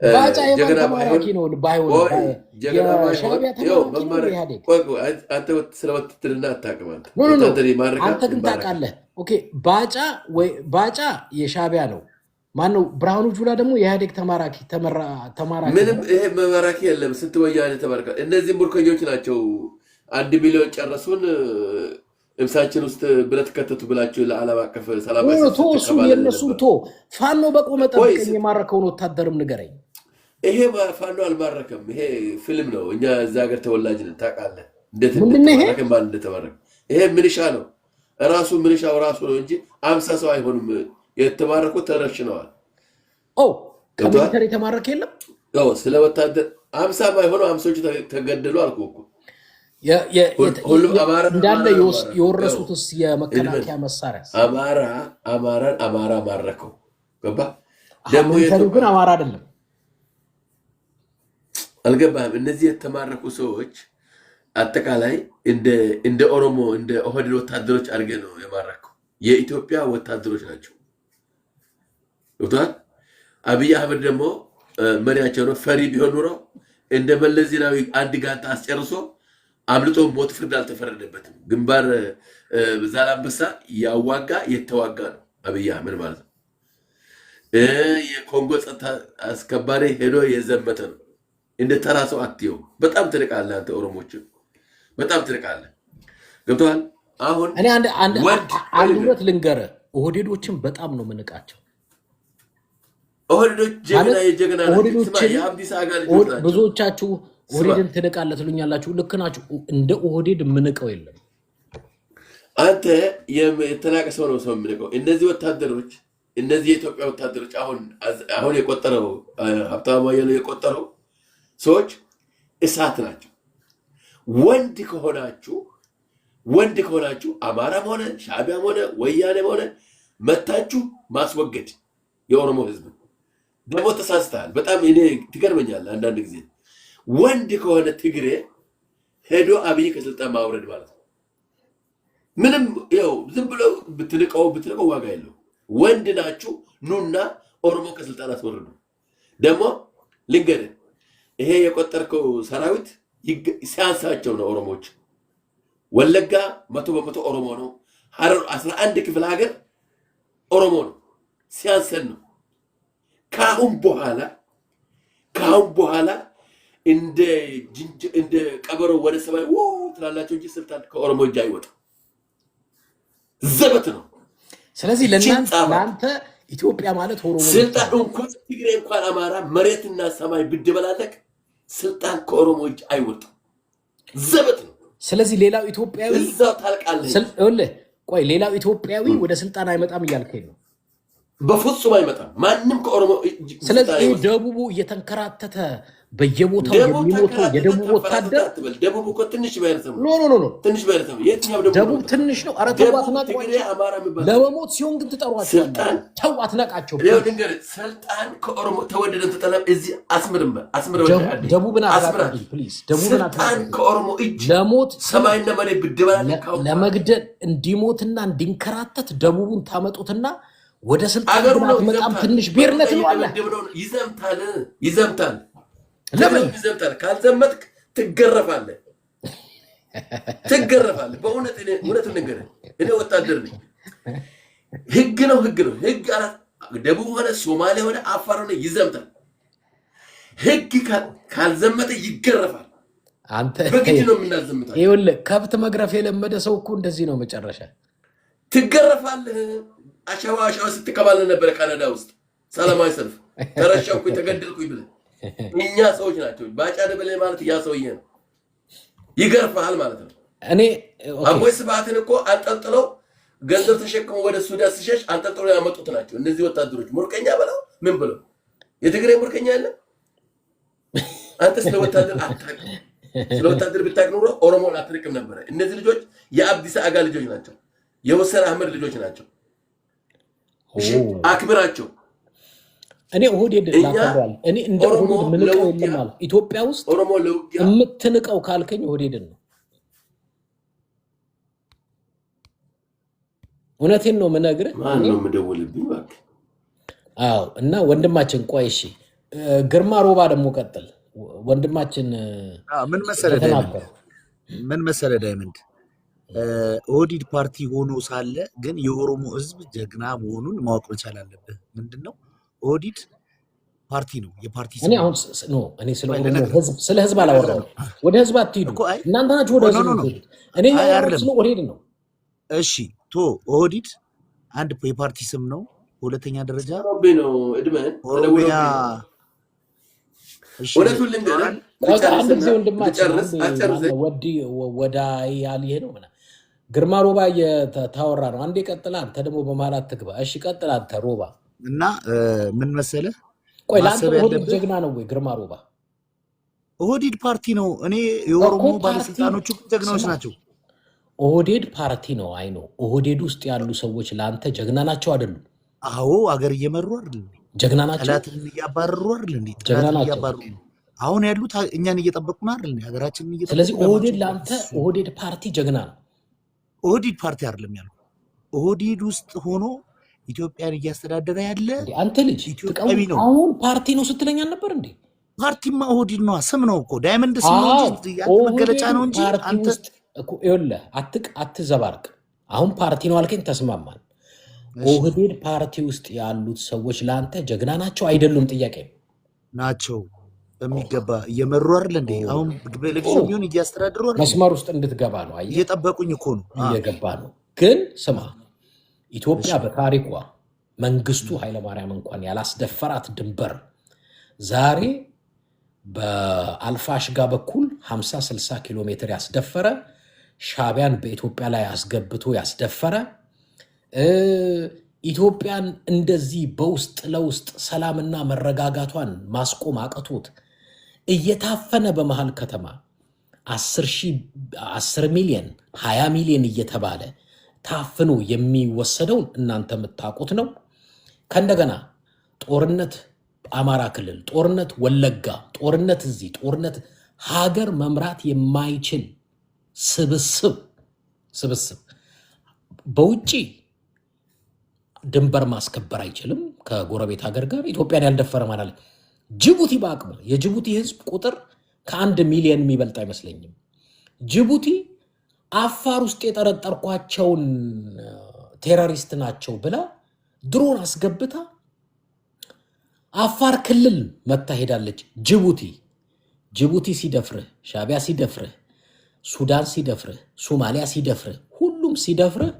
ባጫ የማን ጀግና ተማራኪ ነው ባይሆን ቆይ ጀግና ባይሆን የሻዕቢያ ይኸው ተማራኪ ነው መማረክ ኢህአዴግ ቆይ አንተ ስለ ውትድርና አታውቅም አንተ ኖ ወታደር ይማርካል አንተ ግን ታውቃለህ ኦኬ ባጫ የሻዕቢያ ነው ማነው ብርሃኑ ጁላ ደግሞ የኢህአዴግ ተማራኪ ምንም ይሄ መማራኪ የለም ስንት ወያኔ ተማርካል እነዚህ ሙርከኞች ናቸው 1 ሚሊዮን ጨረሱን እምሳችን ውስጥ ብረት ከተቱ ብላችሁ ለዓለም አቀፍ ሰላማዊ ቶሱ የነሱን ፋኖ በቆመ ጠብቀኝ የማረከውን ወታደርም ንገረኝ ይሄ ፋኖ አልማረከም ይሄ ፊልም ነው እኛ እዛ ሀገር ተወላጅ ነን ታውቃለህ እንዴት እንደተማረከ ማን እንደተማረከ ይሄ ምንሻ ነው ራሱ ምንሻው ራሱ ነው እንጂ 50 ሰው አይሆንም የተማረኩት ተረሽነዋል ከሚሊተሪ የተማረከ የለም ስለ ወታደር 50 ማይሆነው 50ዎቹ ተገደሉ አልኩህ ሁሉም አማራ እንዳለ የወረሱትስ የመከላከያ መሳሪያ አማራ ማረከው ገባ ደግሞ ግን አማራ አይደለም አልገባህም እነዚህ የተማረኩ ሰዎች አጠቃላይ እንደ ኦሮሞ እንደ ኦህዴድ ወታደሮች አድርገህ ነው የማረከው የኢትዮጵያ ወታደሮች ናቸው ወጣ አብይ አህመድ ደግሞ መሪያቸው ነው ፈሪ ቢሆን ኑሮ እንደ መለስ ዜናዊ አንድ ጋንታ አስጨርሶ አምልጦ ሞት ፍርድ አልተፈረደበትም ግንባር ዛላምበሳ ያዋጋ የተዋጋ ነው አብይ አህመድ ማለት ነው የኮንጎ ጸጥታ አስከባሪ ሄዶ የዘመተ ነው እንደ ተራሰው አትየው በጣም ትርቃለህ አንተ ኦሮሞዎች በጣም ትርቃለህ ገብቶሃል አሁን እኔ አንድ ሁለት ልንገርህ ኦህዴዶችን በጣም ነው ምንቃቸው ኦህዴዶች ጀግና የአብዲስ አጋ ልጆች ናቸው ብዙዎቻችሁ ኦህዴድን ትንቃለህ ትሉኛላችሁ ልክ ናችሁ እንደ ኦህዴድ ምንቀው የለም አንተ የተናቀ ሰው ነው ሰው ምንቀው እነዚህ ወታደሮች እነዚህ የኢትዮጵያ ወታደሮች አሁን የቆጠረው ሀብታሙ አያሌው የቆጠረው ሰዎች እሳት ናቸው ወንድ ከሆናችሁ አማራም ሆነ ሻዕቢያም ሆነ ወያኔም ሆነ መታችሁ ማስወገድ የኦሮሞ ህዝብ ደግሞ ተሳስተሃል በጣም እኔ ትገርመኛለህ አንዳንድ ጊዜ ወንድ ከሆነ ትግሬ ሄዶ አብይ ከስልጣን ማውረድ ማለት ነው ምንም ያው ዝም ብሎ ብትልቀው ዋጋ የለው ወንድ ናችሁ ኑና ኦሮሞ ከስልጣን አስወርዱ ደግሞ ልንገርህ ይሄ የቆጠርከው ሰራዊት ሲያንሳቸው ነው ኦሮሞዎች ወለጋ 100% ኦሮሞ ነው ሐረር 11 ክፍለ ሀገር ኦሮሞ ነው ሲያንሰን ነው ካሁን በኋላ እንደ ቀበሮ ወደ ሰማይ ትላላቸው እንጂ ስልጣን ከኦሮሞ እጅ አይወጣም ዘበት ነው ስለዚህ ለእናንተ ኢትዮጵያ ማለት ኦሮሞ ስልጣን እንኳን ትግሬ እንኳን አማራ መሬትና ሰማይ ብድበላለቅ ስልጣን ከኦሮሞ እጅ አይወጣም ዘበት ነው ስለዚህ ሌላው ኢትዮጵያዊ እዛው ታልቃለህ ቆይ ሌላው ኢትዮጵያዊ ወደ ስልጣን አይመጣም እያልከኝ ነው በፍጹም አይመጣም ማንንም ከኦሮሞ እጅ ስለዚህ ደቡቡ እየተንከራተተ በየቦታው የሚሞተው የደቡብ ወታደር ደቡብ እኮ ትንሽ ብሔረሰብ ኖ ትንሽ ብሔረሰብ የትኛው ደቡብ ትንሽ ነው ኧረ ተው አትናቋቸው ለመሞት ሲሆን ግን ትጠሯቸው ተው አትናቃቸው ስልጣን ከኦሮሞ ተወደደን ተጠላም እዚህ አስምርም ደቡብን አትናቁኝ ፕሊዝ ደቡብን ስልጣን ከኦሮሞ እጅ ለሞት ሰማይና መሬት ብድበላለህ ለመግደል እንዲሞትና እንዲንከራተት ደቡቡን ታመጡትና ወደ ስልጣን በጣም ትንሽ ብሔርነት ነው አለ ይዘምታል ለምን ይዘምታል ካልዘመትክ ትገረፋለህ በእውነት ነገር እኔ ወታደር ነኝ ህግ ነው ደቡብ ሆነ ሶማሌ ሆነ አፋር ሆነ ይዘምታል ህግ ካልዘመተ ይገረፋል አንተ በግድ ነው የምናዘምታል ይኸውልህ ከብት መግረፍ የለመደ ሰው እኮ እንደዚህ ነው መጨረሻ ትገረፋለህ አሻዋ ስትቀባለ ነበር ካናዳ ውስጥ ሰላማዊ ሰልፍ ተረሻኩኝ ተገደልኩኝ ብለህ እኛ ሰዎች ናቸው ባጫ ደበሌ ማለት ያ ሰውዬ ነው ይገርፋል ማለት ነው እኔ አቦይ ስብሐትን እኮ አንጠልጥለው ገንዘብ ተሸክሞ ወደ ሱዳን ሲሸሽ አንጠልጥለው ያመጡት ናቸው እነዚህ ወታደሮች ሙርከኛ ብለው ምን ብለው የትግሬ ሙርከኛ አለ አንተ ስለ ወታደር ብታውቅ ኖሮ ኦሮሞን አትርቅም ነበር እነዚህ ልጆች የአብዲስ አጋ ልጆች ናቸው የሁሴን አህመድ ልጆች ናቸው አክብራቸው እኔ ኦህዴድ ላከብራል እኔ እንደ ኦህዴድ ምንቀው የለም ማለት ኢትዮጵያ ውስጥ የምትንቀው ካልከኝ ኦህዴድን ነው እውነቴን ነው የምነግርህ ማን ነው የምደውልብኝ እባክህ አዎ እና ወንድማችን ቆይ እሺ ግርማ ሮባ ደግሞ ቀጥል ወንድማችን ምን መሰለ ዳይመንድ ኦህዴድ ፓርቲ ሆኖ ሳለ ግን የኦሮሞ ህዝብ ጀግና መሆኑን ማወቅ መቻል አለብህ። ምንድነው ኦህዴድ ፓርቲ ነው፣ የፓርቲ እኔ አሁን እኔ ስለ ኦሮሞ ህዝብ ስለ ህዝብ አላወራሁም። ወደ ህዝብ አትሂዱ እናንተ ናችሁ ወደ ህዝብ ነው። እኔ ስለ ኦህዴድ ነው። እሺ ኦህዴድ አንድ የፓርቲ ስም ነው። ሁለተኛ ደረጃ ነው እድመን ኦሮሚያ ወለቱን ልንገርህ አንድ ጊዜ ወንድማችን ወዲ ወዳ ያልይሄ ነው ማለት ግርማ ሮባ እየታወራ ነው። አንዴ ቀጥል አንተ ደግሞ በመሀል አትግባ። እሺ ቀጥል አንተ ሮባ። እና ምን መሰለህ ቆይ ለአንተ ኦህዴድ ጀግና ነው ወይ ግርማ ሮባ? ኦህዴድ ፓርቲ ነው። እኔ የኦሮሞ ባለስልጣኖቹ ጀግናዎች ናቸው። ኦህዴድ ፓርቲ ነው። አይ ነው ኦህዴድ ውስጥ ያሉ ሰዎች ለአንተ ጀግና ናቸው አይደሉም? አዎ አገር እየመሩ አይደል? ጀግና ናቸው። ጠላትን እያባረሩ አይደል? እንዴ ጀግና ናቸው። አሁን ያሉት እኛን እየጠበቁን አይደል? ሀገራችንን እየጠበቁ። ስለዚህ ኦህዴድ ለአንተ ኦህዴድ ፓርቲ ጀግና ነው። ኦህዴድ ፓርቲ አይደለም ያለው። ኦህዴድ ውስጥ ሆኖ ኢትዮጵያን እያስተዳደረ ያለ አንተ ልጅ ኢትዮጵያዊ ነው። አሁን ፓርቲ ነው ስትለኝ አልነበር እንዴ? ፓርቲማ ኦህዴድ ነው፣ ስም ነው እኮ ዳይመንድ ስም ነው እንጂ ያንተ መገለጫ ነው እንጂ አንተ እኮ ይኸውልህ አትዘባርቅ። አሁን ፓርቲ ነው አልከኝ፣ ተስማማን። ኦህዴድ ፓርቲ ውስጥ ያሉት ሰዎች ለአንተ ጀግና ናቸው አይደሉም? ጥያቄ ናቸው በሚገባ እየመሩ አይደል እንዴ? አሁን በኤሌክሽን ቢሆን እያስተዳደሩ አይደል? መስመር ውስጥ እንድትገባ ነው። አየህ እየጠበቁኝ እኮ ነው። እየገባ ነው። ግን ስማ ኢትዮጵያ በታሪኳ መንግስቱ ኃይለማርያም እንኳን ያላስደፈራት ድንበር ዛሬ በአልፋሽጋ በኩል 50-60 ኪሎ ሜትር ያስደፈረ ሻዕቢያን በኢትዮጵያ ላይ አስገብቶ ያስደፈረ ኢትዮጵያን እንደዚህ በውስጥ ለውስጥ ሰላምና መረጋጋቷን ማስቆም አቅቶት እየታፈነ በመሃል ከተማ 10 ሚሊዮን 20 ሚሊዮን እየተባለ ታፍኖ የሚወሰደውን እናንተ የምታውቁት ነው። ከእንደገና ጦርነት አማራ ክልል፣ ጦርነት ወለጋ፣ ጦርነት እዚህ፣ ጦርነት ሀገር መምራት የማይችል ስብስብ በውጪ ድንበር ማስከበር አይችልም ከጎረቤት ሀገር ጋር። ኢትዮጵያን ያልደፈረ ማለት ጅቡቲ በአቅሙ የጅቡቲ ህዝብ ቁጥር ከ1 ሚሊዮን የሚበልጥ አይመስለኝም። ጅቡቲ አፋር ውስጥ የጠረጠርኳቸውን ቴሮሪስት ናቸው ብላ ድሮን አስገብታ አፋር ክልል መታ ሄዳለች። ጅቡቲ ሲደፍርህ፣ ሻዕቢያ ሲደፍርህ፣ ሱዳን ሲደፍርህ፣ ሶማሊያ ሲደፍርህ፣ ሁሉም ሲደፍርህ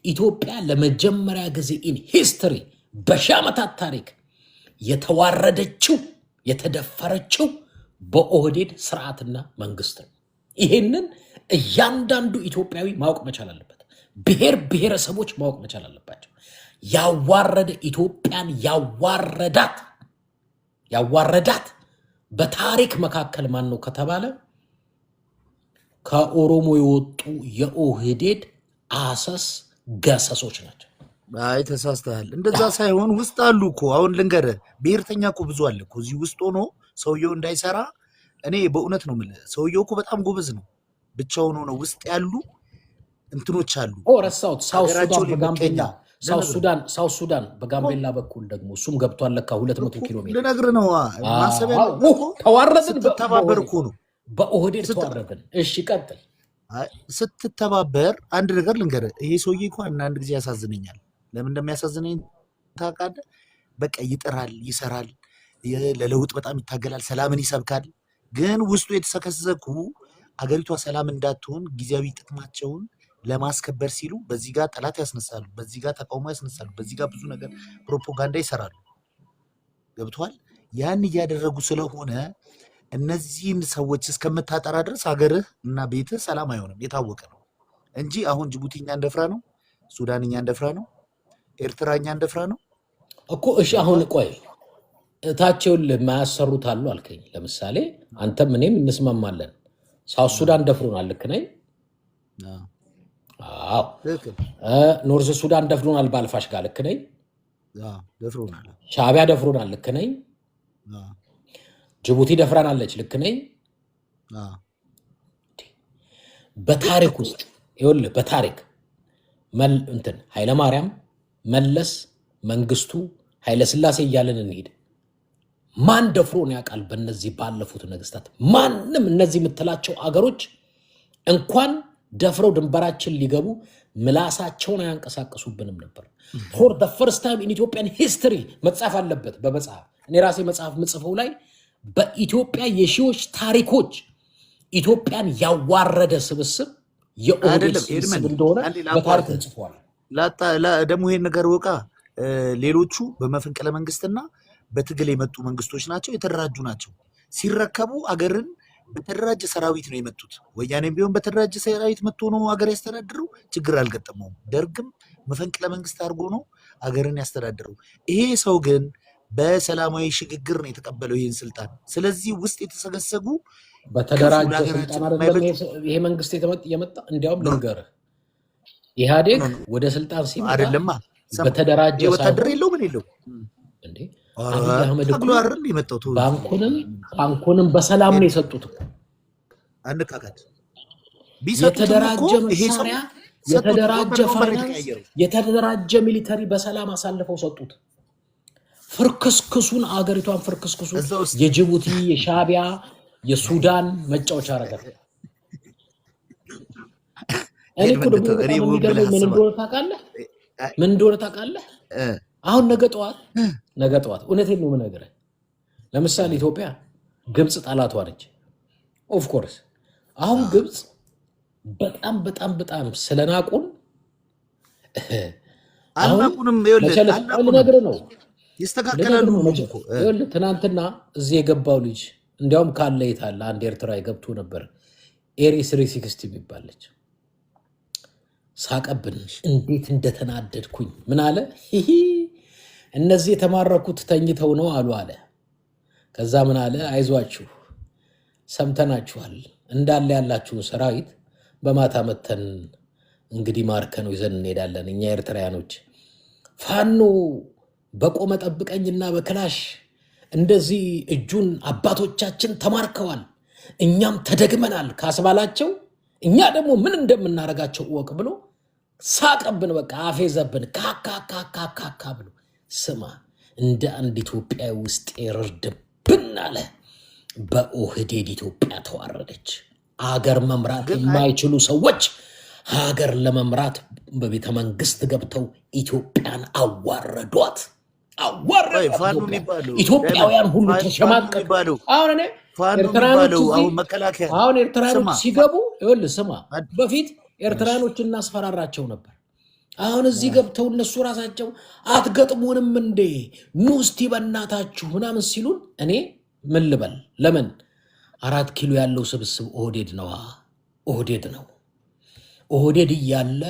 ኢትዮጵያ ለመጀመሪያ ጊዜ ኢን ሂስትሪ በሺህ ዓመታት ታሪክ የተዋረደችው የተደፈረችው በኦህዴድ ስርዓትና መንግስት ነው። ይሄንን እያንዳንዱ ኢትዮጵያዊ ማወቅ መቻል አለበት። ብሔር ብሔረሰቦች ማወቅ መቻል አለባቸው። ያዋረደ ኢትዮጵያን ያዋረዳት በታሪክ መካከል ማን ነው ከተባለ ከኦሮሞ የወጡ የኦህዴድ አሰስ ገሰሶች ናቸው። አይ ተሳስተሃል። እንደዛ ሳይሆን ውስጥ አሉ እኮ አሁን ልንገርህ፣ ብሔርተኛ እኮ ብዙ አለ እኮ እዚህ ውስጥ ሆኖ ሰውየው እንዳይሰራ። እኔ በእውነት ነው የምልህ፣ ሰውየው እኮ በጣም ጎበዝ ነው። ብቻውን ሆነው ውስጥ ያሉ እንትኖች አሉ። ረሳሁት። ሳውት ሱዳን በጋምቤላ በኩል ደግሞ እሱም ገብቷል ለካ 200 ኪሎ ሜትር። ልነግርህ ነው ማሰብ ተዋረድን። ስትተባበር እኮ ነው በኦህዴድ ተዋረድን። እሺ ቀጥል። ስትተባበር አንድ ነገር ልንገርህ፣ ይሄ ሰውዬ እኮ አንድ ጊዜ ያሳዝነኛል። ለምን እንደሚያሳዝነኝ ታውቃለህ? በቃ ይጥራል፣ ይሰራል፣ ለለውጥ በጣም ይታገላል፣ ሰላምን ይሰብካል። ግን ውስጡ የተሰከሰኩ አገሪቷ ሰላም እንዳትሆን ጊዜያዊ ጥቅማቸውን ለማስከበር ሲሉ በዚህ ጋር ጠላት ያስነሳሉ፣ በዚህ ጋር ተቃውሞ ያስነሳሉ፣ በዚህ ጋር ብዙ ነገር ፕሮፓጋንዳ ይሰራሉ። ገብቷል? ያን እያደረጉ ስለሆነ እነዚህን ሰዎች እስከምታጠራ ድረስ ሀገርህ እና ቤትህ ሰላም አይሆንም። የታወቀ ነው እንጂ አሁን ጅቡቲ እኛ እንደፍራ ነው፣ ሱዳን እኛ እንደፍራ ነው፣ ኤርትራ እኛ እንደፍራ ነው እኮ። እሺ አሁን ቆይ እታቸውን የማያሰሩት አሉ አልከኝ። ለምሳሌ አንተም እኔም እንስማማለን። ሳውት ሱዳን ደፍሮናል፣ ልክ ነኝ? አዎ። ኖርዝ ሱዳን ደፍሮናል በአልፋሽ ጋር፣ ልክ ነኝ? ሻዕቢያ ደፍሮናል፣ ልክ ነኝ? ጅቡቲ ደፍራናለች፣ ልክ ነኝ? በታሪክ ውስጥ ይኸውልህ፣ በታሪክ እንትን ኃይለማርያም፣ መለስ፣ መንግስቱ፣ ኃይለስላሴ እያለን እንሄድ ማን ደፍሮን ያውቃል? በእነዚህ ባለፉት ነገስታት ማንም እነዚህ የምትላቸው አገሮች እንኳን ደፍረው ድንበራችን ሊገቡ ምላሳቸውን አያንቀሳቀሱብንም ነበር። ፎር the first time in Ethiopian history መጻፍ አለበት በመጽሐፍ እኔ ራሴ መጽሐፍ ምጽፈው ላይ በኢትዮጵያ የሺዎች ታሪኮች ኢትዮጵያን ያዋረደ ስብስብ የኦህዴድ ስብስብ እንደሆነ በታሪክ ተጽፏል። ደግሞ ይሄን ነገር ወቃ ሌሎቹ በመፈንቅለ መንግስትና በትግል የመጡ መንግስቶች ናቸው፣ የተደራጁ ናቸው። ሲረከቡ አገርን በተደራጀ ሰራዊት ነው የመጡት። ወያኔም ቢሆን በተደራጀ ሰራዊት መጥቶ ነው አገር ያስተዳድረው፣ ችግር አልገጠመውም። ደርግም መፈንቅለ መንግስት አድርጎ ነው አገርን ያስተዳድረው። ይሄ ሰው ግን በሰላማዊ ሽግግር ነው የተቀበለው ይህን ስልጣን። ስለዚህ ውስጥ የተሰገሰጉ በተደራጀ ስልጣን አይደለም ይሄ መንግስት የመጣ። እንዲያውም ልንገርህ ኢህአዴግ ወደ ስልጣን ሲመጣ አይደለም በተደራጀ ወታደር የለው ምን የለው እንዴ አብይ አህመድ ባንኩንም በሰላም ነው የሰጡት። አንካካት የተደራጀ መሳሪያ፣ የተደራጀ ፋይናንስ፣ የተደራጀ ሚሊተሪ በሰላም አሳልፈው ሰጡት። ፍርክስክሱን አገሪቷን ፍርክስክሱን የጅቡቲ የሻቢያ የሱዳን መጫወቻ አረጋት። እኔ እኮ ደግሞ የሚገርመኝ ምን እንደሆነ ታውቃለህ? አሁን ነገ ጠዋት እውነቴን ነው የምነግርህ። ለምሳሌ ኢትዮጵያ ግብፅ ጠላቷ ነች። ኦፍኮርስ አሁን ግብፅ በጣም በጣም በጣም ስለናቁን አልናቁንም። ልነግርህ ነው ይስተካከላሉ። ትናንትና እዚህ የገባው ልጅ እንዲያውም ካለ የታለ አንድ ኤርትራዊ ገብቶ ነበር። ኤሪ 360 የሚባለች ሳቀብን። እንዴት እንደተናደድኩኝ ምን አለ እነዚህ የተማረኩት ተኝተው ነው አለ። ከዛ ምን አለ አይዟችሁ ሰምተናችኋል፣ እንዳለ ያላችሁን ሰራዊት በማታ መተን እንግዲህ ማርከን ይዘን እንሄዳለን። እኛ ኤርትራያኖች ፋኖ በቆመ ጠብቀኝና በክላሽ እንደዚህ እጁን አባቶቻችን ተማርከዋል፣ እኛም ተደግመናል ካስባላቸው እኛ ደግሞ ምን እንደምናረጋቸው እወቅ ብሎ ሳቀብን። በቃ አፌዘብን ካካካካካ ብሎ ስማ እንደ አንድ ኢትዮጵያ ውስጥ የረርድብን አለ። በኦህዴድ ኢትዮጵያ ተዋረደች። አገር መምራት የማይችሉ ሰዎች ሀገር ለመምራት በቤተ መንግስት ገብተው ኢትዮጵያን አዋረዷት። ኢትዮጵያውያን ሁሉ ተሸማቀቁ። አሁን ኤርትራኖች ሲገቡ ይኸውልህ ስማ፣ በፊት ኤርትራኖች እናስፈራራቸው ነበር። አሁን እዚህ ገብተው እነሱ ራሳቸው አትገጥሙንም እንዴ ኑ እስቲ በእናታችሁ ምናምን ሲሉን እኔ ምን ልበል? ለምን 4 ኪሎ ያለው ስብስብ ኦህዴድ ነው። ኦህዴድ እያለ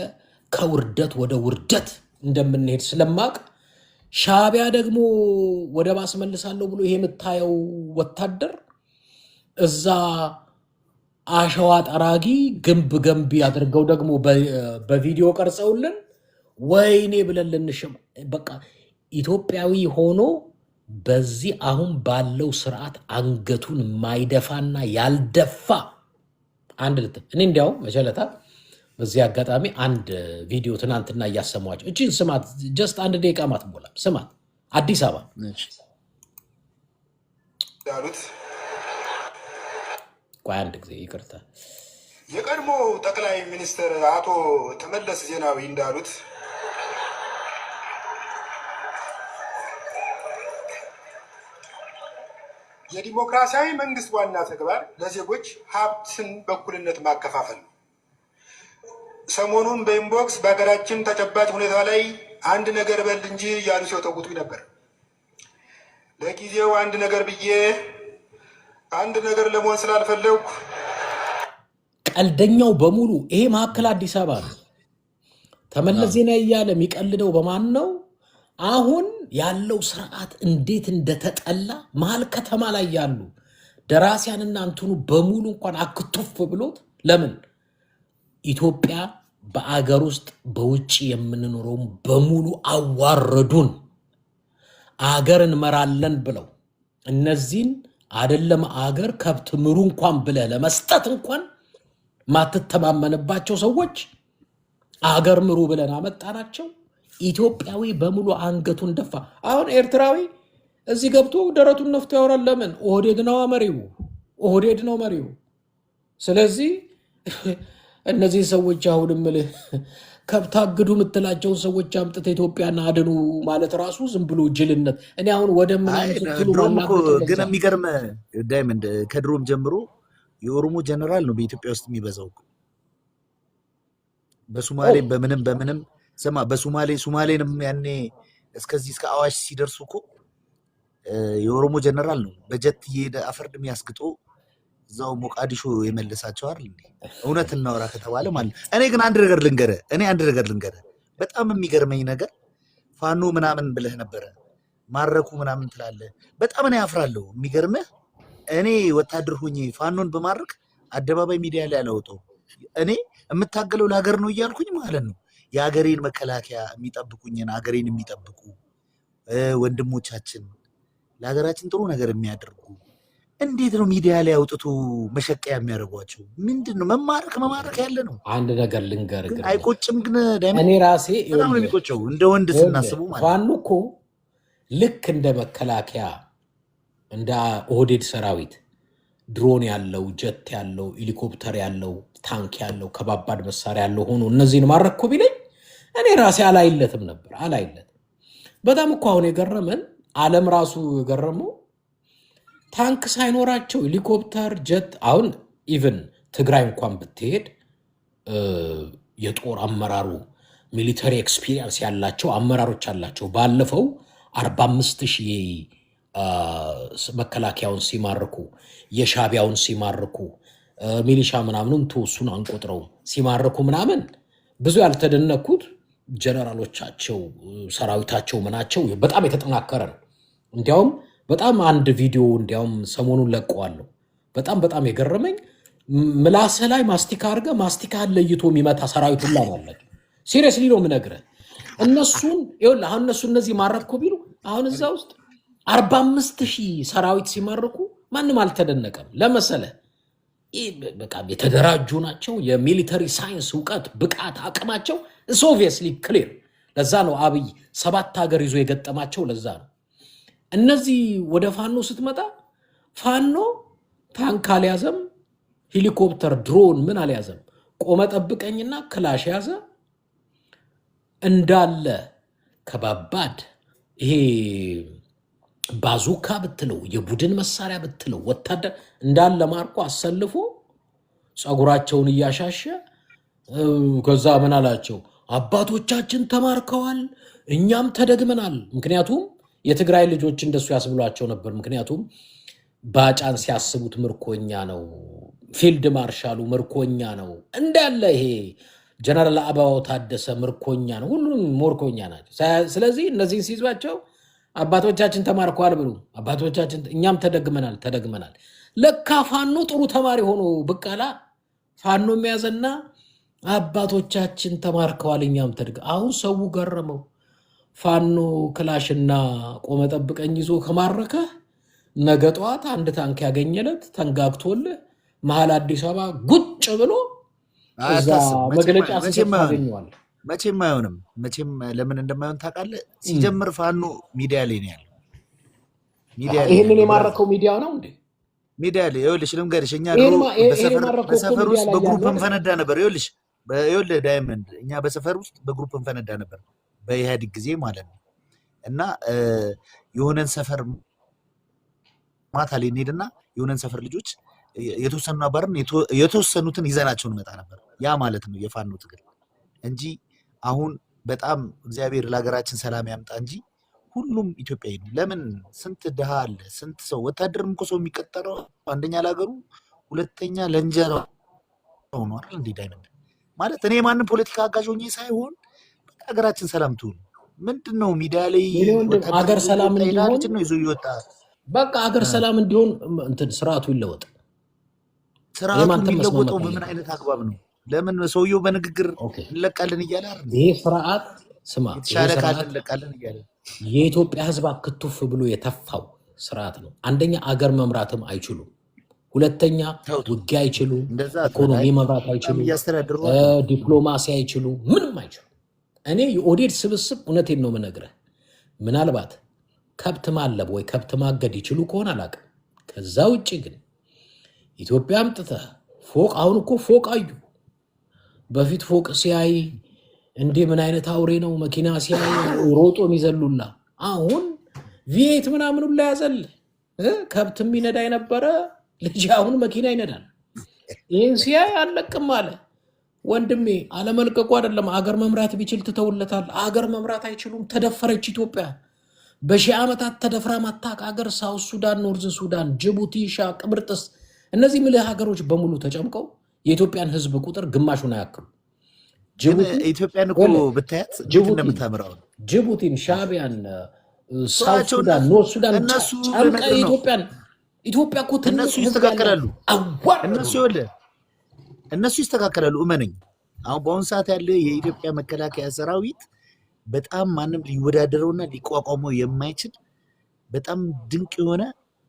ከውርደት ወደ ውርደት እንደምንሄድ ስለማቅ ሻቢያ ደግሞ ወደ ባስመልሳለሁ ብሎ ይሄ የምታየው ወታደር እዛ አሸዋ ጠራጊ ግንብ ገንቢ አድርገው ደግሞ በቪዲዮ ቀርጸውልን ወይኔ ብለን ልንሽም በቃ ኢትዮጵያዊ ሆኖ በዚህ አሁን ባለው ስርዓት አንገቱን ማይደፋና ያልደፋ አንድ እኔ እንዲያው መቸለታ በዚህ አጋጣሚ አንድ ቪዲዮ ትናንትና እያሰማቸው እቺን ስማት። ጀስት 1 ደቂቃ ማትሞላ ስማት። አዲስ አበባ ያሉት ቆይ አንድ ጊዜ ይቅርታ። የቀድሞ ጠቅላይ ሚኒስትር አቶ ተመለስ ዜናዊ እንዳሉት የዲሞክራሲያዊ መንግስት ዋና ተግባር ለዜጎች ሀብትን በእኩልነት ማከፋፈል ነው። ሰሞኑን በኢንቦክስ በሀገራችን ተጨባጭ ሁኔታ ላይ አንድ ነገር በል እንጂ ያሉ ሲወተውቱ ነበር። ለጊዜው አንድ ነገር ብዬ አንድ ነገር ለመሆን ስላልፈለኩ ቀልደኛው በሙሉ ይሄ መካከል አዲስ አበባ ነው። ተመለስ ዜናዊ እያለ የሚቀልደው በማን ነው? አሁን ያለው ስርዓት እንዴት እንደተጠላ መሀል ከተማ ላይ ያሉ ደራሲያንና እንትኑ በሙሉ እንኳን አክቱፍ ብሎት ለምን ኢትዮጵያ በአገር ውስጥ በውጭ የምንኖረው በሙሉ አዋረዱን። አገር እንመራለን ብለው እነዚህን አይደለም አገር ከብት ምሩ እንኳን ብለህ ለመስጠት እንኳን ማትተማመንባቸው ሰዎች አገር ምሩ ብለን አመጣናቸው። ኢትዮጵያዊ በሙሉ አንገቱን ደፋ። አሁን ኤርትራዊ እዚህ ገብቶ ደረቱን ነፍቶ ያወራል። ለምን? ኦህዴድ ነው መሪው፣ ኦህዴድ ነው መሪው። ስለዚህ እነዚህ ሰዎች አሁን ምልህ ከብታግዱ የምትላቸውን ሰዎች አምጥተህ ኢትዮጵያን አድኑ ማለት ራሱ ዝም ብሎ ጅልነት። እኔ አሁን ወደ ምናምን ስትሉ ግን የሚገርም ዳይመንድ ከድሮም ጀምሮ የኦሮሞ ጀነራል ነው በኢትዮጵያ ውስጥ የሚበዛው። በሱማሌ በምንም ስማ፣ ሱማሌንም ያኔ እስከዚህ እስከ አዋሽ ሲደርሱ እኮ የኦሮሞ ጀነራል ነው በጀት እየሄደ አፈርድ የሚያስግጦ እዛው ሞቃዲሾ የመለሳቸው አይደል? እውነት እናወራ ከተባለ ማለት እኔ ግን አንድ ነገር ልንገርህ፣ በጣም የሚገርመኝ ነገር ፋኖ ምናምን ብለህ ነበረ ማረኩ ምናምን ትላለህ። በጣም እኔ አፍራለሁ። የሚገርምህ እኔ ወታደር ሆኜ ፋኖን በማድረግ አደባባይ ሚዲያ ላይ አላወጣሁም። እኔ የምታገለው ለሀገር ነው እያልኩኝ ማለት ነው። የሀገሬን መከላከያ የሚጠብቁኝን ሀገሬን የሚጠብቁ ወንድሞቻችን ለሀገራችን ጥሩ ነገር የሚያደርጉ እንዴት ነው ሚዲያ ላይ አውጥቶ መሸቀያ የሚያደርጓቸው? ምንድን ነው መማረክ ያለ ነው። አንድ ነገር ልንገር፣ አይቆጭም? ግን እኔ ራሴ በጣም ነው የሚቆጨው እንደ ወንድ ስናስቡ ማለት ፋኖ እኮ ልክ እንደ መከላከያ እንደ ኦህዴድ ሰራዊት ድሮን ያለው ጀት ያለው ሄሊኮፕተር ያለው ታንክ ያለው ከባባድ መሳሪያ ያለው ሆኖ እነዚህን ማረኩ ቢለኝ እኔ ራሴ አላይለትም ነበር። በጣም እኮ አሁን የገረመን ዓለም ራሱ የገረመው ታንክ ሳይኖራቸው ሄሊኮፕተር ጀት። አሁን ኢቨን ትግራይ እንኳን ብትሄድ የጦር አመራሩ ሚሊተሪ ኤክስፒሪየንስ ያላቸው አመራሮች አላቸው። ባለፈው 45,000 መከላከያውን ሲማርኩ የሻቢያውን ሲማርኩ ሚሊሻ ምናምኑን ተወሱን አንቆጥረው ሲማርኩ ምናምን ብዙ ያልተደነኩት ጀነራሎቻቸው ሰራዊታቸው ምናቸው በጣም የተጠናከረ ነው። እንዲያውም በጣም አንድ ቪዲዮ እንዲያውም ሰሞኑን ለቀዋለሁ። በጣም የገረመኝ ምላሰ ላይ ማስቲካ አድርገ ማስቲካን ለይቶ የሚመታ ሰራዊት ሁላ ማለት ሲሪየስሊ ነው የምነግርህ። እነሱን ይኸውልህ አሁን እነዚህ ማረኩ ቢሉ አሁን እዛ ውስጥ 45,000 ሰራዊት ሲማርኩ ማንም አልተደነቀም። ለመሰለ በቃ የተደራጁ ናቸው። የሚሊተሪ ሳይንስ እውቀት፣ ብቃት፣ አቅማቸው ኦብቪየስሊ ክሊር። ለዛ ነው አብይ 7 ሀገር ይዞ የገጠማቸው። ለዛ ነው እነዚህ ወደ ፋኖ ስትመጣ ፋኖ ታንክ አልያዘም፣ ሄሊኮፕተር ድሮን ምን አልያዘም። ቆመ ጠብቀኝና ክላሽ ያዘ እንዳለ ከባባድ ይሄ ባዙካ ብትለው የቡድን መሳሪያ ብትለው ወታደር እንዳለ ማርኮ አሰልፎ ጸጉራቸውን እያሻሸ ከዛ ምን አላቸው? አባቶቻችን ተማርከዋል፣ እኛም ተደግመናል። ምክንያቱም የትግራይ ልጆች እንደሱ ያስብሏቸው ነበር። ምክንያቱም ባጫን ሲያስቡት ምርኮኛ ነው፣ ፊልድ ማርሻሉ ምርኮኛ ነው፣ እንዳለ ይሄ ጀነራል አበባው ታደሰ ምርኮኛ ነው፣ ሁሉም ምርኮኛ ናቸው። ስለዚህ እነዚህን ሲይዟቸው አባቶቻችን ተማርከዋል ብሉ፣ አባቶቻችን እኛም ተደግመናል። ለካ ፋኖ ጥሩ ተማሪ ሆኖ ብቃላ ፋኖ የሚያዘና አባቶቻችን ተማርከዋል እኛም አሁን ሰው ገረመው። ፋኖ ክላሽና ቆመ ጠብቀኝ ይዞ ከማረከ ነገ ጠዋት አንድ ታንክ ያገኘለት ተንጋግቶልህ መሀል አዲስ አበባ ጉጭ ብሎ እዛ መግለጫ ያገኘዋል። መቼም አይሆንም። መቼም ለምን እንደማይሆን ታውቃለህ? ሲጀምር ፋኖ ሚዲያ ላይ ነው ያለው። ይህንን የማረከው ሚዲያ ነው እንዴ? ሚዲያ ላይ ይኸውልሽ፣ ልንገርሽ፣ እኛ በሰፈር ውስጥ በግሩፕ እንፈነዳ ነበር። ይኸውልህ ዳይመንድ፣ እኛ በሰፈር ውስጥ በግሩፕ እንፈነዳ ነበር በኢህአዴግ ጊዜ ማለት ነው። እና የሆነን ሰፈር ማታ ላይ እንሄድና የሆነን ሰፈር ልጆች የተወሰኑ አባርን የተወሰኑትን ይዘናቸው እንመጣ ነበር። ያ ማለት ነው የፋኖ ትግል እንጂ አሁን በጣም እግዚአብሔር ለሀገራችን ሰላም ያምጣ እንጂ ሁሉም ኢትዮጵያዊ ነው። ለምን ስንት ድሃ አለ፣ ስንት ሰው ወታደርም እኮ ሰው የሚቀጠረው አንደኛ ለሀገሩ፣ ሁለተኛ ለእንጀራው ነው አይደል? እንዴ ዳይመንድ ማለት እኔ ማንም ፖለቲካ አጋዥ ሆኜ ሳይሆን ሀገራችን ሰላም ትሁን። ምንድን ነው ሚዲያ ላይ ሀገር ሰላም እንዲሆን ነው ይዞ ይወጣ። በቃ ሀገር ሰላም እንዲሆን እንትን ስርዓቱ ይለወጥ። ስርዓቱ የሚለወጠው በምን አይነት አግባብ ነው? ለምን ሰውየው በንግግር እንለቃለን እያለ አይደል? ይሄ ስርዓት ስማ፣ የተሻለ ካለ እንለቃለን እያለ የኢትዮጵያ ሕዝብ አክቱፍ ብሎ የተፋው ስርዓት ነው። አንደኛ አገር መምራትም አይችሉም፣ ሁለተኛ ውጊያ አይችሉ፣ ኢኮኖሚ መምራት አይችሉ፣ ዲፕሎማሲ አይችሉ፣ ምንም አይችሉ። እኔ የኦህዴድ ስብስብ እውነቴን ነው የምነግርህ፣ ምናልባት ከብት ማለብ ወይ ከብት ማገድ ይችሉ ከሆነ አላውቅም። ከዛ ውጭ ግን ኢትዮጵያ አምጥተህ ፎቅ አሁን እኮ ፎቅ አዩ። በፊት ፎቅ ሲያይ እንዴ ምን አይነት አውሬ ነው መኪና ሲያይ ሮጦ የሚዘሉላ አሁን ቪኤት ምናምን ሁላ ያዘል ከብት የሚነዳ የነበረ ልጅ አሁን መኪና ይነዳል። ይህን ሲያይ አለቅም አለ። ወንድሜ አለመልቀቁ አይደለም አገር መምራት ቢችል ትተውለታል። አገር መምራት አይችሉም። ተደፈረች ኢትዮጵያ በሺህ ዓመታት ተደፍራ ማታቅ አገር ሳውት ሱዳን፣ ኖርዝ ሱዳን፣ ጅቡቲ፣ ሻ ቅብርጥስ እነዚህ ምልህ ሀገሮች በሙሉ ተጨምቀው የኢትዮጵያን ህዝብ ቁጥር ግማሹን አያክሉ። ኢትዮጵያን እኮ ብታያት እንደምታምራው ጅቡቲን፣ ሻቢያን፣ ሳውት ሱዳን፣ ኖርዝ ሱዳን ጨምቃ ኢትዮጵያ እኮ እነሱ ይስተካከላሉ። እነሱ ይስተካከላሉ። እመነኝ። አሁን በአሁኑ ሰዓት ያለ የኢትዮጵያ መከላከያ ሰራዊት በጣም ማንም ሊወዳደረውና ሊቋቋመው የማይችል በጣም ድንቅ የሆነ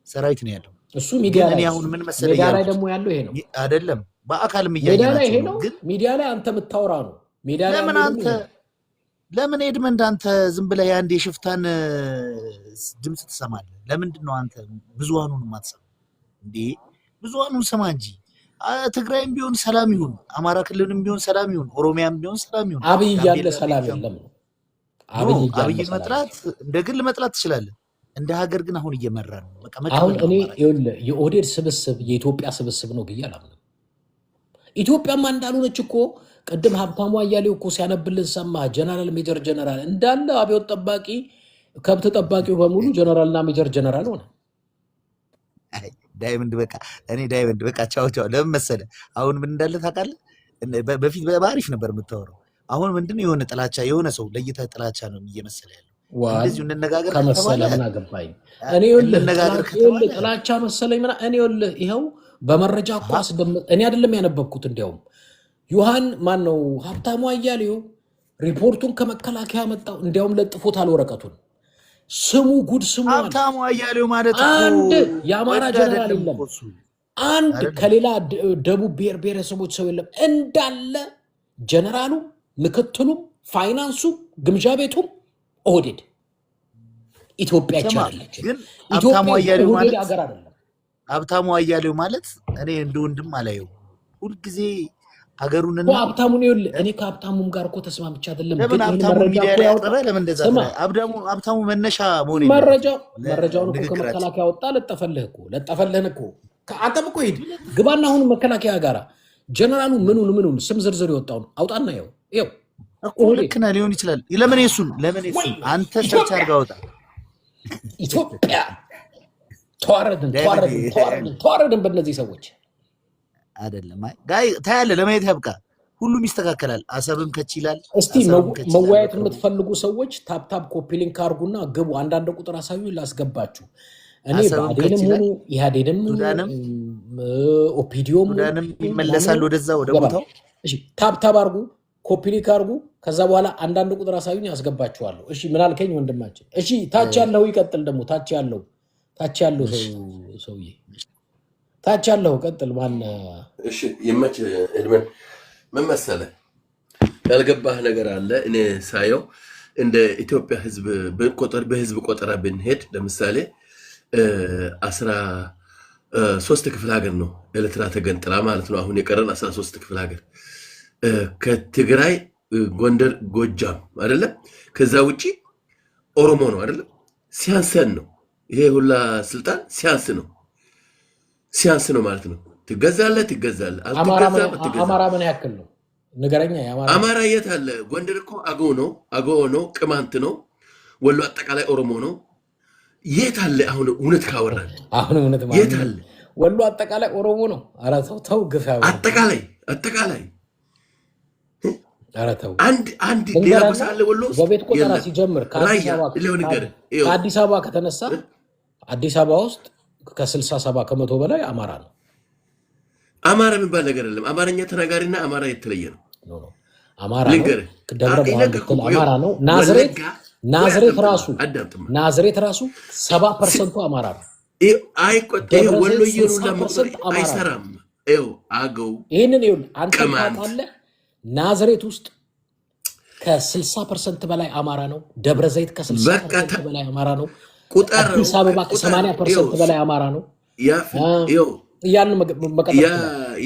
ሰራዊት ነው ያለው። እሱ ሚዲያ ላይ አሁን ምን መሰለኝ ሚዲያ ላይ ደግሞ ያለው ይሄ ነው አይደለም። በአካልም እያየናቸው ነው። ግን ሚዲያ ላይ አንተ የምታወራ ነው። ሚዲያ ላይ ለምን ኤድመንድ አንተ ዝም ብለህ አንድ የሽፍታን ድምፅ ትሰማለህ? ለምንድን ነው አንተ ብዙሃኑን የማትሰማው እንዴ? ብዙሃኑን ስማ እንጂ። ትግራይም ቢሆን ሰላም ይሁን፣ አማራ ክልልም ቢሆን ሰላም ይሁን፣ ኦሮሚያም ቢሆን ሰላም ይሁን። አብይ ያለ ሰላም የለም ነው። አብይ መጥላት እንደ ግል መጥላት ትችላለህ። እንደ ሀገር ግን አሁን እየመራ ነው። በቃ አሁን እኔ የኦህዴድ ስብስብ የኢትዮጵያ ስብስብ ነው ብዬ አላምንም። ኢትዮጵያማ እንዳልሆነች እኮ ቅድም ሀብታሙ አያሌው እኮ ሲያነብልን ሰማ። ጀነራል፣ ሜጀር ጀነራል እንዳለ አብዮት ጠባቂ ከብት ጠባቂው በሙሉ ጀነራልና ሜጀር ጀነራል ሆነ። ዳይመንድ በቃ እኔ ዳይመንድ በቃ ቻው ቻው። ለምን መሰለህ አሁን ምን እንዳለ ታውቃለህ? በፊት በአሪፍ ነበር የምታወራው። አሁን ምንድን ነው የሆነ ጥላቻ የሆነ ሰው ለይተህ ጥላቻ ነው እየመሰለ ያለው። እንደዚሁ እንነጋገር ከመሰለ ምን አገባኝ እኔ ጥላቻ መሰለኝ ምና እኔ ይኸው በመረጃ እኮ እኔ አይደለም ያነበብኩት። እንዲያውም ዮሐን ማን ነው ሀብታሙ አያሌው ሪፖርቱን ከመከላከያ መጣው። እንዲያውም ለጥፎታል ወረቀቱን። ስሙ ጉድ ስሙ። ሀብታሙ አያሌው ማለት አንድ የአማራ ጀነራል የለም፣ አንድ ከሌላ ደቡብ ብሔር ብሔረሰቦች ሰው የለም። እንዳለ ጀነራሉ፣ ምክትሉም፣ ፋይናንሱ፣ ግምጃ ቤቱም ኦህዴድ። ኢትዮጵያ ይቻላለች። ሀብታሙ አያሌው ማለት ሀገር አይደለም። ሀብታሙ አያሌው ማለት እኔ እንደ ወንድም አላየው ሁልጊዜ ሀገሩንና ሀብታሙን እኔ ከሀብታሙም ጋር እኮ ተስማምቼ አይደለም። ለምን ሀብታሙ ሚዲያ ላይ ያጠረ ለምን እንደዛ ሀብታሙ መነሻ መሆን መረጃውን እኮ ከመከላከያ ወጣ። ለጠፈልህን እኮ አንተም እኮ ሂድ ግባና አሁን መከላከያ ጋር ጀነራሉ ምኑን ስም ዝርዝር የወጣውን አውጣና ይኸው እኮ ልክ ነህ ሊሆን ይችላል። ለምን እሱን አንተ ሰርች አድርጋ አውጣ። ኢትዮጵያ ተዋረድን በእነዚህ ሰዎች አይደለም። ጋይ ታያለህ፣ ለማየት ያብቃ። ሁሉም ይስተካከላል። አሰብም ከች ይላል። እስቲ መወያየት የምትፈልጉ ሰዎች ታፕታፕ ኮፒ ሊንክ አድርጉና ግቡ። አንዳንድ ቁጥር አሳዩ ላስገባችሁ። እኔ ብአዴንም ሆኑ ኢህአዴንም ኦፒዲዮም ይመለሳሉ ወደዛ ወደ ቦታው። እሺ ታፕታፕ አድርጉ፣ ኮፒ ሊንክ አድርጉ። ከዛ በኋላ አንዳንድ ቁጥር አሳዩኝ ያስገባችኋለሁ። እሺ ምን አልከኝ ወንድማችን? እሺ ታች ያለው ይቀጥል። ደግሞ ታች ያለው ሰውዬ ታች ያለው ቀጥል። ማን? እሺ ይመች ኤድመን። ምን መሰለህ ያልገባህ ነገር አለ። እኔ ሳየው እንደ ኢትዮጵያ ህዝብ በህዝብ ቆጠራ ብንሄድ ለምሳሌ 13 ክፍለ ሀገር ነው ኤርትራ ተገንጥላ ማለት ነው። አሁን የቀረን 13 ክፍለ ሀገር ከትግራይ፣ ጎንደር፣ ጎጃም አይደለም። ከዛ ውጪ ኦሮሞ ነው አይደለም። ሲያንሰን ነው ይሄ ሁላ ስልጣን ሲያንስ ነው ማለት ነው። ትገዛለህ አማራ ምን ያክል ነው ንገረኛ። አማራ የት አለ? ጎንደር እኮ አገው ነው፣ ቅማንት ነው፣ ወሎ አጠቃላይ ኦሮሞ ነው። የት አለ? አሁን እውነት ካወራን የት አለ? ወሎ አጠቃላይ ኦሮሞ ነው። ኧረ ተው ግፋ። አጠቃላይ ኧረ ተው። አንድ ሌላ ቦታ አለ ወሎ በቤት ቆጠራ ሲጀምር ከአዲስ አበባ ከተነሳ አዲስ አበባ ውስጥ ከ67 ከመቶ በላይ አማራ ነው። አማራ የሚባል ነገር የለም። አማርኛ ተናጋሪና አማራ የተለየ ነው። አማራ ነው። ደብረ ብርሃን ብትል አማራ ነው። ናዝሬት ራሱ 70% አማራ ነው። ወሎዬ አይሰራም። አገው ይህንን አንተ ታውቃለህ። ናዝሬት ውስጥ ከ60% በላይ አማራ ነው። ደብረ ዘይት ከ60% በላይ አማራ ነው። ቁጥር አዲስ አበባ ከ80% በላይ አማራ ነው። ያን መቀጠል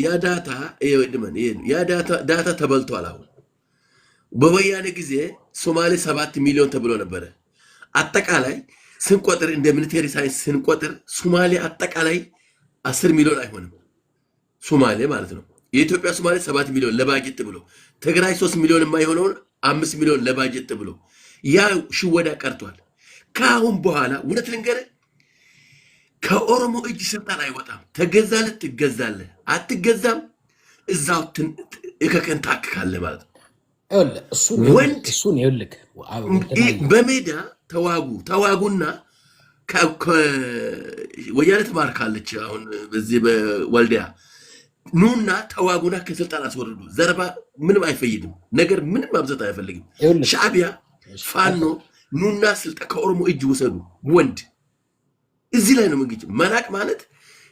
ያ ዳታ ተበልቷል። አሁን በወያኔ ጊዜ ሶማሌ 7 ሚሊዮን ተብሎ ነበረ። አጠቃላይ ስንቆጥር እንደ ሚሊቴሪ ሳይንስ ስንቆጥር ሶማሌ አጠቃላይ 10 ሚሊዮን አይሆንም። ሶማሌ ማለት ነው። የኢትዮጵያ ሶማሌ 7 ሚሊዮን ለባጀት ብሎ ትግራይ 3 ሚሊዮን የማይሆነውን 5 ሚሊዮን ለባጀት ብሎ ያ ሽወዳ ቀርቷል። ከአሁን በኋላ እውነት ልንገርህ ከኦሮሞ እጅ ስልጣን አይወጣም። ተገዛለህ ትገዛለህ፣ አትገዛም እዛው እከከን ታክካለህ ማለት ነው። ወንድ በሜዳ ተዋጉና ወያኔ ትማርካለች። አሁን በዚህ በወልዲያ ኑና ተዋጉና ከስልጣን አስወርዱ። ዘረባ ምንም አይፈይድም፣ ነገር ምንም ማብዛት አይፈልግም። ሻዕቢያ ፋኖ ኑና ስልጣን ከኦሮሞ እጅ ውሰዱ። ወንድ እዚህ ላይ ነው እንግዲህ መናቅ ማለት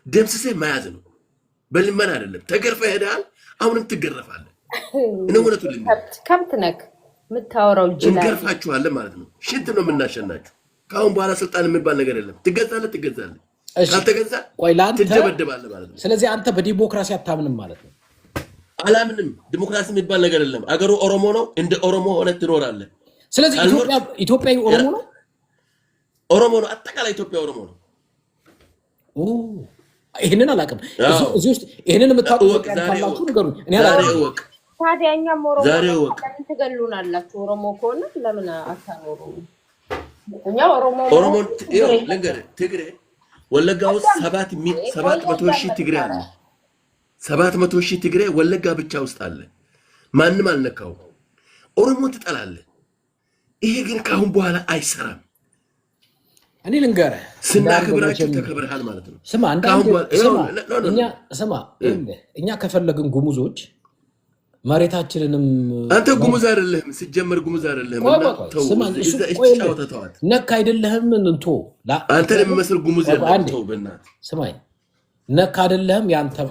ደምስሴ መያዝ ነው። በልመና አይደለም። ተገርፈ ሄዳል፣ አሁንም ትገረፋለህ። እነውነቱ ከብት ነክ የምታወራው ጅላ እንገርፋችኋለን ማለት ነው። ሽንት ነው የምናሸናችሁ። ከአሁን በኋላ ስልጣን የሚባል ነገር የለም። ትገዛለህ። ካልተገዛ ትደበደባለህ ማለት ነው። ስለዚህ አንተ በዲሞክራሲ አታምንም ማለት ነው? አላምንም። ዲሞክራሲ የሚባል ነገር የለም። አገሩ ኦሮሞ ነው። እንደ ኦሮሞ ሆነ ትኖራለህ። ስለዚህ ኢትዮጵያዊ ኦሮሞ ነው። አጠቃላይ ኢትዮጵያ ኦሮሞ ነው። ይህንን አላውቅም። እዚህ ውስጥ ይህንን የምታውቁት ካላችሁ ንገሩኝ። እኔ አላውቅም። ታዲያ እኛም ኦሮሞ ለምን ትገሉናላችሁ? ኦሮሞ ከሆነ ለምን አታኖሩ? እኛ ኦሮሞ ልንገርህ፣ ትግሬ ወለጋ ውስጥ 700 ሺህ ትግሬ አለ። 700 ሺህ ትግሬ ወለጋ ብቻ ውስጥ አለ። ማንም አልነካው። ኦሮሞ ትጠላለህ። ይሄ ግን ከአሁን በኋላ አይሰራም። እኔ ልንገርህ፣ ስናከብራችሁ ተከብረሃል ማለት ነው። እኛ ከፈለግን ጉሙዞች መሬታችንንም አንተ ጉሙዝ አይደለህም። ሲጀመር ጉሙዝ አይደለህም። ነክ አይደለህም። እንቶ አንተ የሚመስል ጉሙዝ ያለው በእናትህ ስማኝ፣ ነክ አይደለህም።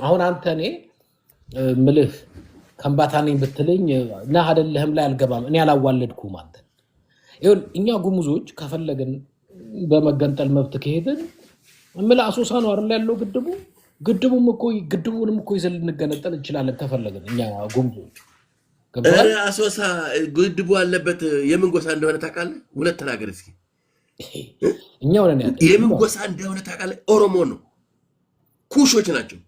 አሁን አንተ እኔ ምልህ ከምባታ ነኝ ብትለኝ ነህ አይደለህም ላይ አልገባም። እኔ አላዋለድኩም አንተ። ይሁን እኛ ጉሙዞች ከፈለግን በመገንጠል መብት ከሄድን ምላ አሶሳ ነው አይደል ያለው ግድቡንም እኮ ይዘን ልንገነጠል እንችላለን ከፈለግን። እኛ ጉሙዞች አሶሳ ግድቡ አለበት። የምን ጎሳ እንደሆነ ታውቃለህ? እውነት ተናገር እስኪ። እኛ ወለና የምን ጎሳ እንደሆነ ታውቃለህ? ኦሮሞ ነው። ኩሾች ናቸው።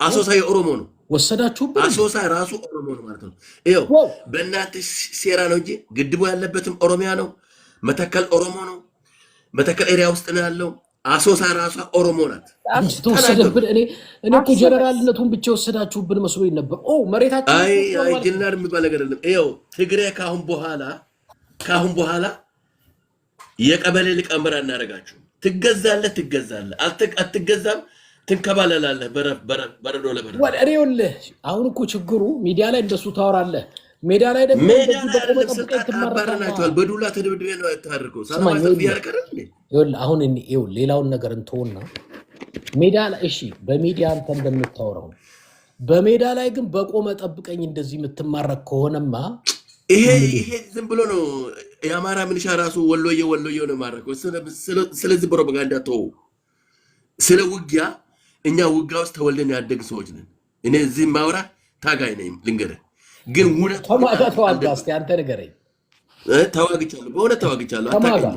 አሶሳ የኦሮሞ ነው። ወሰዳችሁበት። አሶሳ ራሱ ኦሮሞ ነው ማለት ነው። ይኸው በእናንተ ሴራ ነው እንጂ ግድቡ ያለበትም ኦሮሚያ ነው። መተከል ኦሮሞ ነው። መተከል ኤሪያ ውስጥ ነው ያለው። አሶሳ ራሷ ኦሮሞ ናት። ተወሰደብን። እኔ እኮ ጀነራልነቱን ብቻ ወሰዳችሁብን መስሎኝ ነበር። መሬታችን አይ ጀነራል የሚባል ነገር አይደለም። ይኸው ትግሬ ካሁን በኋላ የቀበሌ ሊቀመንበር እናደርጋችሁ። ትገዛለህ፣ አትገዛም፣ ትንከባለላለህ። በረዶ ለበረዶ ወደሬውልህ። አሁን እኮ ችግሩ ሚዲያ ላይ እንደሱ ታወራለህ። ሜዳ ላይ ደግሞ አባረናቸዋል። በዱላ ተደብድቤ ነው ያታደርገው። አሁን ሌላውን ነገር እንተውና ሜዳ ላይ እሺ፣ በሚዲያ አንተ እንደምታወራው በሜዳ ላይ ግን በቆመ ጠብቀኝ እንደዚህ የምትማረክ ከሆነማ ይሄ ዝም ብሎ ነው። የአማራ ሚሊሻ ራሱ ወሎዬ ነው ማረከው። ስለዚህ ፕሮፓጋንዳ ተው። ስለ ውጊያ እኛ ውጊያ ውስጥ ተወልደን ያደግ ሰዎች ነን። እኔ እዚህ ማውራ ታጋይ ነኝ ልንገርህ። ግን እውነት ተዋጋ እስኪ አንተ ንገረኝ። ተዋግቻለሁ፣ በእውነት ተዋግቻለሁ። አታውቅም።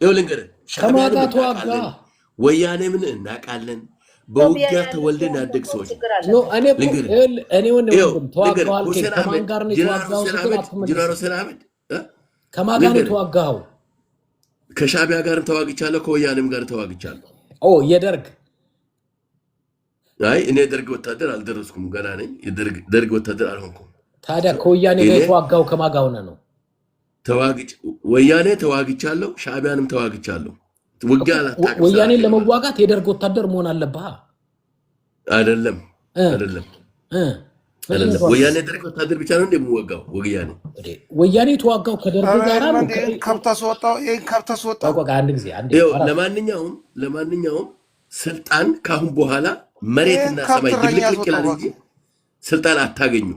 ይኸው ልንገርህ፣ ከማጋ ተዋጋ። ወያኔ ምን እናውቃለን? በውጊያ ተወልደን ያደግ ሰዎች ጀነራል ሰላምድ ከማጋ ነው የተዋጋኸው? ከሻዕቢያ ጋርም ተዋግቻለሁ፣ ከወያኔም ጋር ተዋግቻለሁ። የደርግ አይ እኔ ደርግ ወታደር አልደረስኩም፣ ገና ነኝ። ደርግ ወታደር አልሆንኩም። ታዲያ ከወያኔ ጋር የተዋጋው ከማጋ ሆነ ነው? ወያኔ ተዋግቻለሁ፣ ሻዕቢያንም ተዋግቻለሁ። ወያኔን ለመዋጋት የደርግ ወታደር መሆን አለብህ? አይደለም። ወያኔ ደርግ ወታደር ብቻ ነው እንደሚወጋው። ወያኔ የተዋጋው ከደርግ ጋር ነው። ለማንኛውም ስልጣን ካሁን በኋላ መሬትና ሰማይ ድብልቅልቅ ይላል እንጂ ስልጣን አታገኙ።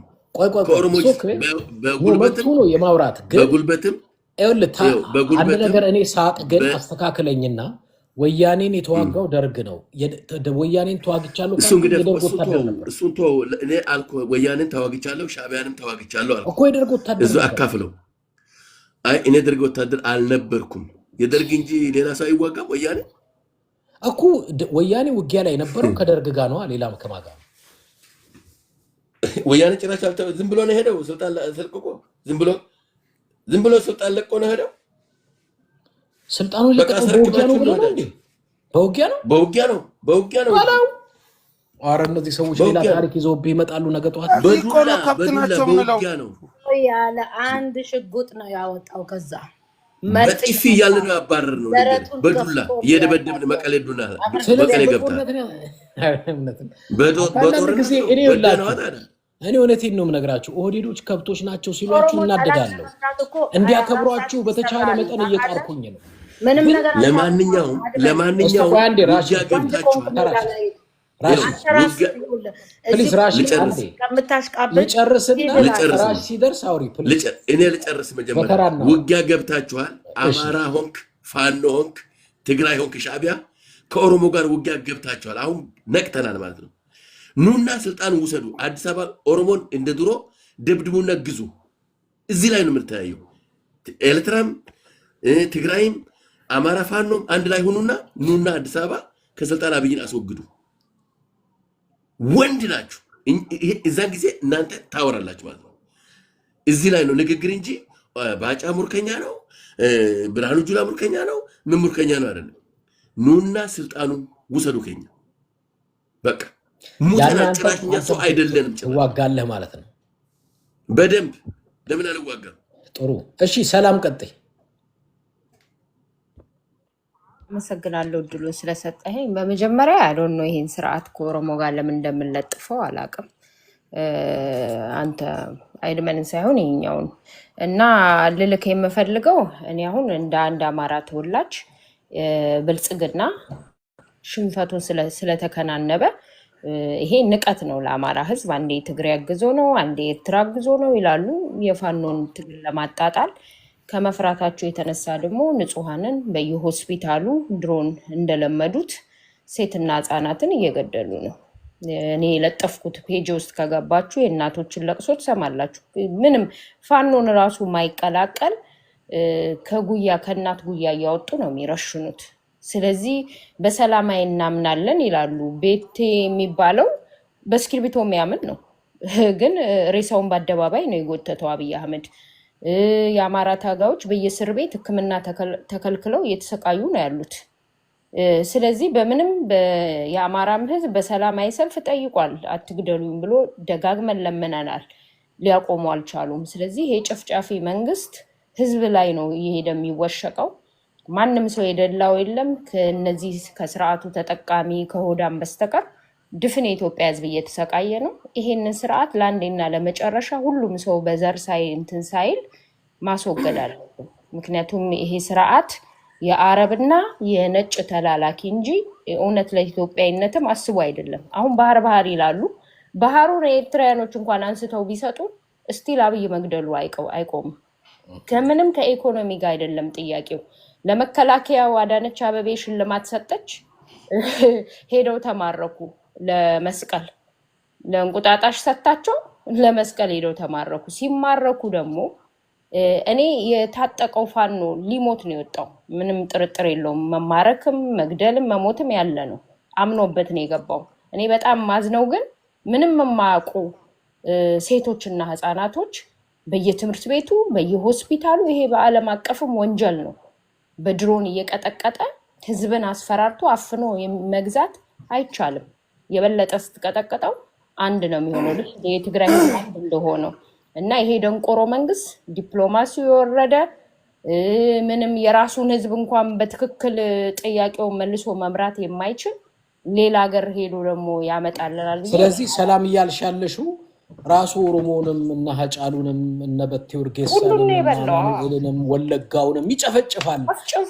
በጉልበትም ይኸውልህ አንድ በጉልበትም ነገር እኔ ሳቅ ግን አስተካክለኝና ወያኔን የተዋጋው ደርግ ነው። ወያኔን ተዋግቻለሁ እሱ እንግዲህ እሱን ተወው። እኔ አልኩህ ወያኔን ተዋግቻለሁ፣ ሻዕቢያንም ተዋግቻለሁ አልኩህ እኮ የደርግ ወታደር እዙ አካፍለው። አይ እኔ ደርግ ወታደር አልነበርኩም። የደርግ እንጂ ሌላ ሰው አይዋጋም ወያኔ እኮ። ወያኔ ውጊያ ላይ የነበረው ከደርግ ጋር ነው፣ ሌላ ከማን ጋር? ወያኔ ጭራሽ ዝም ብሎ ነው ሄደው ስልጣን ሰልቅቆ ዝም ብሎ ስልጣን ለቆ ነው ሄደው። ስልጣኑን ለቀቀው በውጊያ ነው ብሎ ነው እንዴ? በውጊያ ነው። ኧረ እነዚህ ሰዎች ሌላ ታሪክ ይዘውብህ ይመጣሉ ነገ ጠዋት። በውጊያ ነው ያለ አንድ ሽጉጥ ነው ያወጣው። ከዛ በጥፊ እያለ ነው ያባረር ነው በዱላ እየደበደብን መቀሌ ዱላ መቀሌ ገብታ እኔ እውነቴን ነው የምነግራችሁ። ኦህዴዶች ከብቶች ናቸው ሲሏችሁ እናደዳለሁ። እንዲያከብሯችሁ በተቻለ መጠን እየጣርኩኝ ነው። ለማንኛውም ውጊያ ገብታችኋል። እኔ ልጨርስ መጀመሪያ። ውጊያ ገብታችኋል። አማራ ሆንክ፣ ፋኖ ሆንክ፣ ትግራይ ሆንክ፣ ሻዕቢያ ከኦሮሞ ጋር ውጊያ ገብታችኋል። አሁን ነቅተናል ማለት ነው። ኑና ስልጣን ውሰዱ። አዲስ አበባ ኦሮሞን እንደ ድሮ ደብድቡና ግዙ። እዚህ ላይ ነው የምንተያየው። ኤርትራም ትግራይም አማራ ፋኖም አንድ ላይ ሆኑና ኑና አዲስ አበባ ከስልጣን አብይን አስወግዱ። ወንድ ናችሁ። እዛን ጊዜ እናንተ ታወራላችሁ ማለት ነው። እዚህ ላይ ነው ንግግር እንጂ ባጫ ሙርከኛ ነው፣ ብርሃኑ ጁላ ሙርከኛ ነው፣ ምን ሙርከኛ ነው አይደለም። ኑና ስልጣኑን ውሰዱ ከኛ በቃ። ሙተና ጭራሽኛ ሰው አይደለንም። ትዋጋለህ ማለት ነው። በደንብ ለምን አልዋጋም? ጥሩ እሺ፣ ሰላም ቀጥይ። አመሰግናለሁ እድሉን ስለሰጠኸኝ። በመጀመሪያ ያልሆነ ነው ይሄን ስርዓት ከኦሮሞ ጋር ለምን እንደምንለጥፈው አላውቅም። አንተ አይድመንን ሳይሆን ይሄኛውን እና ልልክ የምፈልገው እኔ አሁን እንደ አንድ አማራ ተወላጅ ብልጽግና ሽንፈቱን ስለተከናነበ ይሄ ንቀት ነው ለአማራ ህዝብ። አንዴ ትግራይ አግዞ ነው፣ አንዴ ኤርትራ አግዞ ነው ይላሉ። የፋኖን ትግል ለማጣጣል ከመፍራታቸው የተነሳ ደግሞ ንጹሐንን በየሆስፒታሉ ድሮን እንደለመዱት ሴትና ህፃናትን እየገደሉ ነው። እኔ የለጠፍኩት ፔጅ ውስጥ ከገባችሁ የእናቶችን ለቅሶ ትሰማላችሁ። ምንም ፋኖን ራሱ ማይቀላቀል ከእናት ጉያ እያወጡ ነው የሚረሽኑት። ስለዚህ በሰላማዊ እናምናለን ይላሉ። ቤቴ የሚባለው በእስክርቢቶ የሚያምን ነው፣ ግን ሬሳውን በአደባባይ ነው የጎተተው አብይ አህመድ። የአማራ ታጋዮች በየእስር ቤት ሕክምና ተከልክለው እየተሰቃዩ ነው ያሉት። ስለዚህ በምንም የአማራም ህዝብ በሰላማዊ ሰልፍ ጠይቋል፣ አትግደሉኝ ብሎ ደጋግመን ለምነናል፣ ሊያቆሙ አልቻሉም። ስለዚህ የጨፍጫፊ መንግስት ህዝብ ላይ ነው እየሄደ የሚወሸቀው። ማንም ሰው የደላው የለም ከነዚህ ከስርዓቱ ተጠቃሚ ከሆዳም በስተቀር ድፍን የኢትዮጵያ ህዝብ እየተሰቃየ ነው። ይሄንን ስርዓት ለአንዴና ለመጨረሻ ሁሉም ሰው በዘር እንትን ሳይል ማስወገድ አለብን። ምክንያቱም ይሄ ስርዓት የአረብና የነጭ ተላላኪ እንጂ እውነት ለኢትዮጵያዊነትም አስቡ አይደለም። አሁን ባህር ይላሉ። ባህሩን የኤርትራውያኖች እንኳን አንስተው ቢሰጡ እስቲል አብይ መግደሉ አይቆምም። ከምንም ከኢኮኖሚ ጋር አይደለም ጥያቄው። ለመከላከያው አዳነች አበቤ ሽልማት ሰጠች፣ ሄደው ተማረኩ። ለመስቀል ለእንቁጣጣሽ ሰጣቸው፣ ለመስቀል ሄደው ተማረኩ። ሲማረኩ ደግሞ እኔ የታጠቀው ፋኖ ሊሞት ነው የወጣው፣ ምንም ጥርጥር የለውም። መማረክም መግደልም መሞትም ያለ ነው፣ አምኖበት ነው የገባው። እኔ በጣም ማዝነው ግን ምንም የማያውቁ ሴቶችና ህፃናቶች በየትምህርት ቤቱ በየሆስፒታሉ፣ ይሄ በዓለም አቀፍም ወንጀል ነው። በድሮን እየቀጠቀጠ ህዝብን አስፈራርቶ አፍኖ መግዛት አይቻልም። የበለጠ ስትቀጠቅጠው አንድ ነው የሚሆነው፣ የትግራይ ህዝብ አንድ እንደሆነው እና ይሄ ደንቆሮ መንግስት ዲፕሎማሲው የወረደ ምንም የራሱን ህዝብ እንኳን በትክክል ጥያቄውን መልሶ መምራት የማይችል ሌላ ሀገር ሄዶ ደግሞ ያመጣልናል። ስለዚህ ሰላም እያልሽ ያለሽው ራሱ ኦሮሞንም እና ሀጫሉንም እነ በቴ ኡርጌሳንም ወለጋውንም ይጨፈጭፋል።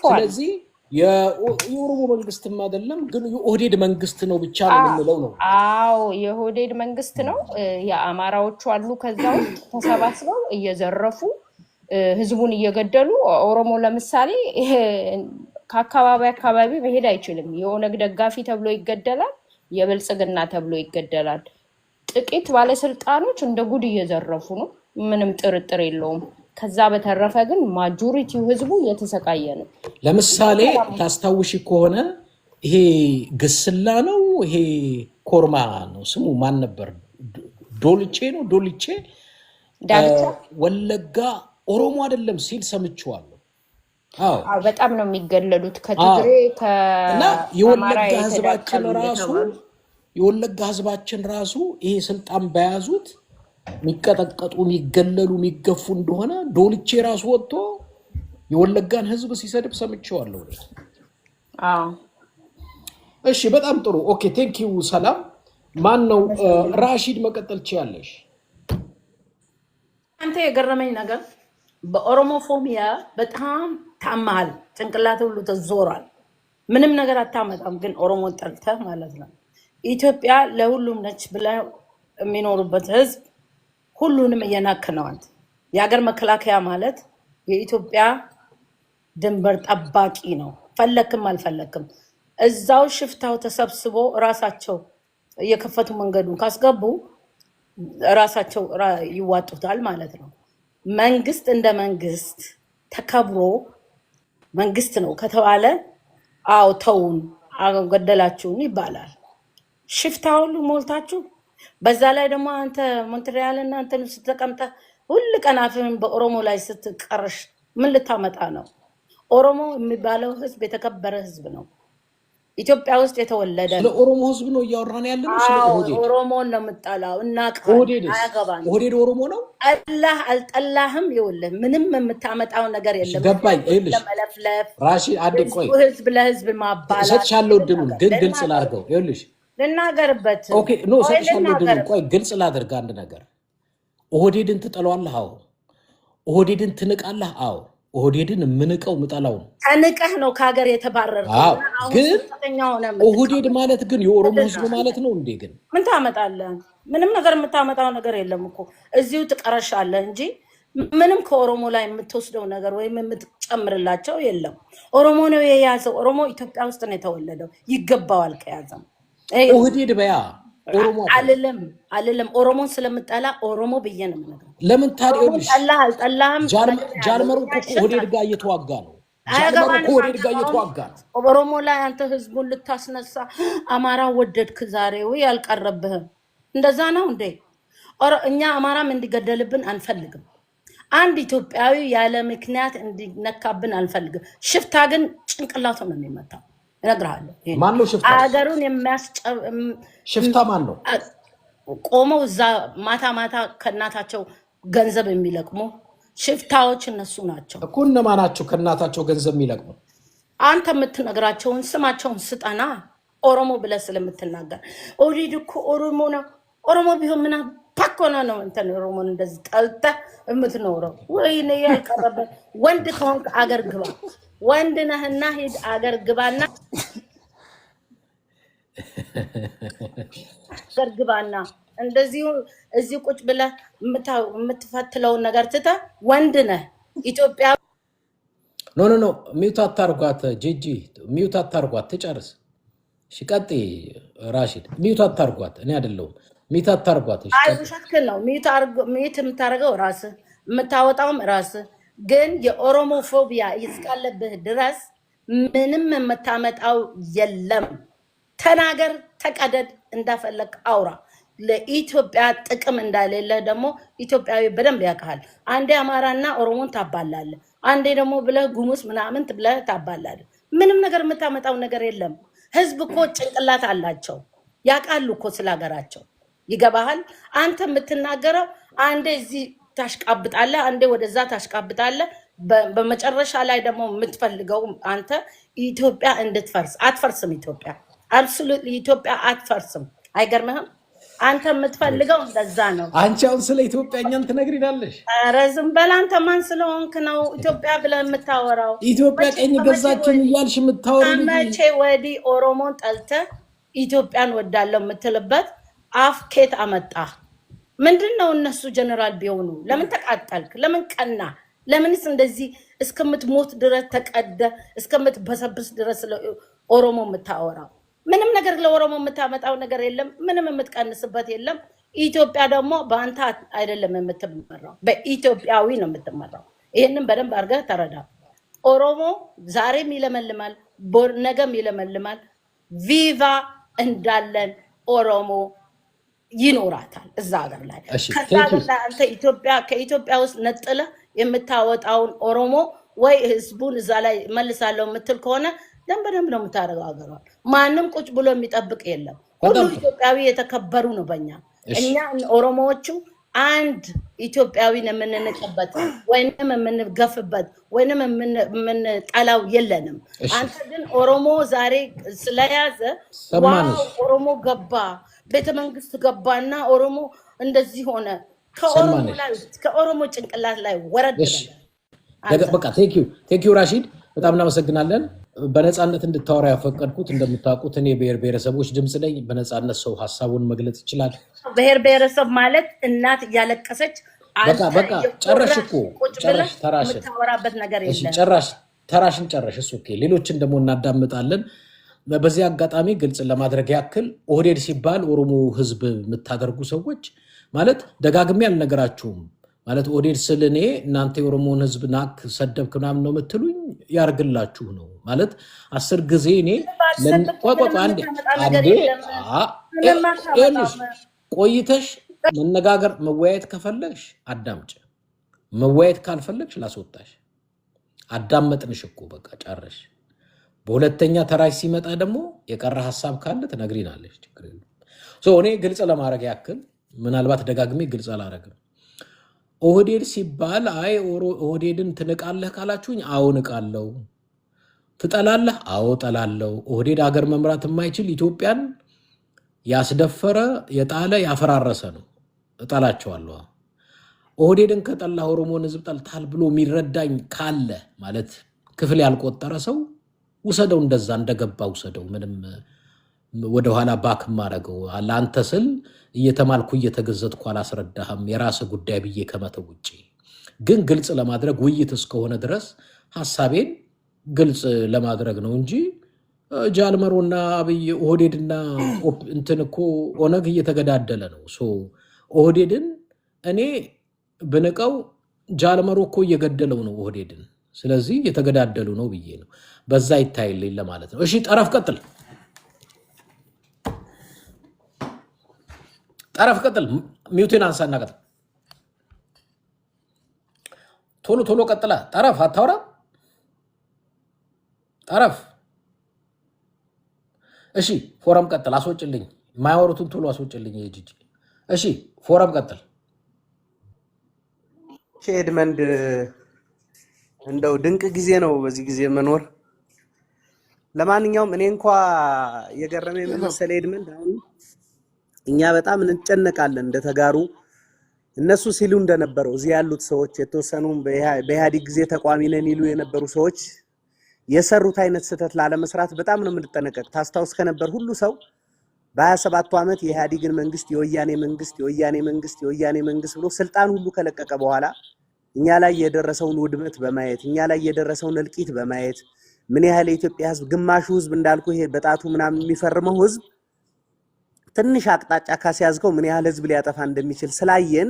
ስለዚህ የኦሮሞ መንግስትም አይደለም ግን የኦህዴድ መንግስት ነው ብቻ ነው የምንለው ነው። አዎ የኦህዴድ መንግስት ነው። የአማራዎቹ አሉ ከዛ ውስጥ ተሰባስበው እየዘረፉ ህዝቡን እየገደሉ ኦሮሞ ለምሳሌ ከአካባቢ መሄድ አይችልም። የኦነግ ደጋፊ ተብሎ ይገደላል፣ የብልጽግና ተብሎ ይገደላል። ጥቂት ባለስልጣኖች እንደ ጉድ እየዘረፉ ነው፣ ምንም ጥርጥር የለውም። ከዛ በተረፈ ግን ማጆሪቲው ህዝቡ እየተሰቃየ ነው። ለምሳሌ ታስታውሽ ከሆነ ይሄ ግስላ ነው፣ ይሄ ኮርማ ነው፣ ስሙ ማን ነበር? ዶልቼ ነው፣ ዶልቼ ዳልቻ ወለጋ ኦሮሞ አይደለም ሲል ሰምቼዋለሁ። በጣም ነው የሚገለሉት ከትግሬ እና ከአማራ የወለጋ ህዝባችን ራሱ ይሄ ስልጣን በያዙት የሚቀጠቀጡ የሚገለሉ የሚገፉ እንደሆነ ዶልቼ ራሱ ወጥቶ የወለጋን ህዝብ ሲሰድብ ሰምቼዋለሁ። እሺ በጣም ጥሩ ኦኬ ቴንክ ዩ ሰላም። ማን ነው ራሺድ መቀጠል ትችያለሽ። አንተ የገረመኝ ነገር በኦሮሞፎቢያ በጣም ታማል፣ ጭንቅላት ሁሉ ተዞሯል። ምንም ነገር አታመጣም፣ ግን ኦሮሞ ጠልተህ ማለት ነው። ኢትዮጵያ ለሁሉም ነች ብለው የሚኖሩበት ህዝብ ሁሉንም እየናከነዋል። የሀገር መከላከያ ማለት የኢትዮጵያ ድንበር ጠባቂ ነው። ፈለክም አልፈለክም እዛው ሽፍታው ተሰብስቦ ራሳቸው እየከፈቱ መንገዱን ካስገቡ ራሳቸው ይዋጡታል ማለት ነው። መንግስት እንደ መንግስት ተከብሮ መንግስት ነው ከተባለ አው ተውን ገደላችሁን ይባላል። ሽፍታ ሁሉ ሞልታችሁ በዛ ላይ ደግሞ አንተ ሞንትሪያልና አንተ ስትቀምጠ ሁሉ ቀን አፍህን በኦሮሞ ላይ ስትቀርሽ ምን ልታመጣ ነው? ኦሮሞ የሚባለው ህዝብ የተከበረ ህዝብ ነው። ኢትዮጵያ ውስጥ የተወለደ ለኦሮሞ ህዝብ ነው እያወራን ያለነው። ኦሮሞን ነው የምጠላው እና አያገባንም። ኦህዴድ ኦሮሞ ነው። አላህ አልጠላህም። ይኸውልህ ምንም የምታመጣው ነገር የለም። ገባኝ። ለመለፍለፍ ራሺ አንዴ ቆይ፣ ህዝብ ለህዝብ ማባላት ሰጥቻለሁ። ድሉን ግን ግልጽ ላድርገው። ይኸውልሽ ልናገርበት። ኦኬ ኖ ሰጥቻለሁ። ድሉን ቆይ ግልጽ ላድርግ አንድ ነገር። ኦህዴድን ትጠላዋለህ? አዎ። ኦህዴድን ትንቃለህ? አዎ። ኦህዴድን የምንቀው ምጠላው ነው። ተንቀህ ነው ከሀገር የተባረርከው። ግን ኦህዴድ ማለት ግን የኦሮሞ ህዝብ ማለት ነው እንዴ? ግን ምን ታመጣለህ? ምንም ነገር የምታመጣው ነገር የለም እኮ እዚሁ ትቀረሻለህ እንጂ ምንም ከኦሮሞ ላይ የምትወስደው ነገር ወይም የምትጨምርላቸው የለም። ኦሮሞ ነው የያዘው። ኦሮሞ ኢትዮጵያ ውስጥ ነው የተወለደው፣ ይገባዋል ከያዘም። ኦህዴድ በያ ኦሮሞ አልልም። ኦሮሞን ስለምጠላ ኦሮሞ ብዬ ነው የምነግርህ። ለምን ታዲያ ጠላህ አልጠላህም? ጃልመሩ እኮ ኦህዴድ ጋር እየተዋጋ ነው። ኦህዴድ ጋር እየተዋጋ ነው። ኦሮሞ ላይ አንተ ህዝቡን ልታስነሳ አማራ ወደድክ ዛሬ ወይ አልቀረብህም። እንደዛ ነው እንዴ? እኛ አማራም እንዲገደልብን አንፈልግም። አንድ ኢትዮጵያዊ ያለ ምክንያት እንዲነካብን አንፈልግም። ሽፍታ ግን ጭንቅላቱ ነው የሚመታው። እነግርሃለሁ። ማን ነው ሽፍታ? አገሩን ሽፍታ ማን ነው? ቆመው እዛ ማታ ማታ ከእናታቸው ገንዘብ የሚለቅሙ ሽፍታዎች እነሱ ናቸው እኮ። እነማን ናቸው ከእናታቸው ገንዘብ የሚለቅሙ? አንተ የምትነግራቸውን ስማቸውን ስጠና። ኦሮሞ ብለህ ስለምትናገር ኦህዴድ እኮ ኦሮሞ ነው። ኦሮሞ ቢሆን ምና ፓኮና ነው እንትን ኦሮሞን እንደዚህ ጠልተህ የምትኖረው? ወይኔ ያልቀረበ ወንድ ከሆንክ አገር ግባ። ወንድ ነህና ሂድ አገር ግባና አገር ግባና እንደዚህ እዚህ ቁጭ ብለህ የምትፈትለውን ነገር ትተህ ወንድ ነህ ኢትዮጵያ። ኖ ሚውት አታርጓት ጂጂ፣ ሚውት አታርጓት ትጨርስ። እሺ ቀጥይ ራሺድ። ሚውት አታርጓት፣ እኔ አይደለሁም። ሚውት አታርጓት። እሺ ውሸትህን ነው። ሚውት የምታደርገው ራስህ፣ የምታወጣውም ራስህ። ግን የኦሮሞ ፎቢያ እስካለብህ ድረስ ምንም የምታመጣው የለም። ተናገር፣ ተቀደድ፣ እንዳፈለግ አውራ። ለኢትዮጵያ ጥቅም እንዳሌለ ደግሞ ኢትዮጵያዊ በደንብ ያውቃል። አንዴ አማራና ኦሮሞን ታባላለህ፣ አንዴ ደግሞ ብለህ ጉሙስ ምናምን ብለህ ታባላለህ። ምንም ነገር የምታመጣው ነገር የለም። ህዝብ እኮ ጭንቅላት አላቸው፣ ያውቃሉ እኮ ስለ ሀገራቸው። ይገባሃል? አንተ የምትናገረው አንዴ እዚህ ታሽቃብጣለህ፣ አንዴ ወደዛ ታሽቃብጣለህ። በመጨረሻ ላይ ደግሞ የምትፈልገው አንተ ኢትዮጵያ እንድትፈርስ። አትፈርስም ኢትዮጵያ፣ አብሶሉትሊ ኢትዮጵያ አትፈርስም። አይገርምህም? አንተ የምትፈልገው እንደዛ ነው። አንቺ አሁን ስለ ኢትዮጵያ እኛን ትነግሪናለሽ? ኧረ ዝም በል አንተ። ማን ስለሆንክ ነው ኢትዮጵያ ብለህ የምታወራው? ኢትዮጵያ ቀኝ ገዛችን እያልሽ የምታወሪው መቼ ወዲህ ኦሮሞን ጠልተህ ኢትዮጵያን ወዳለው የምትልበት አፍ ኬት አመጣ? ምንድን ነው? እነሱ ጀነራል ቢሆኑ ለምን ተቃጠልክ? ለምን ቀና? ለምንስ እንደዚህ እስከምትሞት ድረስ ተቀደ እስከምትበሰብስ ድረስ ኦሮሞ የምታወራው? ምንም ነገር ለኦሮሞ የምታመጣው ነገር የለም። ምንም የምትቀንስበት የለም። ኢትዮጵያ ደግሞ በአንተ አይደለም የምትመራው፣ በኢትዮጵያዊ ነው የምትመራው። ይህንን በደንብ አድርገህ ተረዳ። ኦሮሞ ዛሬም ይለመልማል፣ ነገም ይለመልማል። ቪቫ እንዳለን ኦሮሞ ይኖራታል እዛ ሀገር ላይ። ከዛ ሀገር ላይ አንተ ከኢትዮጵያ ውስጥ ነጥለ የምታወጣውን ኦሮሞ ወይ ህዝቡን እዛ ላይ መልሳለሁ የምትል ከሆነ በደንብ ነው የምታደርገው ሀገሯን። ማንም ቁጭ ብሎ የሚጠብቅ የለም። ሁሉ ኢትዮጵያዊ የተከበሩ ነው በእኛ። እኛ ኦሮሞዎቹ አንድ ኢትዮጵያዊን የምንንቅበት ወይንም የምንገፍበት ወይንም የምንጠላው የለንም። አንተ ግን ኦሮሞ ዛሬ ስለያዘ ዋው ኦሮሞ ገባ ቤተመንግስት ገባና ኦሮሞ እንደዚህ ሆነ። ከኦሮሞ ጭንቅላት ላይ ወረድ በቃ ቴንክ ዩ ራሺድ፣ በጣም እናመሰግናለን። በነፃነት እንድታወራ ያፈቀድኩት እንደምታውቁት እኔ ብሔር ብሔረሰቦች ድምፅ ላይ በነፃነት ሰው ሀሳቡን መግለጽ ይችላል። ብሔር ብሔረሰብ ማለት እናት እያለቀሰች በቃ ጨረሽ እኮ ጨረሽ ተራሽን የምታወራበት ነገር የለም። ተራሽን ጨረሽ። እሱ ኦኬ። ሌሎችን ደግሞ እናዳምጣለን። በዚህ አጋጣሚ ግልጽ ለማድረግ ያክል ኦህዴድ ሲባል ኦሮሞ ህዝብ የምታደርጉ ሰዎች ማለት ደጋግሜ አልነገራችሁም ማለት ኦህዴድ ስል እኔ እናንተ የኦሮሞን ህዝብ ናክ ሰደብክ ምናምን ነው የምትሉኝ፣ ያርግላችሁ ነው ማለት 10 ጊዜ እኔ ቆይተሽ መነጋገር መወያየት ከፈለግሽ አዳምጭ፣ መወያየት ካልፈለግሽ ላስወጣሽ። አዳመጥንሽ እኮ በቃ ጨረሽ። በሁለተኛ ተራሽ ሲመጣ ደግሞ የቀረ ሀሳብ ካለ ትነግሪናለሽ። ችግር የለም። እኔ ግልጽ ለማድረግ ያክል ምናልባት ደጋግሜ ግልጽ አላረግም። ኦህዴድ ሲባል አይ ኦህዴድን ትንቃለህ ካላችሁኝ፣ አዎ ንቃለሁ። ትጠላለህ? አዎ ጠላለሁ። ኦህዴድ ሀገር መምራት የማይችል ኢትዮጵያን ያስደፈረ የጣለ ያፈራረሰ ነው። እጠላቸዋለሁ። ኦህዴድን ከጠላህ ኦሮሞን ህዝብ ጠልታል ብሎ የሚረዳኝ ካለ ማለት ክፍል ያልቆጠረ ሰው ውሰደው፣ እንደዛ እንደገባ ውሰደው። ምንም ወደኋላ ባክ ማረገው ለአንተ ስል እየተማልኩ እየተገዘትኩ አላስረዳህም የራስ ጉዳይ ብዬ ከመተው ውጭ ግን ግልጽ ለማድረግ ውይይት እስከሆነ ድረስ ሐሳቤን ግልጽ ለማድረግ ነው እንጂ ጃልመሮና አብይ ኦህዴድና እንትን እኮ ኦነግ እየተገዳደለ ነው። ኦህዴድን እኔ ብንቀው ጃልመሮ እኮ እየገደለው ነው ኦህዴድን። ስለዚህ እየተገዳደሉ ነው ብዬ ነው በዛ ይታይልኝ ለማለት ነው። እሺ ጠረፍ ቀጥል፣ ጠረፍ ቀጥል። ሚውቴን አንሳና ቀጥል። ቶሎ ቀጥላ። ጠረፍ አታውራ። ጠረፍ እሺ ፎረም ቀጥል። አስወጭልኝ፣ የማያወሩትን ቶሎ አስወጭልኝ። ጂጂ እሺ ፎረም ቀጥል። ኤድመንድ እንደው ድንቅ ጊዜ ነው በዚህ ጊዜ መኖር። ለማንኛውም እኔ እንኳ የገረመኝ ምን መሰለህ ኤድመንድ፣ አሁን እኛ በጣም እንጨነቃለን እንደተጋሩ እነሱ ሲሉ እንደነበረው እዚህ ያሉት ሰዎች የተወሰኑ በኢህአዴግ ጊዜ ተቋሚ ነን ይሉ የነበሩ ሰዎች የሰሩት አይነት ስህተት ላለመስራት በጣም ነው የምንጠነቀቅ። ታስታውስ ከነበር ሁሉ ሰው በ27ቱ ዓመት የኢህአዴግን መንግስት የወያኔ መንግስት ብሎ ስልጣን ሁሉ ከለቀቀ በኋላ እኛ ላይ የደረሰውን ውድመት በማየት እኛ ላይ የደረሰውን እልቂት በማየት ምን ያህል የኢትዮጵያ ህዝብ ግማሹ ህዝብ እንዳልኩ ይሄ በጣቱ ምናምን የሚፈርመው ህዝብ ትንሽ አቅጣጫ ካስያዝከው ምን ያህል ህዝብ ሊያጠፋ እንደሚችል ስላየን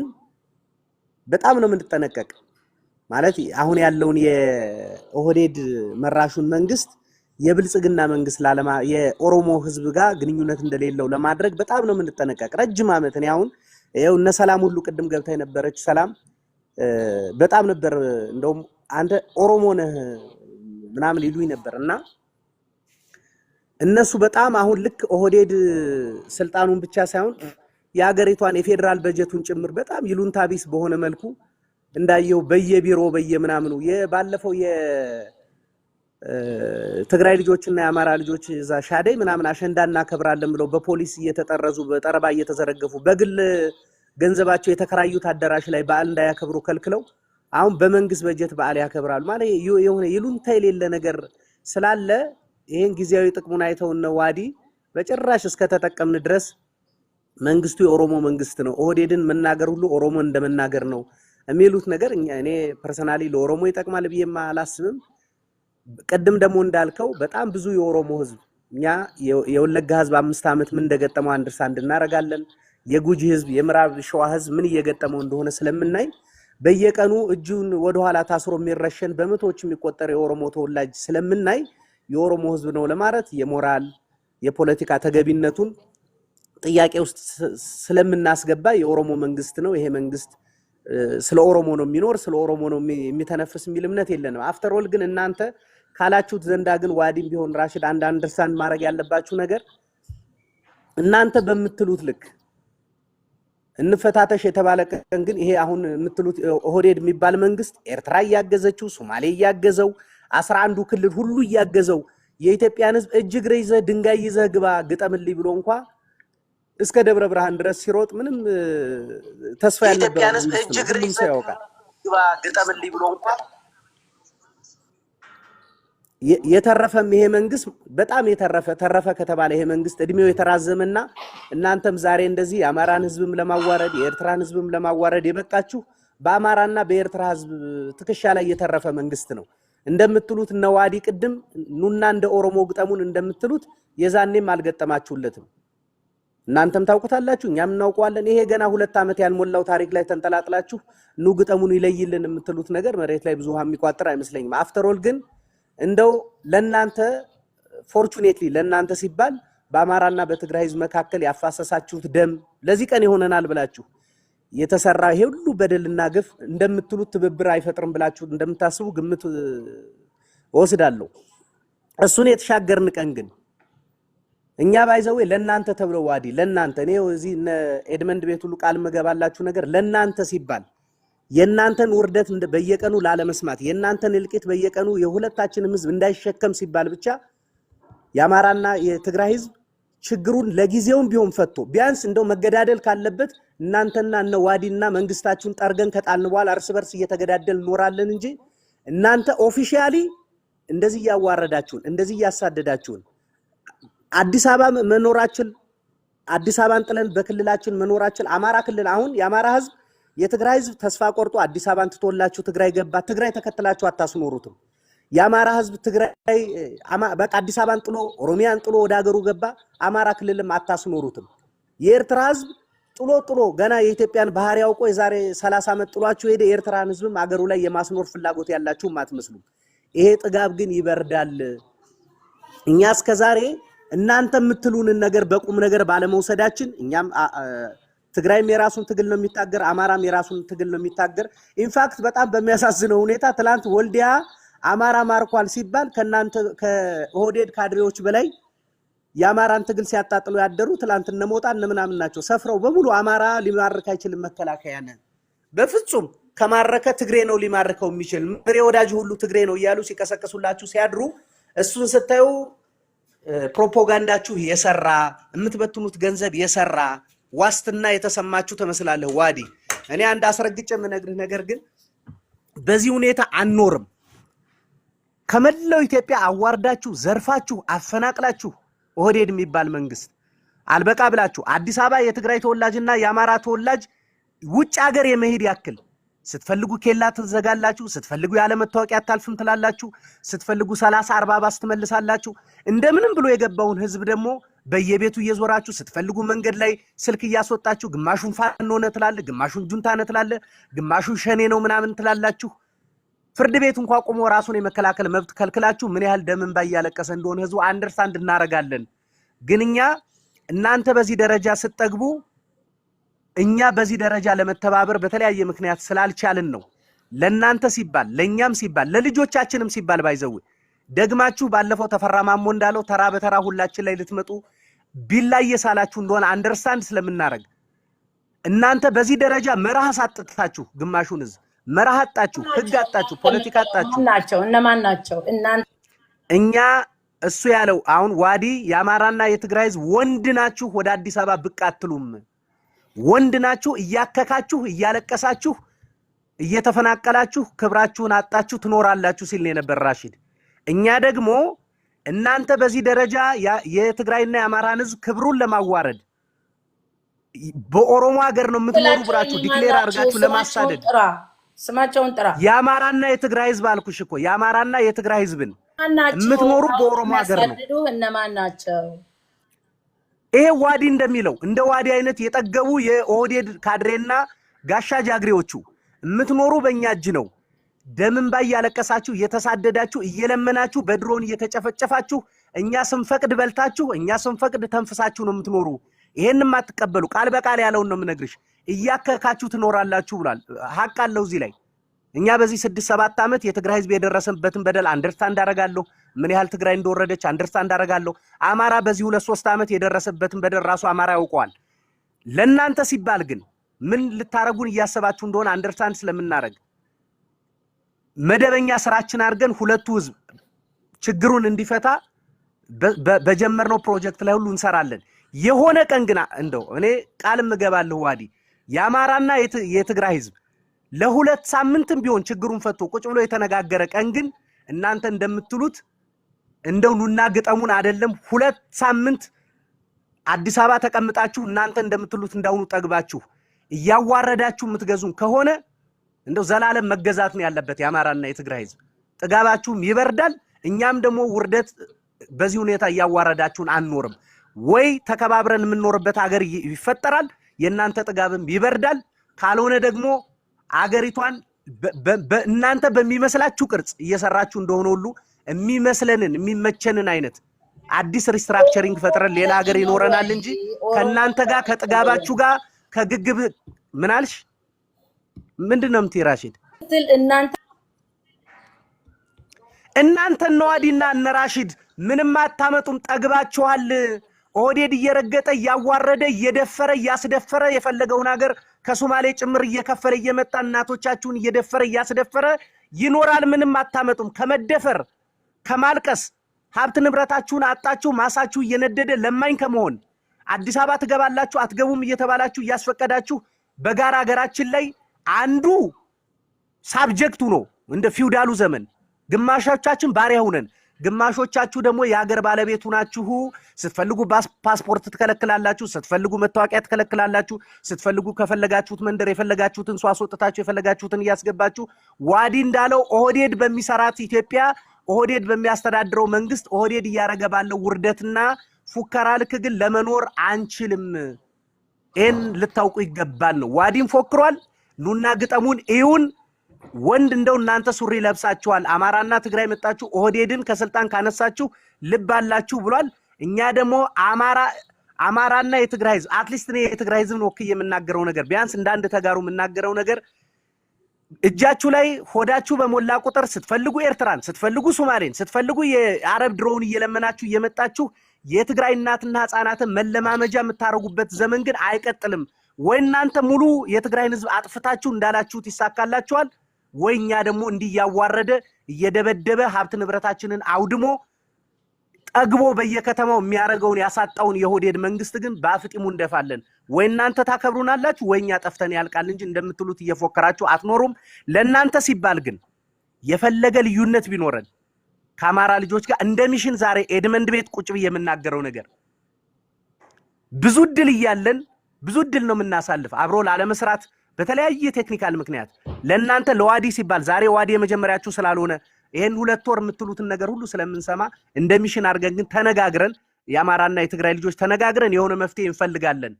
በጣም ነው የምንጠነቀቅ። ማለት አሁን ያለውን የኦህዴድ መራሹን መንግስት የብልጽግና መንግስት የኦሮሞ ህዝብ ጋር ግንኙነት እንደሌለው ለማድረግ በጣም ነው የምንጠነቀቅ። ረጅም ዓመት እኔ አሁን ይኸው እነ ሰላም ሁሉ ቅድም ገብታ የነበረች ሰላም በጣም ነበር እንደውም አንተ ኦሮሞ ነህ ምናምን ይሉኝ ነበርና እነሱ በጣም አሁን ልክ ኦህዴድ ስልጣኑን ብቻ ሳይሆን የሀገሪቷን የፌደራል በጀቱን ጭምር በጣም ይሉንታ ቢስ በሆነ መልኩ እንዳየው በየቢሮ በየምናምኑ ባለፈው የትግራይ ልጆችና የአማራ ልጆች እዛ ሻደይ ምናምን አሸንዳ እናከብራለን ብለው በፖሊስ እየተጠረዙ በጠረባ እየተዘረገፉ በግል ገንዘባቸው የተከራዩት አዳራሽ ላይ በዓል እንዳያከብሩ ከልክለው አሁን በመንግስት በጀት በዓል ያከብራሉ ማለት የሆነ ይሉንታ የሌለ ነገር ስላለ ይሄን ጊዜያዊ ጥቅሙን አይተው ነው ዋዲ በጭራሽ እስከተጠቀምን ድረስ መንግስቱ የኦሮሞ መንግስት ነው። ኦህዴድን መናገር ሁሉ ኦሮሞ እንደመናገር ነው። የሚሉት ነገር እኔ ፐርሰናሊ ለኦሮሞ ይጠቅማል ብዬ አላስብም። ቀደም ደግሞ እንዳልከው በጣም ብዙ የኦሮሞ ህዝብ እኛ የወለጋ ህዝብ 5 ዓመት ምን እንደገጠመው አንደርስታንድ እናረጋለን። የጉጂ ህዝብ የምዕራብ ሸዋ ህዝብ ምን እየገጠመው እንደሆነ ስለምናይ በየቀኑ እጁን ወደ ኋላ ታስሮ የሚረሸን በመቶዎች የሚቆጠር የኦሮሞ ተወላጅ ስለምናይ የኦሮሞ ህዝብ ነው ለማለት የሞራል የፖለቲካ ተገቢነቱን ጥያቄ ውስጥ ስለምናስገባ የኦሮሞ መንግስት ነው ይሄ መንግስት ስለ ኦሮሞ ነው የሚኖር ስለ ኦሮሞ ነው የሚተነፍስ የሚል እምነት የለንም። አፍተር ኦል ግን እናንተ ካላችሁት ዘንዳ ግን ዋዲም ቢሆን ራሽድ አንደርስታንድ ማድረግ ያለባችሁ ነገር እናንተ በምትሉት ልክ እንፈታተሽ የተባለ ቀን ግን ይሄ አሁን የምትሉት ኦህዴድ የሚባል መንግስት ኤርትራ ያገዘችው ሶማሌ ያገዘው 11ዱ ክልል ሁሉ ያገዘው የኢትዮጵያን ህዝብ እጅግሬ ይዘህ ድንጋይ ይዘህ ግባ ግጠምልኝ ብሎ እንኳን እስከ ደብረ ብርሃን ድረስ ሲሮጥ ምንም ተስፋ ያለበት እጅግሬ ይዘህ ግባ ግጠምልኝ ብሎ እንኳን የተረፈም ይሄ መንግስት በጣም ተረፈ ከተባለ ይሄ መንግስት እድሜው የተራዘመና እናንተም ዛሬ እንደዚህ የአማራን ህዝብም ለማዋረድ የኤርትራን ህዝብም ለማዋረድ የበቃችሁ በአማራና በኤርትራ ህዝብ ትከሻ ላይ የተረፈ መንግስት ነው። እንደምትሉት ነዋዲ ቅድም ኑና እንደ ኦሮሞ ግጠሙን እንደምትሉት የዛኔም አልገጠማችሁለትም። እናንተም ታውቁታላችሁ እኛም እናውቀዋለን። ይሄ ገና 2 ዓመት ያልሞላው ታሪክ ላይ ተንጠላጥላችሁ ኑ ግጠሙን ይለይልን የምትሉት ነገር መሬት ላይ ብዙ የሚቋጥር አይመስለኝም። አፍተር ኦል ግን እንደው ለናንተ ፎርቹኔትሊ ለናንተ ሲባል በአማራና በትግራይ ህዝብ መካከል ያፋሰሳችሁት ደም ለዚህ ቀን ይሆነናል ብላችሁ የተሰራ ይሄ ሁሉ በደልና ግፍ እንደምትሉት ትብብር አይፈጥርም ብላችሁ እንደምታስቡ ግምት ወስዳለሁ። እሱን የተሻገርን ቀን ግን እኛ ባይዘው ለናንተ ተብለው ዋዲ ለናንተ ነው እዚህ ኤድመንድ ቤት ሁሉ ቃል መገባላችሁ ነገር ለናንተ ሲባል የናንተን ውርደት በየቀኑ ላለመስማት የናንተን እልቂት በየቀኑ የሁለታችንም ህዝብ እንዳይሸከም ሲባል ብቻ ያማራና የትግራይ ህዝብ ችግሩን ለጊዜውም ቢሆን ፈቶ ቢያንስ እንደው መገዳደል ካለበት እናንተና እነ ዋዲና መንግስታችሁን ጠርገን ከጣልን በኋላ እርስ በርስ እየተገዳደል ኖራለን እንጂ እናንተ ኦፊሻሊ እንደዚህ ያዋረዳችሁን እንደዚህ ያሳደዳችሁን አዲስ አበባ መኖራችን አዲስ አበባን ጥለን በክልላችን መኖራችን አማራ ክልል አሁን የአማራ ህዝብ የትግራይ ህዝብ ተስፋ ቆርጦ አዲስ አበባን ትቶላችሁ ትግራይ ገባ ትግራይ ተከትላችሁ አታስኖሩትም። የአማራ ህዝብ ትግራይ በቃ አዲስ አበባን ጥሎ ኦሮሚያን ጥሎ ወደ ሀገሩ ገባ አማራ ክልልም አታስኖሩትም። የኤርትራ ህዝብ ጥሎ ገና የኢትዮጵያን ባህር ያውቆ የዛሬ 30 ዓመት ጥሏችሁ ሄደ። የኤርትራን ህዝብም አገሩ ላይ የማስኖር ፍላጎት ያላችሁም አትመስሉ። ይሄ ጥጋብ ግን ይበርዳል። እኛ እስከዛሬ እናንተ የምትሉንን ነገር በቁም ነገር ባለመውሰዳችን እኛም ትግራይም የራሱን ትግል ነው የሚታገር አማራም የራሱን ትግል ነው የሚታገር። ኢንፋክት በጣም በሚያሳዝነው ሁኔታ ትላንት ወልዲያ አማራ ማርኳል ሲባል ከናንተ ከኦህዴድ ካድሬዎች በላይ የአማራን ትግል ሲያጣጥሉ ያደሩ ትላንት እነሞጣ እነምናምን ናቸው። ሰፍረው በሙሉ አማራ ሊማርክ አይችልም መከላከያ ነን በፍጹም ከማረከ ትግሬ ነው ሊማርከው የሚችል ምሬ ወዳጅ ሁሉ ትግሬ ነው እያሉ ሲቀሰቀሱላችሁ ሲያድሩ እሱን ስታዩ ፕሮፓጋንዳችሁ የሰራ የምትበትኑት ገንዘብ የሰራ ዋስትና የተሰማችሁ ተመስላለህ ዋዲ። እኔ አንድ አስረግጬ የምነግርህ ነገር ግን በዚህ ሁኔታ አንኖርም። ከመላው ኢትዮጵያ አዋርዳችሁ ዘርፋችሁ አፈናቅላችሁ ኦህዴድ የሚባል መንግስት አልበቃ ብላችሁ አዲስ አበባ የትግራይ ተወላጅና የአማራ ተወላጅ ውጭ ሀገር የመሄድ ያክል ስትፈልጉ ኬላ ትዘጋላችሁ፣ ስትፈልጉ ያለ መታወቂያ አታልፍም ትላላችሁ፣ ስትፈልጉ 30 40 ባስ ትመልሳላችሁ። እንደምንም ብሎ የገባውን ህዝብ ደግሞ በየቤቱ እየዞራችሁ ስትፈልጉ መንገድ ላይ ስልክ እያስወጣችሁ ግማሹን ፋኖ ነው ትላለ፣ ግማሹን ጁንታ ነው ትላለ፣ ግማሹን ሸኔ ነው ምናምን ትላላችሁ። ፍርድ ቤት እንኳን ቆሞ ራሱን የመከላከል መብት ከልክላችሁ ምን ያህል ደም እንባ እያለቀሰ እንደሆነ ህዝቡ አንደርስታንድ እናረጋለን። ግን እኛ እናንተ በዚህ ደረጃ ስትጠግቡ እኛ በዚህ ደረጃ ለመተባበር በተለያየ ምክንያት ስላልቻልን ነው። ለናንተ ሲባል ለኛም ሲባል ለልጆቻችንም ሲባል ባይዘው ደግማችሁ ባለፈው ተፈራማሞ እንዳለው ተራ በተራ ሁላችን ላይ ልትመጡ ቢላ እየሳላችሁ እንደሆነ አንደርስታንድ ስለምናረግ እናንተ በዚህ ደረጃ መራህ ሳጥታችሁ ግማሹን ህዝብ መራህ አጣችሁ፣ ህግ አጣችሁ፣ ፖለቲካ አጣችሁ ናቸው። እነማን ናቸው? እኛ እሱ ያለው አሁን ዋዲ የአማራና የትግራይ ህዝብ ወንድ ናችሁ፣ ወደ አዲስ አበባ ብቅ አትሉም፣ ወንድ ናችሁ፣ እያከካችሁ እያለቀሳችሁ እየተፈናቀላችሁ ክብራችሁን አጣችሁ ትኖራላችሁ ሲል ነበር ራሺድ። እኛ ደግሞ እናንተ በዚህ ደረጃ የትግራይና የአማራን ህዝብ ክብሩን ለማዋረድ በኦሮሞ ሀገር ነው የምትኖሩ ብራችሁ ዲክሌር አድርጋችሁ ለማሳደድ ስማቸውን ጥራ። የአማራና የትግራይ ህዝብ አልኩሽ እኮ የአማራና የትግራይ ህዝብን የምትኖሩ በኦሮሞ ሀገር ነው። እነማን ናቸው? ይሄ ዋዲ እንደሚለው እንደ ዋዲ አይነት የጠገቡ የኦህዴድ ካድሬና ጋሻ ጃግሬዎቹ የምትኖሩ በእኛ እጅ ነው። ደምን ባይ ያለቀሳችሁ እየተሳደዳችሁ እየለመናችሁ በድሮን እየተጨፈጨፋችሁ እኛ ስንፈቅድ በልታችሁ እኛ ስንፈቅድ ተንፍሳችሁ ነው የምትኖሩ። ይሄንን ማትቀበሉ ቃል በቃል ያለውን ነው የምነግርሽ። እያከካችሁ ትኖራላችሁ ብሏል። ሀቅ አለው እዚህ ላይ። እኛ በዚህ 6-7 ዓመት የትግራይ ህዝብ የደረሰበትን በደል አንደርስታንድ አደርጋለሁ። ምን ያህል ትግራይ እንደወረደች አንደርስታንድ አደርጋለሁ። አማራ በዚህ 2-3 ዓመት የደረሰበትን በደል ራሱ አማራ ያውቀዋል። ለእናንተ ሲባል ግን ምን ልታረጉን እያሰባችሁ እንደሆነ አንደርስታንድ ስለምናረግ መደበኛ ስራችን አድርገን ሁለቱ ህዝብ ችግሩን እንዲፈታ በጀመርነው ፕሮጀክት ላይ ሁሉ እንሰራለን። የሆነ ቀን ግን እንደው እኔ ቃልም እገባለሁ ዋዲ የአማራና የትግራይ ህዝብ ለ2 ሳምንትም ቢሆን ችግሩን ፈቶ ቁጭ ብሎ የተነጋገረ ቀን ግን እናንተ እንደምትሉት እንደው ኑና ግጠሙን አይደለም 2 ሳምንት አዲስ አበባ ተቀምጣችሁ እናንተ እንደምትሉት እንዳውኑ ጠግባችሁ እያዋረዳችሁ የምትገዙን ከሆነ እንደው ዘላለም መገዛት ነው ያለበት የአማራና የትግራይ ህዝብ። ጥጋባችሁም ይበርዳል። እኛም ደግሞ ውርደት በዚህ ሁኔታ እያዋረዳችሁን አንኖርም። ወይ ተከባብረን የምንኖርበት ሀገር ይፈጠራል፣ የእናንተ ጥጋብም ይበርዳል። ካልሆነ ደግሞ አገሪቷን እናንተ በሚመስላችሁ ቅርጽ እየሰራችሁ እንደሆነ ሁሉ የሚመስለንን የሚመቸንን አይነት አዲስ ሪስትራክቸሪንግ ፈጥረን ሌላ ሀገር ይኖረናል እንጂ ከእናንተ ጋር ከጥጋባችሁ ጋር ከግግብ ምናልሽ ምንድነው የምትይ ራሺድ? እናንተ ነዋዲና እነ ራሺድ ምንም አታመጡም፣ ጠግባችኋል። ኦህዴድ እየረገጠ እያዋረደ እየደፈረ እያስደፈረ የፈለገውን ሀገር ከሶማሌ ጭምር እየከፈለ እየመጣ እናቶቻችሁን እየደፈረ እያስደፈረ ይኖራል። ምንም አታመጡም። ከመደፈር ከማልቀስ ሀብት ንብረታችሁን አጣችሁ ማሳችሁ እየነደደ ለማኝ ከመሆን አዲስ አበባ ትገባላችሁ አትገቡም እየተባላችሁ እያስፈቀዳችሁ በጋራ ሀገራችን ላይ አንዱ ሳብጀክቱ ነው። እንደ ፊውዳሉ ዘመን ግማሾቻችን ባሪያ ሆነን ግማሾቻችሁ ደግሞ የሀገር ባለቤቱ ናችሁ። ስትፈልጉ ፓስፖርት ትከለክላላችሁ፣ ስትፈልጉ መታወቂያ ትከለክላላችሁ፣ ስትፈልጉ ከፈለጋችሁት መንደር የፈለጋችሁትን ሰው አስወጥታችሁ የፈለጋችሁትን እያስገባችሁ ዋዲ እንዳለው ኦህዴድ በሚሰራት ኢትዮጵያ ኦህዴድ በሚያስተዳድረው መንግስት ኦህዴድ እያረገ ባለው ውርደትና ፉከራ ልክ ግን ለመኖር አንችልም። ይህን ልታውቁ ይገባል ነው። ዋዲም ፎክሯል። ኑና ግጠሙን እዩን። ወንድ እንደው እናንተ ሱሪ ለብሳችኋል። አማራና ትግራይ መጣችሁ ኦህዴድን ከስልጣን ካነሳችሁ ልብ አላችሁ ብሏል። እኛ ደግሞ አማራና የትግራይ ህዝብ አትሊስት እኔ የትግራይ ህዝብ ነው ወክዬ የምናገረው ነገር ቢያንስ እንዳንድ ተጋሩ የምናገረው ነገር እጃችሁ ላይ ሆዳችሁ በሞላ ቁጥር ስትፈልጉ ኤርትራን ስትፈልጉ ሶማሌን ስትፈልጉ የአረብ ድሮውን እየለመናችሁ እየመጣችሁ የትግራይ እናትና ህፃናትን መለማመጃ የምታረጉበት ዘመን ግን አይቀጥልም። ወይ እናንተ ሙሉ የትግራይን ህዝብ አጥፍታችሁ እንዳላችሁት ይሳካላችኋል፣ ወይ እኛ ደግሞ እንዲያዋረደ እየደበደበ ሀብት ንብረታችንን አውድሞ ጠግቦ በየከተማው የሚያረገውን ያሳጣውን የኦህዴድ መንግስት ግን በአፍጢሙ እንደፋለን። ወይ እናንተ ታከብሩናላችሁ ወይ እኛ ጠፍተን ያልቃል እንጂ እንደምትሉት እየፎከራችሁ አትኖሩም። ለእናንተ ሲባል ግን የፈለገ ልዩነት ቢኖረን ከአማራ ልጆች ጋር እንደ ሚሽን ዛሬ ኤድመንድ ቤት ቁጭ ብዬ የምናገረው ነገር ብዙ ድል እያለን ብዙ ድል ነው የምናሳልፍ አብሮ ላለመስራት በተለያየ ቴክኒካል ምክንያት ለእናንተ ለዋዲ ሲባል ዛሬ ዋዲ የመጀመሪያችሁ ስላልሆነ ይሄን 2 ወር የምትሉትን ነገር ሁሉ ስለምንሰማ እንደ ሚሽን አድርገን ግን ተነጋግረን የአማራና የትግራይ ልጆች ተነጋግረን የሆነ መፍትሄ እንፈልጋለን።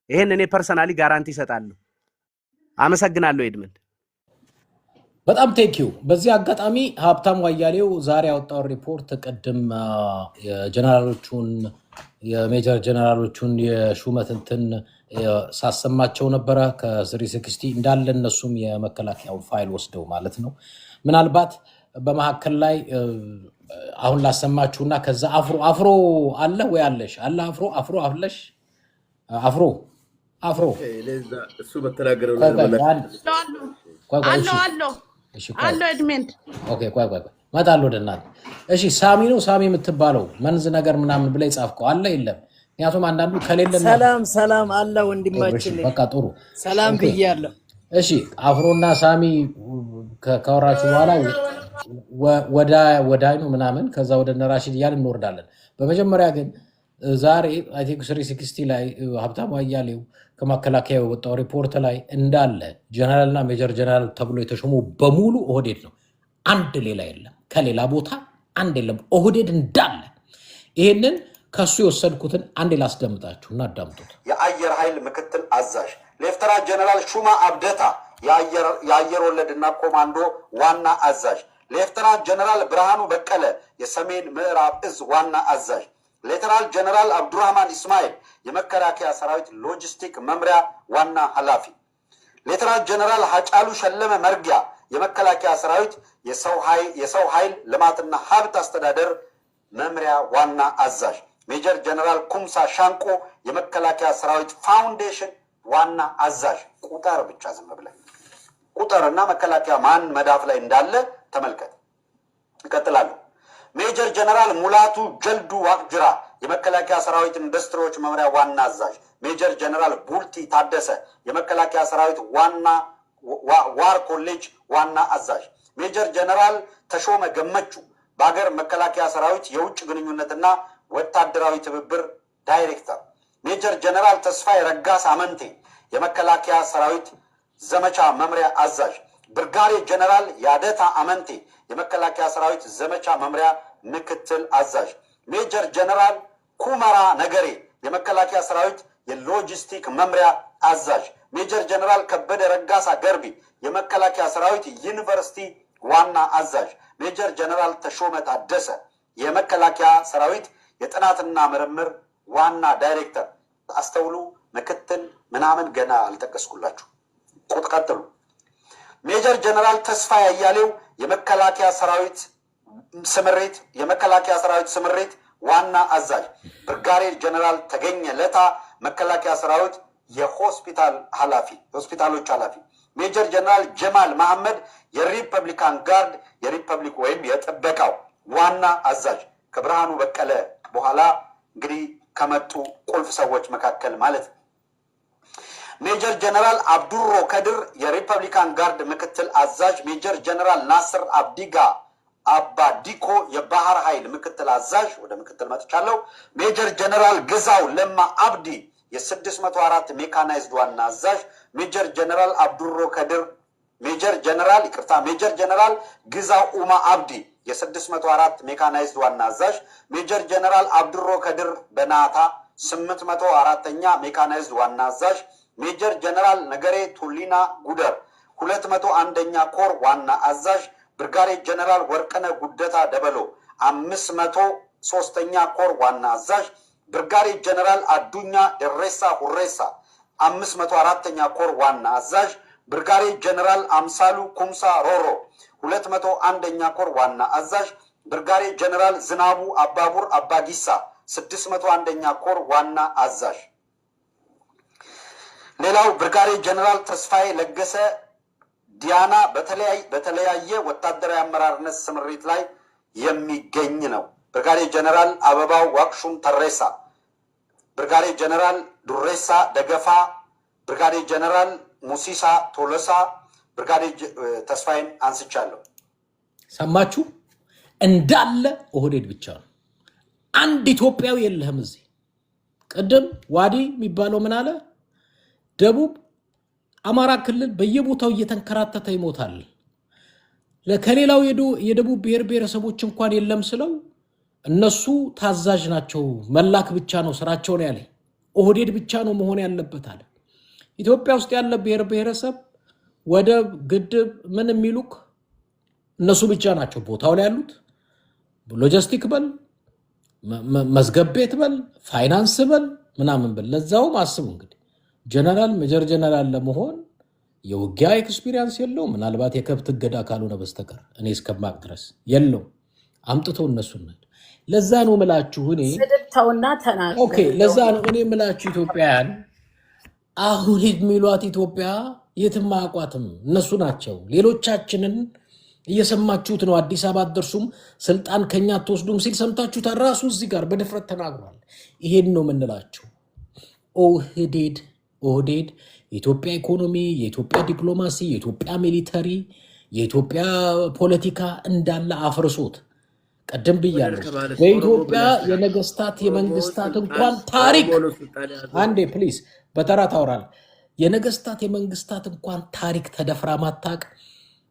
ይሄን እኔ ፐርሰናሊ ጋራንቲ እሰጣለሁ። አመሰግናለሁ ኤድመንድ። በጣም ቴንኪው። በዚህ አጋጣሚ ሀብታሙ አያሌው ዛሬ ያወጣው ሪፖርት ቅድም የጀነራሎቹን የሜጀር ጀነራሎቹን የሹመት እንትን ሳሰማቸው ነበረ ከ360 እንዳለ እነሱም የመከላከያው ፋይል ወስደው ማለት ነው። ምናልባት በመካከል ላይ አሁን ላሰማችሁና ከዛ አፍሮ አለ ወይ አለሽ አለ አፍሮ አለሽ አፍሮ እሱ በተናገረው አሎ ኤድሜንት ኦኬ ቆይ መጣለሁ ወደ እናት። እሺ ሳሚ ነው ሳሚ የምትባለው መንዝ ነገር ምናምን ብለ ይጻፍከው አለ የለም? ምክንያቱም አንዳንዱ ከሌለ ሰላም አለ ወንድማችን። በቃ ጥሩ ሰላም ብያለሁ። እሺ አፍሮና ሳሚ ካወራችሁ በኋላ ወዳይ ነው ምናምን ከዛ ወደ ነራሽድ እያልን እንወርዳለን። በመጀመሪያ ግን ዛሬ አይ ቲንክ 360 ላይ ሀብታሙ አያሌው ከመከላከያ የወጣው ሪፖርት ላይ እንዳለ ጀነራልና ሜጀር ጀነራል ተብሎ የተሾሙ በሙሉ ኦህዴድ ነው። አንድ ሌላ የለም፣ ከሌላ ቦታ አንድ የለም፣ ኦህዴድ እንዳለ። ይሄንን ከሱ የወሰድኩትን አንድ ላስደምጣችሁና አዳምጡት። የአየር ኃይል ምክትል አዛዥ ሌፍተናንት ጀነራል ሹማ አብደታ የአየር ወለድና ኮማንዶ ዋና አዛዥ፣ ሌፍተናንት ጀነራል ብርሃኑ በቀለ የሰሜን ምዕራብ እዝ ዋና አዛዥ፣ ሌተናል ጀነራል አብዱራህማን ኢስማኤል የመከላከያ ሰራዊት ሎጂስቲክ መምሪያ ዋና ኃላፊ፣ ሌተናል ጀነራል ሀጫሉ ሸለመ መርጊያ የመከላከያ ሰራዊት የሰው ኃይል ልማትና ሀብት አስተዳደር መምሪያ ዋና አዛዥ፣ ሜጀር ጀነራል ኩምሳ ሻንቆ የመከላከያ ሰራዊት ፋውንዴሽን ዋና አዛዥ። ቁጥር ብቻ ዝም ብለን ቁጥርና መከላከያ ማን መዳፍ ላይ እንዳለ ተመልከት። እቀጥላለሁ። ሜጀር ጀነራል ሙላቱ ጀልዱ ዋቅጅራ የመከላከያ ሰራዊት ኢንዱስትሪዎች መምሪያ ዋና አዛዥ፣ ሜጀር ጀነራል ቡልቲ ታደሰ የመከላከያ ሰራዊት ዋር ኮሌጅ ዋና አዛዥ፣ ሜጀር ጀነራል ተሾመ ገመቹ በሀገር መከላከያ ሰራዊት የውጭ ግንኙነትና ወታደራዊ ትብብር ዳይሬክተር፣ ሜጀር ጀነራል ተስፋዬ ረጋስ አመንቴ የመከላከያ ሰራዊት ዘመቻ መምሪያ አዛዥ፣ ብርጋዴር ጀነራል ያደታ አመንቴ የመከላከያ ሰራዊት ዘመቻ መምሪያ ምክትል አዛዥ፣ ሜጀር ጀነራል ኩመራ ነገሬ የመከላከያ ሰራዊት የሎጂስቲክ መምሪያ አዛዥ፣ ሜጀር ጀነራል ከበደ ረጋሳ ገርቢ የመከላከያ ሰራዊት ዩኒቨርሲቲ ዋና አዛዥ፣ ሜጀር ጀነራል ተሾመ ታደሰ የመከላከያ ሰራዊት የጥናትና ምርምር ዋና ዳይሬክተር። አስተውሉ፣ ምክትል ምናምን ገና አልጠቀስኩላችሁ። ቀጥሉ። ሜጀር ጀነራል ተስፋዬ አያሌው የመከላከያ ሰራዊት ስምሪት ዋና አዛዥ፣ ብርጋዴር ጀነራል ተገኘ ለታ መከላከያ ሰራዊት የሆስፒታሎች ኃላፊ፣ ሜጀር ጀነራል ጀማል መሐመድ የሪፐብሊካን ጋርድ የሪፐብሊክ ወይም የጥበቃው ዋና አዛዥ። ከብርሃኑ በቀለ በኋላ እንግዲህ ከመጡ ቁልፍ ሰዎች መካከል ማለት ነው። ሜጀር ጀነራል አብዱሮ ከድር የሪፐብሊካን ጋርድ ምክትል አዛዥ፣ ሜጀር ጀነራል ናስር አብዲጋ አባዲኮ የባህር ኃይል ምክትል አዛዥ፣ ወደ ምክትል መጥቻለሁ። ሜጀር ጀነራል ግዛው ለማ አብዲ የ604 ሜካናይዝድ ዋና አዛዥ፣ ሜጀር ጀነራል አብዱሮ ከድር ሜጀር ጀነራል ግዛው ኡማ አብዲ የ604 ሜካናይዝድ ዋና አዛዥ፣ ሜጀር ጀነራል አብዱሮ ከድር በናታ 804ኛ ሜካናይዝድ ዋና አዛዥ፣ ሜጀር ጀነራል ነገሬ ቱሊና ጉደር 201ኛ ኮር ዋና አዛዥ፣ ብርጋዴር ጀነራል ወርቅነ ጉደታ ደበሎ 503ኛ ኮር ዋና አዛዥ፣ ብርጋዴር ጀነራል አዱኛ ደሬሳ ሁሬሳ 504ኛ ኮር ዋና አዛዥ፣ ብርጋዴር ጀነራል አምሳሉ ኩምሳ ሮሮ 201ኛ ኮር ዋና አዛዥ፣ ብርጋዴር ጀነራል ዝናቡ አባቡር አባጊሳ 601ኛ ኮር ዋና አዛዥ። ሌላው ብርጋዴር ጀነራል ተስፋዬ ለገሰ ዲያና በተለያየ ወታደራዊ አመራርነት ስምሪት ላይ የሚገኝ ነው። ብርጋዴር ጀነራል አበባው ዋቅሹም ተሬሳ፣ ብርጋዴር ጀነራል ዱሬሳ ደገፋ፣ ብርጋዴር ጀነራል ሙሲሳ ቶሎሳ፣ ብርጋዴር ተስፋዬን አንስቻለሁ። ሰማችሁ? እንዳለ ኦህዴድ ብቻ ነው። አንድ ኢትዮጵያዊ የለህም እዚህ። ቅድም ዋዲ የሚባለው ምን አለ? ደቡብ አማራ ክልል በየቦታው እየተንከራተተ ይሞታል። ከሌላው የደቡብ ብሔር ብሔረሰቦች እንኳን የለም ስለው እነሱ ታዛዥ ናቸው፣ መላክ ብቻ ነው ስራቸው ነው ያለኝ። ኦህዴድ ብቻ ነው መሆን ያለበት አለ። ኢትዮጵያ ውስጥ ያለ ብሔር ብሔረሰብ ወደብ፣ ግድብ ምን የሚሉክ እነሱ ብቻ ናቸው ቦታው ላይ ያሉት። ሎጂስቲክ በል፣ መዝገብ ቤት በል፣ ፋይናንስ በል፣ ምናምን በል። ለዛውም አስቡ እንግዲህ ጀነራል ሜጀር ጀነራል ለመሆን የውጊያ ኤክስፒሪየንስ የለው፣ ምናልባት የከብት እገዳ ካልሆነ በስተቀር እኔ እስከማቅ ድረስ የለው። አምጥተው እነሱን ለዛ ነው ምላችሁ እኔ ስድብተውና ተናገር። ኦኬ፣ ለዛ ነው እኔ ምላችሁ ኢትዮጵያውያን አሁን የሚሏት ኢትዮጵያ የትም አያውቋትም፣ እነሱ ናቸው። ሌሎቻችንን እየሰማችሁት ነው። አዲስ አበባ አትደርሱም፣ ስልጣን ከኛ አትወስዱም ሲል ሰምታችሁታል። ራሱ እዚህ ጋር በድፍረት ተናግሯል። ይሄን ነው የምንላቸው። ኦህዴድ የኢትዮጵያ ኢኮኖሚ፣ የኢትዮጵያ ዲፕሎማሲ፣ የኢትዮጵያ ሚሊተሪ፣ የኢትዮጵያ ፖለቲካ እንዳለ አፍርሶት ቀደም ብያለሁ። በኢትዮጵያ የነገስታት የመንግስታት እንኳን ታሪክ አንዴ ፕሊዝ በተራ ታውራል። የነገስታት የመንግስታት እንኳን ታሪክ ተደፍራ ማታቅ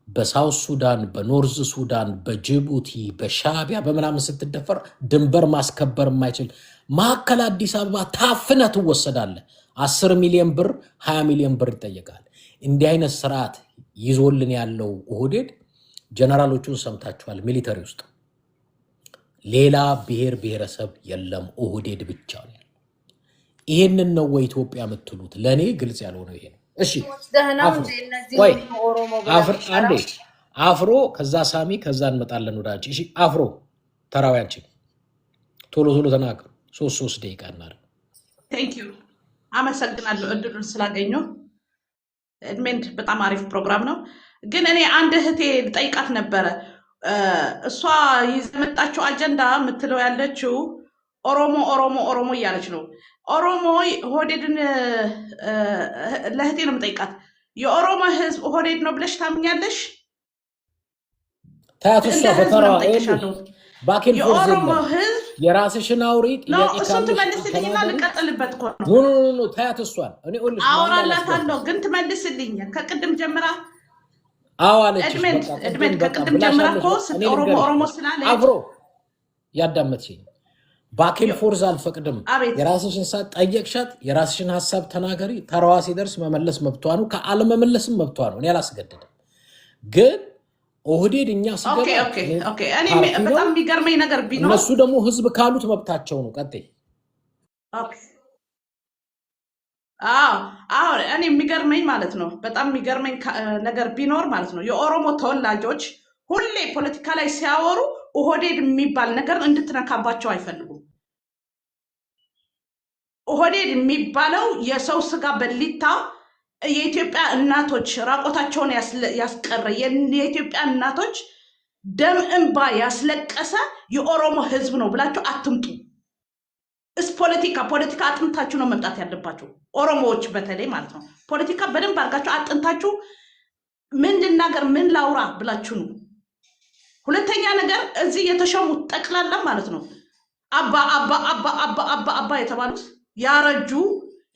በሳውት ሱዳን፣ በኖርዝ ሱዳን፣ በጅቡቲ፣ በሻቢያ በምናምን ስትደፈር ድንበር ማስከበር የማይችል ማዕከል አዲስ አበባ ታፍነ ትወሰዳለ። 10 ሚሊዮን ብር 20 ሚሊዮን ብር ይጠየቃል። እንዲህ አይነት ስርዓት ይዞልን ያለው ኦህዴድ ጀነራሎቹን ሰምታችኋል። ሚሊተሪ ውስጥ ሌላ ብሔር ብሔረሰብ የለም፣ ኦህዴድ ብቻ ነው። ይሄንን ነው ወይ ኢትዮጵያ የምትሉት? ለእኔ ግልጽ ያልሆነው ይሄ ነው። እሺ አንዴ አፍሮ ከዛ ሳሚ ከዛ እንመጣለን ወደ አንቺ። እሺ አፍሮ ተራው ያንቺ ቶሎ ቶሎ ተናገሩ። 3 ደቂቃ እናድርግ። ቴንክ ዩ አመሰግናለሁ እድሉን ስላገኘሁ። ኤድሜንት በጣም አሪፍ ፕሮግራም ነው። ግን እኔ አንድ እህቴ ልጠይቃት ነበረ። እሷ የመጣችው አጀንዳ የምትለው ያለችው ኦሮሞ ኦሮሞ ኦሮሞ እያለች ነው። ኦሮሞ ኦህዴድን ለእህቴ ነው የምጠይቃት። የኦሮሞ ህዝብ ኦህዴድ ነው ብለሽ ታምኛለሽ? ታያት እሷ በተራዋ ባኪን የኦሮሞ ህዝብ የራስሽን አውሪ ጥያቄ እሱን ትመልስልኝና ልቀጥልበት እኮ ነው። ኖ ታያት እሷን እኔ አወራላታለሁ፣ ግን ትመልስልኝ ከቅድም ጀምራ አዋለች። እድሜት ከቅድም ጀምራ እኮ ኦሮሞ ኦሮሞ ስላለች አፍሮ ያዳመጥሽኝ ባኪን ፎርዝ አልፈቅድም። የራስሽን ሰዓት ጠየቅሻት፣ የራስሽን ሀሳብ ተናገሪ። ተራዋ ሲደርስ መመለስ መብቷ ነው፣ ከአለመመለስም መብቷ ነው። እኔ አላስገድድም። ግን ኦህዴድ እኛ ሲገባ እኔ በጣም የሚገርመኝ ነገር ቢኖር እነሱ ደግሞ ህዝብ ካሉት መብታቸው ነው። ቀጥይ። እኔ የሚገርመኝ ማለት ነው፣ በጣም የሚገርመኝ ነገር ቢኖር ማለት ነው የኦሮሞ ተወላጆች ሁሌ ፖለቲካ ላይ ሲያወሩ ኦህዴድ የሚባል ነገር እንድትነካባቸው አይፈልጉም። ኦህዴድ የሚባለው የሰው ስጋ በሊታ የኢትዮጵያ እናቶች ራቆታቸውን ያስቀረ የኢትዮጵያ እናቶች ደም እንባ ያስለቀሰ የኦሮሞ ህዝብ ነው ብላችሁ አትምጡ። ፖለቲካ አጥንታችሁ ነው መምጣት ያለባችሁ። ኦሮሞዎች በተለይ ማለት ነው ፖለቲካ በደንብ አድርጋችሁ አጥንታችሁ ምን ልናገር ምን ላውራ ብላችሁ ነው። ሁለተኛ ነገር እዚህ የተሾሙት ጠቅላላ ማለት ነው አባ የተባሉት ያረጁ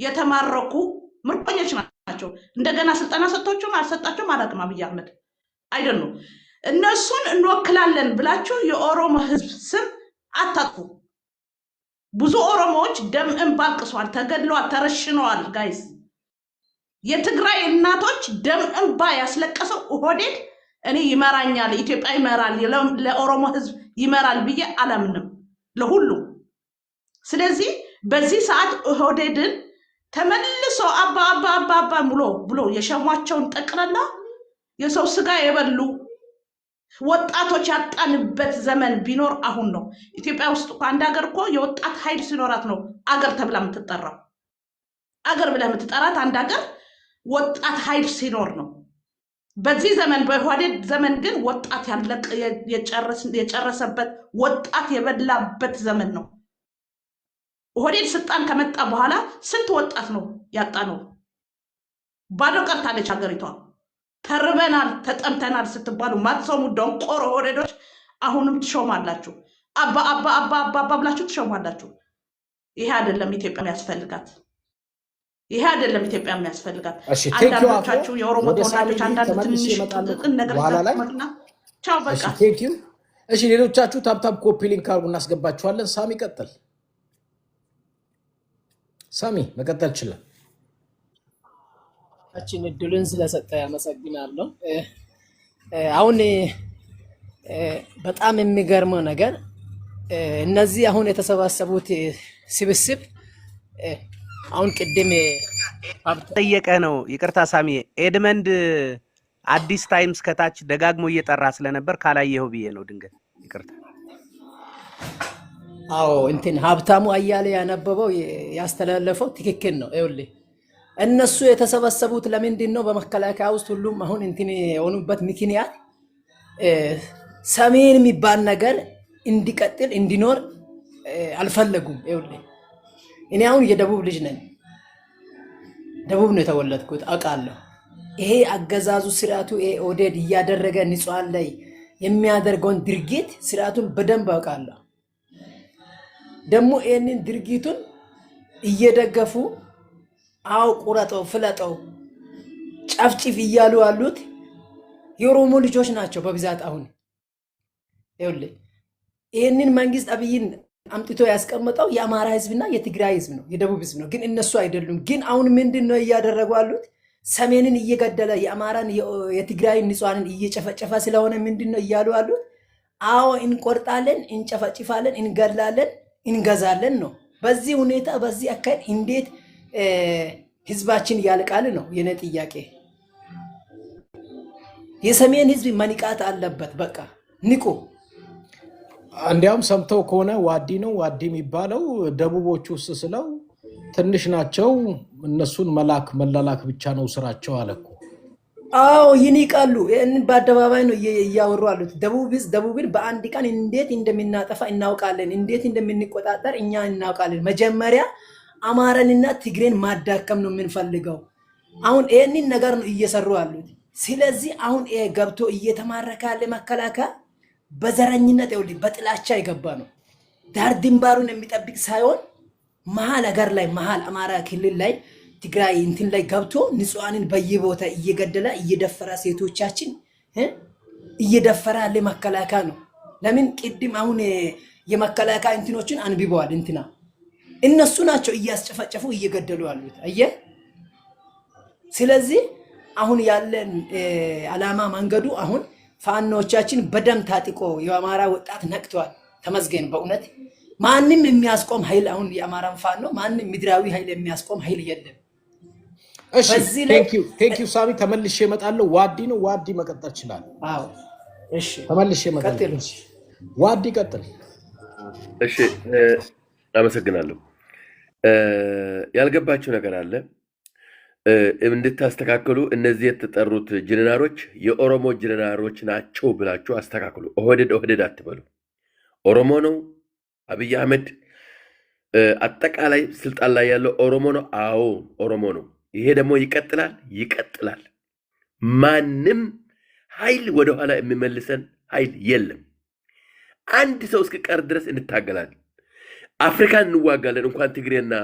የተማረኩ ምርኮኞች ናቸው። እንደገና ስልጠና ሰጥቷቸውም አልሰጣቸውም አላውቅም። አብይ አህመድ አይደል ነው። እነሱን እንወክላለን ብላችሁ የኦሮሞ ህዝብ ስም አታጥፉ። ብዙ ኦሮሞዎች ደም እንባ አልቅሰዋል፣ ተገድለዋል፣ ተረሽነዋል። ጋይስ የትግራይ እናቶች ደም እንባ ያስለቀሰው ኦህዴድ እኔ ይመራኛል፣ ኢትዮጵያ ይመራል፣ ለኦሮሞ ህዝብ ይመራል ብዬ አላምንም ለሁሉም። ስለዚህ በዚህ ሰዓት ኦህዴድን ተመልሶ አባ ብሎ የሸሟቸውን ጠቅላላ የሰው ስጋ የበሉ ወጣቶች ያጣንበት ዘመን ቢኖር አሁን ነው። ኢትዮጵያ ውስጥ እኮ አንድ ሀገር እኮ የወጣት ኃይል ሲኖራት ነው አገር ተብላ የምትጠራው። አገር ብላ የምትጠራት አንድ ሀገር ወጣት ኃይል ሲኖር ነው። በዚህ ዘመን በኦህዴድ ዘመን ግን ወጣት የጨረሰበት ወጣት የበላበት ዘመን ነው። ኦህዴድ ስልጣን ከመጣ በኋላ ስንት ወጣት ነው ያጣ ነው። ባዶ ቀርታለች ሀገሪቷ። ተርበናል፣ ተጠምተናል ስትባሉ ማትሰሙ ደንቆሮ ኦህዴዶች አሁንም ትሾማላችሁ። አባ ብላችሁ ትሾማላችሁ። ይሄ አይደለም ኢትዮጵያ የሚያስፈልጋት። ይሄ አይደለም ኢትዮጵያ የሚያስፈልጋት። አንዳንዶቻችሁ የኦሮሞ ተወላጆች አንዳንድ ትንሽ ጥቅም ነገር ተመጥና ቻው በቃ። እሺ ሌሎቻችሁ ታፕታፕ ኮፒ ሊንክ አድርጉ፣ እናስገባችኋለን። ሳሚ ቀጥል። ሳሚ መቀጠል ይችላል። አችን እድሉን ስለሰጠ ያመሰግናለሁ። አሁን በጣም የሚገርመው ነገር እነዚህ አሁን የተሰባሰቡት ስብስብ አሁን ቅድም ጠየቀ ነው። ይቅርታ ሳሚ፣ ኤድመንድ አዲስ ታይምስ ከታች ደጋግሞ እየጠራ ስለነበር ካላየው ብዬ ነው ድንገት። ይቅርታ። አዎ እንትን ሀብታሙ አያሌ ያነበበው ያስተላለፈው ትክክል ነው። ይኸውልህ እነሱ የተሰበሰቡት ለምንድን ነው? በመከላከያ ውስጥ ሁሉም አሁን እንትን የሆኑበት ምክንያት ሰሜን የሚባል ነገር እንዲቀጥል እንዲኖር አልፈለጉም። ይኸውልህ እኔ አሁን የደቡብ ልጅ ነኝ። ደቡብ ነው የተወለድኩት፣ አውቃለሁ። ይሄ አገዛዙ ስርዓቱ ኦህዴድ እያደረገ ንጹሃን ላይ የሚያደርገውን ድርጊት ስርዓቱን በደንብ አውቃለሁ። ደግሞ ይህንን ድርጊቱን እየደገፉ አው ቁረጠው፣ ፍለጠው፣ ጨፍጭፍ እያሉ ያሉት የኦሮሞ ልጆች ናቸው በብዛት። አሁን ይኸውልህ ይህንን መንግስት አብይን አምጥቶ ያስቀመጠው የአማራ ህዝብና የትግራይ ህዝብ ነው፣ የደቡብ ህዝብ ነው። ግን እነሱ አይደሉም። ግን አሁን ምንድን ነው እያደረጉ ያሉት? ሰሜንን እየገደለ የአማራን የትግራይን ንጹሃንን እየጨፈጨፈ ስለሆነ ምንድን ነው እያሉ ያሉት? አዎ እንቆርጣለን፣ እንጨፈጭፋለን፣ እንገድላለን፣ እንገዛለን ነው። በዚህ ሁኔታ በዚህ አካሄድ እንዴት ህዝባችን ያልቃል ነው የኔ ጥያቄ። የሰሜን ህዝብ መንቃት አለበት። በቃ ንቁ። እንዲያውም ሰምተው ከሆነ ዋዲ ነው ዋዲ የሚባለው ደቡቦቹ ውስጥ ስለው ትንሽ ናቸው፣ እነሱን መላላክ ብቻ ነው ስራቸው አለኩ። አዎ ይንቃሉ። ይህንን በአደባባይ ነው እያወሩ አሉት። ደቡብን በአንድ ቀን እንዴት እንደምናጠፋ እናውቃለን፣ እንዴት እንደምንቆጣጠር እኛ እናውቃለን። መጀመሪያ አማራንና ትግሬን ማዳከም ነው የምንፈልገው። አሁን ይህንን ነገር ነው እየሰሩ አሉት። ስለዚህ አሁን ገብቶ እየተማረከ ያለ መከላከያ በዘረኝነት በጥላቻ የገባ ነው። ዳር ድንባሩን የሚጠብቅ ሳይሆን መሀል ሀገር ላይ መሀል አማራ ክልል ላይ ትግራይ እንትን ላይ ገብቶ ንጹሃንን በየቦታ እየገደለ እየደፈረ ሴቶቻችን እየደፈረ ያለ መከላከያ ነው። ለምን ቅድም አሁን የመከላከያ እንትኖችን አንብበዋል። እንትና እነሱ ናቸው እያስጨፈጨፉ እየገደሉ ያሉት። አየህ። ስለዚህ አሁን ያለን አላማ መንገዱ አሁን ፋኖቻችን በደም ታጥቆ የአማራ ወጣት ነቅቷል። ተመስገን። በእውነት ማንም የሚያስቆም ኃይል አሁን የአማራን ፋኖ ማንም ምድራዊ ኃይል የሚያስቆም ኃይል የለም። እሺ ቴንክ ዩ ሳሚ። ተመልሼ እመጣለሁ። ዋዲ ነው ዋዲ መቀጠል ይችላል። አዎ እሺ ተመልሼ እመጣለሁ። ዋዲ ቀጥል። እሺ አመሰግናለሁ። ያልገባችሁ ነገር አለ እንድታስተካክሉ። እነዚህ የተጠሩት ጀነራሎች የኦሮሞ ጀነራሎች ናቸው ብላችሁ አስተካክሉ። ኦህዴድ አትበሉ። ኦሮሞ ነው አብይ አህመድ አጠቃላይ ስልጣን ላይ ያለው ኦሮሞ ነው። አዎ ኦሮሞ ነው። ይሄ ደግሞ ይቀጥላል። ማንም ኃይል ወደኋላ የሚመልሰን ኃይል የለም። አንድ ሰው እስኪቀር ድረስ እንታገላለን። አፍሪካን እንዋጋለን። እንኳን ትግሬና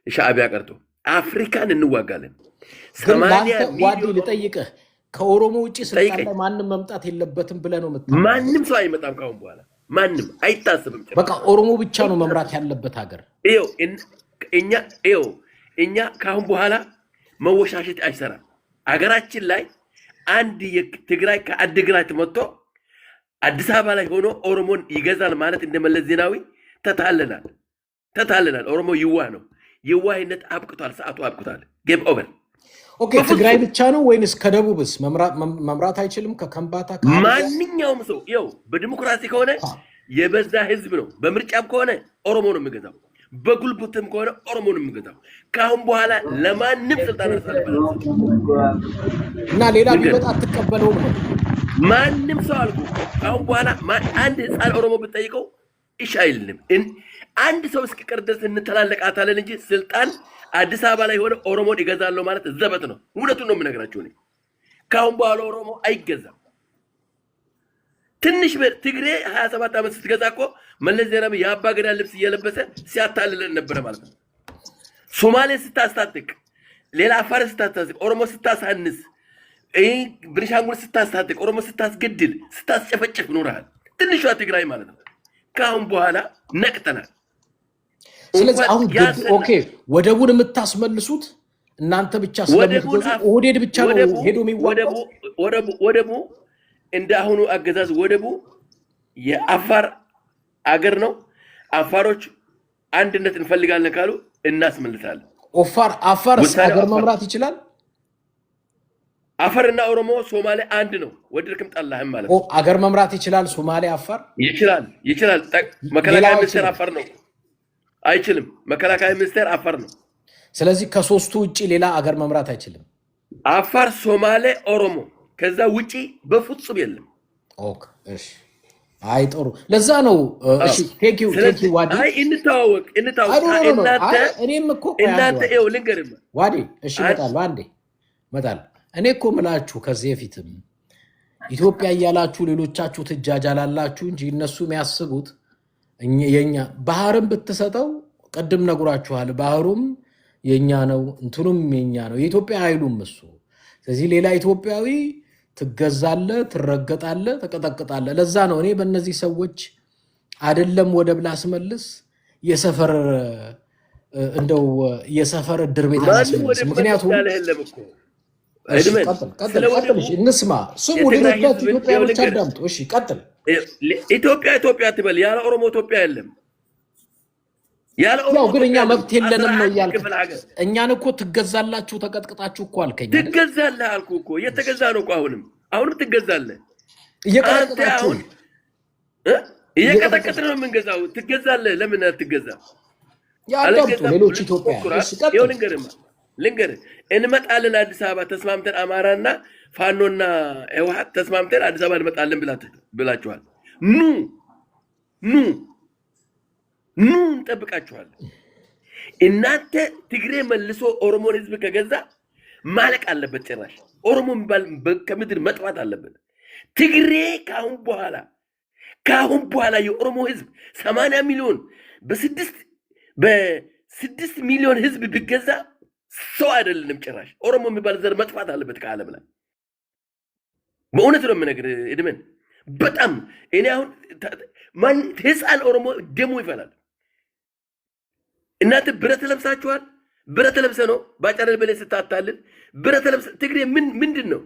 ሻዕቢያ ቀርቶ አፍሪካን እንዋጋለን። 80 ሚሊዮን ልጠይቅህ፣ ከኦሮሞ ውጭ ስልጣን ላይ ማንም መምጣት የለበትም ብለህ ነው የምትለው? ማንም ሰው አይመጣም ካሁን በኋላ ማንም አይታሰብም። በቃ ኦሮሞ ብቻ ነው መምራት ያለበት ሀገር። እኛ ካሁን በኋላ መወሻሸት አይሰራም። አገራችን ላይ አንድ የትግራይ ከአድግራት መጥቶ አዲስ አበባ ላይ ሆኖ ኦሮሞን ይገዛል ማለት እንደመለስ ዜናዊ ተታለናል። ኦሮሞ ይዋህ ነው። የዋህነት አብቅቷል። ሰዓቱ አብቅቷል። ጌም ኦቨር። ኦኬ ትግራይ ብቻ ነው ወይንስ ከደቡብስ መምራት አይችልም? ከከምባታ ማንኛውም ሰው በዲሞክራሲ ከሆነ የበዛ ህዝብ ነው። በምርጫም ከሆነ ኦሮሞ ነው የሚገዛው። በጉልበትም ከሆነ ኦሮሞ ነው የሚገዛው። ካሁን በኋላ ለማንም ስልጣን እና ሌላ ቢመጣ አትቀበለውም ነው ማንም ሰው አልኩ። ካሁን በኋላ አንድ ህፃን ኦሮሞ ብትጠይቀው እሺ አይልንም። አንድ ሰው እስኪቀር ድረስ እንተላለቃታለን እንጂ ስልጣን አዲስ አበባ ላይ ሆነ ኦሮሞን ይገዛለሁ ማለት ዘበት ነው። እውነቱን ነው የምነግራቸው። ካሁን በኋላ ኦሮሞ አይገዛም። ትንሽ ትግሬ 27 ዓመት ስትገዛ እኮ መለስ ዜናዊ የአባ ገዳ ልብስ እየለበሰ ሲያታልለን ነበረ ማለት ነው። ሶማሌ ስታስታጥቅ፣ ሌላ አፋር ስታስታጥቅ፣ ኦሮሞ ስታሳንስ፣ ብንሻንጉል ስታስታጥቅ፣ ኦሮሞ ስታስገድል፣ ስታስጨፈጭፍ ኖረሃል። ትንሿ ትግራይ ማለት ነው። ካሁን በኋላ ነቅተናል። ስለዚህ አሁን ኦኬ ወደቡን የምታስመልሱት እናንተ ብቻ ስለምትገዙ ኦህዴድ ብቻ ነው ሄዶ የሚዋጋው። ወደቡ እንደ አሁኑ አገዛዝ ወደቡ የአፋር አገር ነው። አፋሮች አንድነት እንፈልጋለን ካሉ እናስመልሳለን። አፋር አገር መምራት ይችላል። አፋርና ኦሮሞ ሶማሌ አንድ ነው። ወደድክም ጠላህም ማለት ነው። አገር መምራት ይችላል። ሶማሌ አፋር ይችላል። መከላከያ ሚኒስቴር አፋር ነው። አይችልም። መከላከያ ሚኒስቴር አፋር ነው። ስለዚህ ከሶስቱ ውጪ ሌላ አገር መምራት አይችልም። አፋር፣ ሶማሌ፣ ኦሮሞ ከዛ ውጪ በፍጹም የለም። ኦኬ እሺ። አይ ጥሩ። ለዛ ነው እሺ። ቴንክ ዩ ዋዲ። አይ እንተዋወቅ። እኔም እኮ እናንተ ልንገርም ዋዲ። እሺ እመጣለሁ። እኔ እኮ ምላችሁ ከዚህ በፊትም ኢትዮጵያ እያላችሁ ሌሎቻችሁ ትጃጃላላችሁ እንጂ እነሱ የሚያስቡት የኛ ባህርን ብትሰጠው ቀድም ነግሯችኋል። ባህሩም የኛ ነው፣ እንትኑም የኛ ነው። የኢትዮጵያ አይሉም እሱ። ስለዚህ ሌላ ኢትዮጵያዊ ትገዛለ፣ ትረገጣለ፣ ተቀጠቅጣለ። ለዛ ነው እኔ በእነዚህ ሰዎች አይደለም ወደብ ላስመልስ የሰፈር እንደው የሰፈር እድር ቤት አላስመልስ። ምክንያቱም እንስማ፣ ስሙ፣ ሌሎች ኢትዮጵያኖች አዳምጡ። እሺ ቀጥል። ኢትዮጵያ ትበል፣ ያለ ኦሮሞ ኢትዮጵያ የለም። ያው ግን እኛ መብት የለንም ነው እያልክ እኛን እኮ ትገዛላችሁ ተቀጥቅጣችሁ እኮ አልከኝ። ትገዛለህ አልኩ እኮ እየተገዛ ነው እኮ አሁንም ትገዛለህ። እየቀጠቀጣችሁ እየቀጠቀጥ ነው የምንገዛው። ትገዛለህ። ለምን አትገዛ? ያዳምጡ ሌሎች ኢትዮጵያ። ልንገርህ እንመጣለን አዲስ አበባ ተስማምተን አማራና ፋኖና ህወሓት ተስማምተን አዲስ አበባ እንመጣለን ብላችኋል። ኑ እንጠብቃችኋለን። እናንተ ትግሬ መልሶ ኦሮሞን ህዝብ ከገዛ ማለቅ አለበት። ጭራሽ ኦሮሞ የሚባል ከምድር መጥፋት አለበት። ትግሬ ካሁን በኋላ የኦሮሞ ህዝብ 80 ሚሊዮን በ6 ሚሊዮን ህዝብ ቢገዛ ሰው አይደለንም። ጭራሽ ኦሮሞ የሚባል ዘር መጥፋት አለበት ከዓለም ላይ። በእውነት ነው የምነግርህ እድሜን። በጣም እኔ አሁን ህፃን ኦሮሞ ደሙ ይፈላል። እናንተ ብረት ለብሳችኋል። ብረት ለብሰ ነው ባጫረል በላይ ስታታልን ብረት ለብሰ ትግሬ ምንድን ነው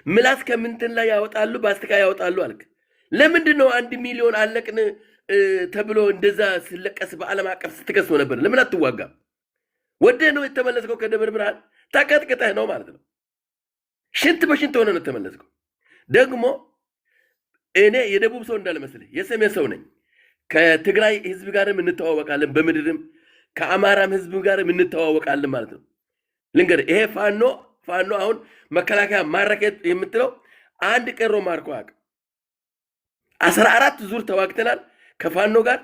ምላስ ከምንትን ላይ ያወጣሉ፣ ባስቲካ ያወጣሉ አልክ። ለምንድን ነው 1 ሚሊዮን አለቅን ተብሎ እንደዛ ስለቀስ በዓለም አቀፍ ስትከስ ነበር? ለምን አትዋጋም? ወደህ ነው የተመለስከው? ከደብረ ብርሃን ተቀጥቅጠህ ነው ማለት ነው። ሽንት በሽንት ሆነ ነው የተመለስከው። ደግሞ እኔ የደቡብ ሰው እንዳልመስልህ የሰሜን ሰው ነኝ። ከትግራይ ህዝብ ጋርም እንተዋወቃለን፣ በምድርም ከአማራም ህዝብ ጋርም እንተዋወቃለን ማለት ነው። ልንገርህ፣ ይሄ ፋኖ አሁን መከላከያ ማረከት የምትለው አንድ ቀሮ ማርኮ አቅ 14 ዙር ተዋግተናል ከፋኖ ጋር።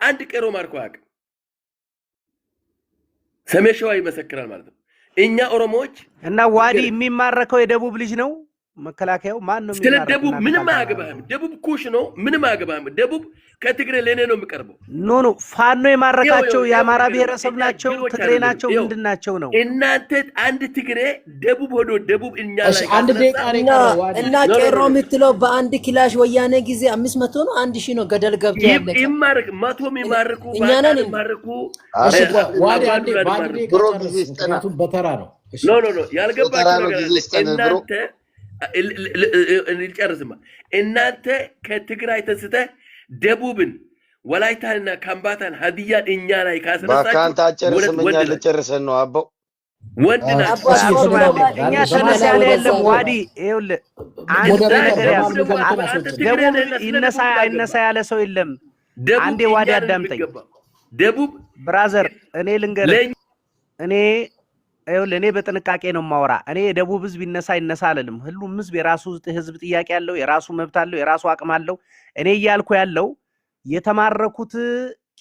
አንድ ቀሮ ማርኮ አቅ ሰሜን ሸዋ ይመሰክራል ማለት ነው። እኛ ኦሮሞዎች እና ዋዲ የሚማረከው የደቡብ ልጅ ነው። መከላከያው ማን ነው? ስለ ደቡብ ምንም አያገባህም። ደቡብ ኩሽ ነው፣ ምንም አያገባህም። ደቡብ ከትግሬ ለኔ ነው የሚቀርበው። ኖ ፋኖ የማረካቸው የአማራ ብሔረሰብ ናቸው፣ ትግሬ ናቸው፣ ምንድን ናቸው ነው? እናንተ አንድ ትግሬ ደቡብ ሆዶ ደቡብ እኛ ላይ አንድ ደቂቃ እና ቄሮ የምትለው በአንድ ክላሽ ወያኔ ጊዜ 500 ነው 1000 ነው ገደል ገብቶ ያለቀ ይማርክ 100 የሚማርኩ እኛንን ይማርኩ በተራ ነው። ኖ ያልገባችሁ ነገር እናንተ ልጨርስማ። እናንተ ከትግራይ ተስተህ ደቡብን ወላይታንና ካምባታን ሀዲያን እኛ ላይ ካሰረሳችሁ ነው አባው ወንድ ናቸው። እኛ ተነሳ ያለ የለም ዋዲ ይኸውልህ፣ አንድ ነገር ደቡብ ይነሳ አይነሳ ያለ ሰው የለም። አንዴ ዋዲ አዳምጠኝ። ደቡብ ብራዘር፣ እኔ ልንገርህ፣ እኔ በጥንቃቄ ነው የማወራ። እኔ የደቡብ ህዝብ ይነሳ አልልም። ሁሉም ህዝብ የራሱ ህዝብ ጥያቄ አለው፣ የራሱ መብት አለው፣ የራሱ አቅም አለው። እኔ እያልኩ ያለው የተማረኩት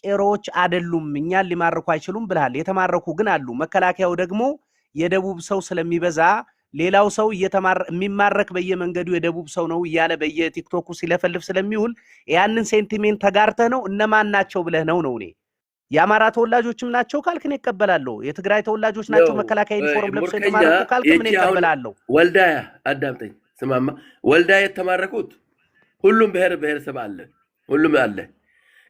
ቄሮዎች አይደሉም፣ እኛን ሊማርኩ አይችሉም ብለሃል። የተማረኩ ግን አሉ። መከላከያው ደግሞ የደቡብ ሰው ስለሚበዛ ሌላው ሰው የሚማረክ በየመንገዱ የደቡብ ሰው ነው እያለ በየቲክቶኩ ሲለፈልፍ ስለሚውል ያንን ሴንቲሜንት ተጋርተህ ነው እነማን ናቸው ብለህ ነው እኔ የአማራ ተወላጆችም ናቸው ካልክ እኔ እቀበላለሁ። የትግራይ ተወላጆች ናቸው መከላከያ ዩኒፎርም ለብሰው የተማረኩ ካልክ ምን እቀበላለሁ። ወልዳያ አዳምጠኝ፣ ስማማ። ወልዳያ የተማረኩት ሁሉም ብሔረሰብ አለ፣ ሁሉም አለ።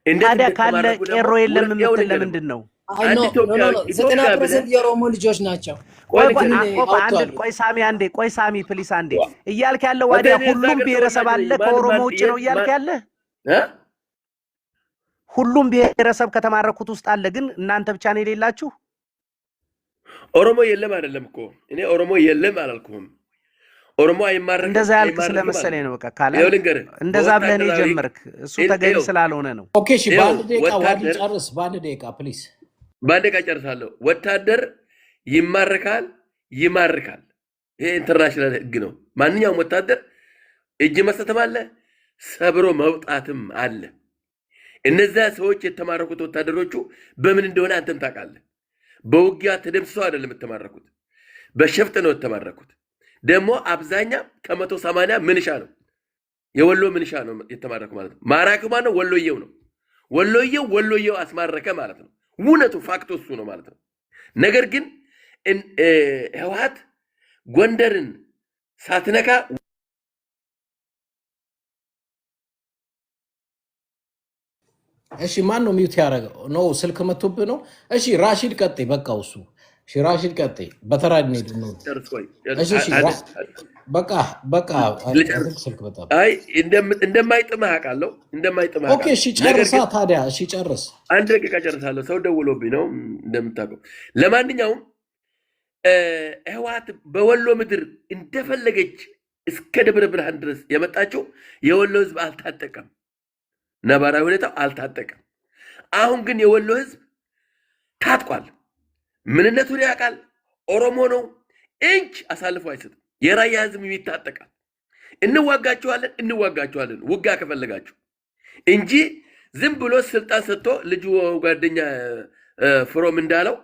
ታዲያ ካለ ቄሮ የለም የምትል ለምንድን ነው? 90% የኦሮሞ ልጆች ናቸው። ቆይ ሳሚ ፕሊስ አንዴ እያልክ ያለው ዋዲያ ሁሉም ብሔረሰብ አለ ከኦሮሞ ውጭ ነው እያልክ ያለ? ሁሉም ብሔረሰብ ከተማረኩት ውስጥ አለ፣ ግን እናንተ ብቻ ነው የሌላችሁ። ኦሮሞ የለም አይደለም እኮ እኔ ኦሮሞ የለም አላልኩም። ኦሮሞ አይማረክ እንደዛ ያልክ ስለመሰለኝ ነው። በቃ ካለ እንደዛ ብለህ ነው የጀመርክ። እሱ ተገቢ ስላልሆነ ነው። ኦኬ እሺ፣ በአንድ ደቂቃ ዋዲ ጨርስ። በአንድ ደቂቃ ፕሊዝ። በአንድ ደቂቃ ጨርሳለሁ። ወታደር ይማረካል። ይሄ ኢንተርናሽናል ህግ ነው። ማንኛውም ወታደር እጅ መስጠትም አለ፣ ሰብሮ መውጣትም አለ። እነዚያ ሰዎች የተማረኩት ወታደሮቹ በምን እንደሆነ አንተም ታውቃለህ። በውጊያ ተደምስሰው አይደለም የተማረኩት፣ በሸፍጥ ነው የተማረኩት። ደግሞ አብዛኛ ከ180 ምንሻ ነው የወሎ ምንሻ ነው የተማረከ ማለት ነው። ማራኪ ማነው? ወሎየው ነው። ወሎየው አስማረከ ማለት ነው። እውነቱ ፋክቱ እሱ ነው ማለት ነው። ነገር ግን ህወሓት ጎንደርን ሳትነካ እሺ ማን ነው ሚውት ያደረገው? ነው ስልክ መጥቶብህ ነው? እሺ ራሺድ ቀጥይ። በቃ እሱ እሺ ራሺድ ቀጥይ። በተራ እንሂድ ነው። እሺ በቃ ስልክ በጣም አይ እንደማይጥምህ አውቃለሁ እንደማይጥምህ። ኦኬ እሺ ጨርሳ ታዲያ። እሺ ጨርስ። አንድ ደቂቃ ጨርሳለሁ። ሰው ደውሎብኝ ነው እንደምታውቀው። ለማንኛውም ህወሓት በወሎ ምድር እንደፈለገች እስከ ደብረ ብርሃን ድረስ የመጣችው የወሎ ህዝብ አልታጠቀም። ነባራዊ ሁኔታው አልታጠቀም። አሁን ግን የወሎ ህዝብ ታጥቋል። ምንነቱን ያውቃል። ኦሮሞ ነው። እንች አሳልፎ አይሰጥም። የራያ ህዝብ ይታጠቃል። እንዋጋቸዋለን ውጋ ከፈለጋችሁ እንጂ ዝም ብሎ ስልጣን ሰጥቶ ልጁ ጓደኛ ፍሮም እንዳለው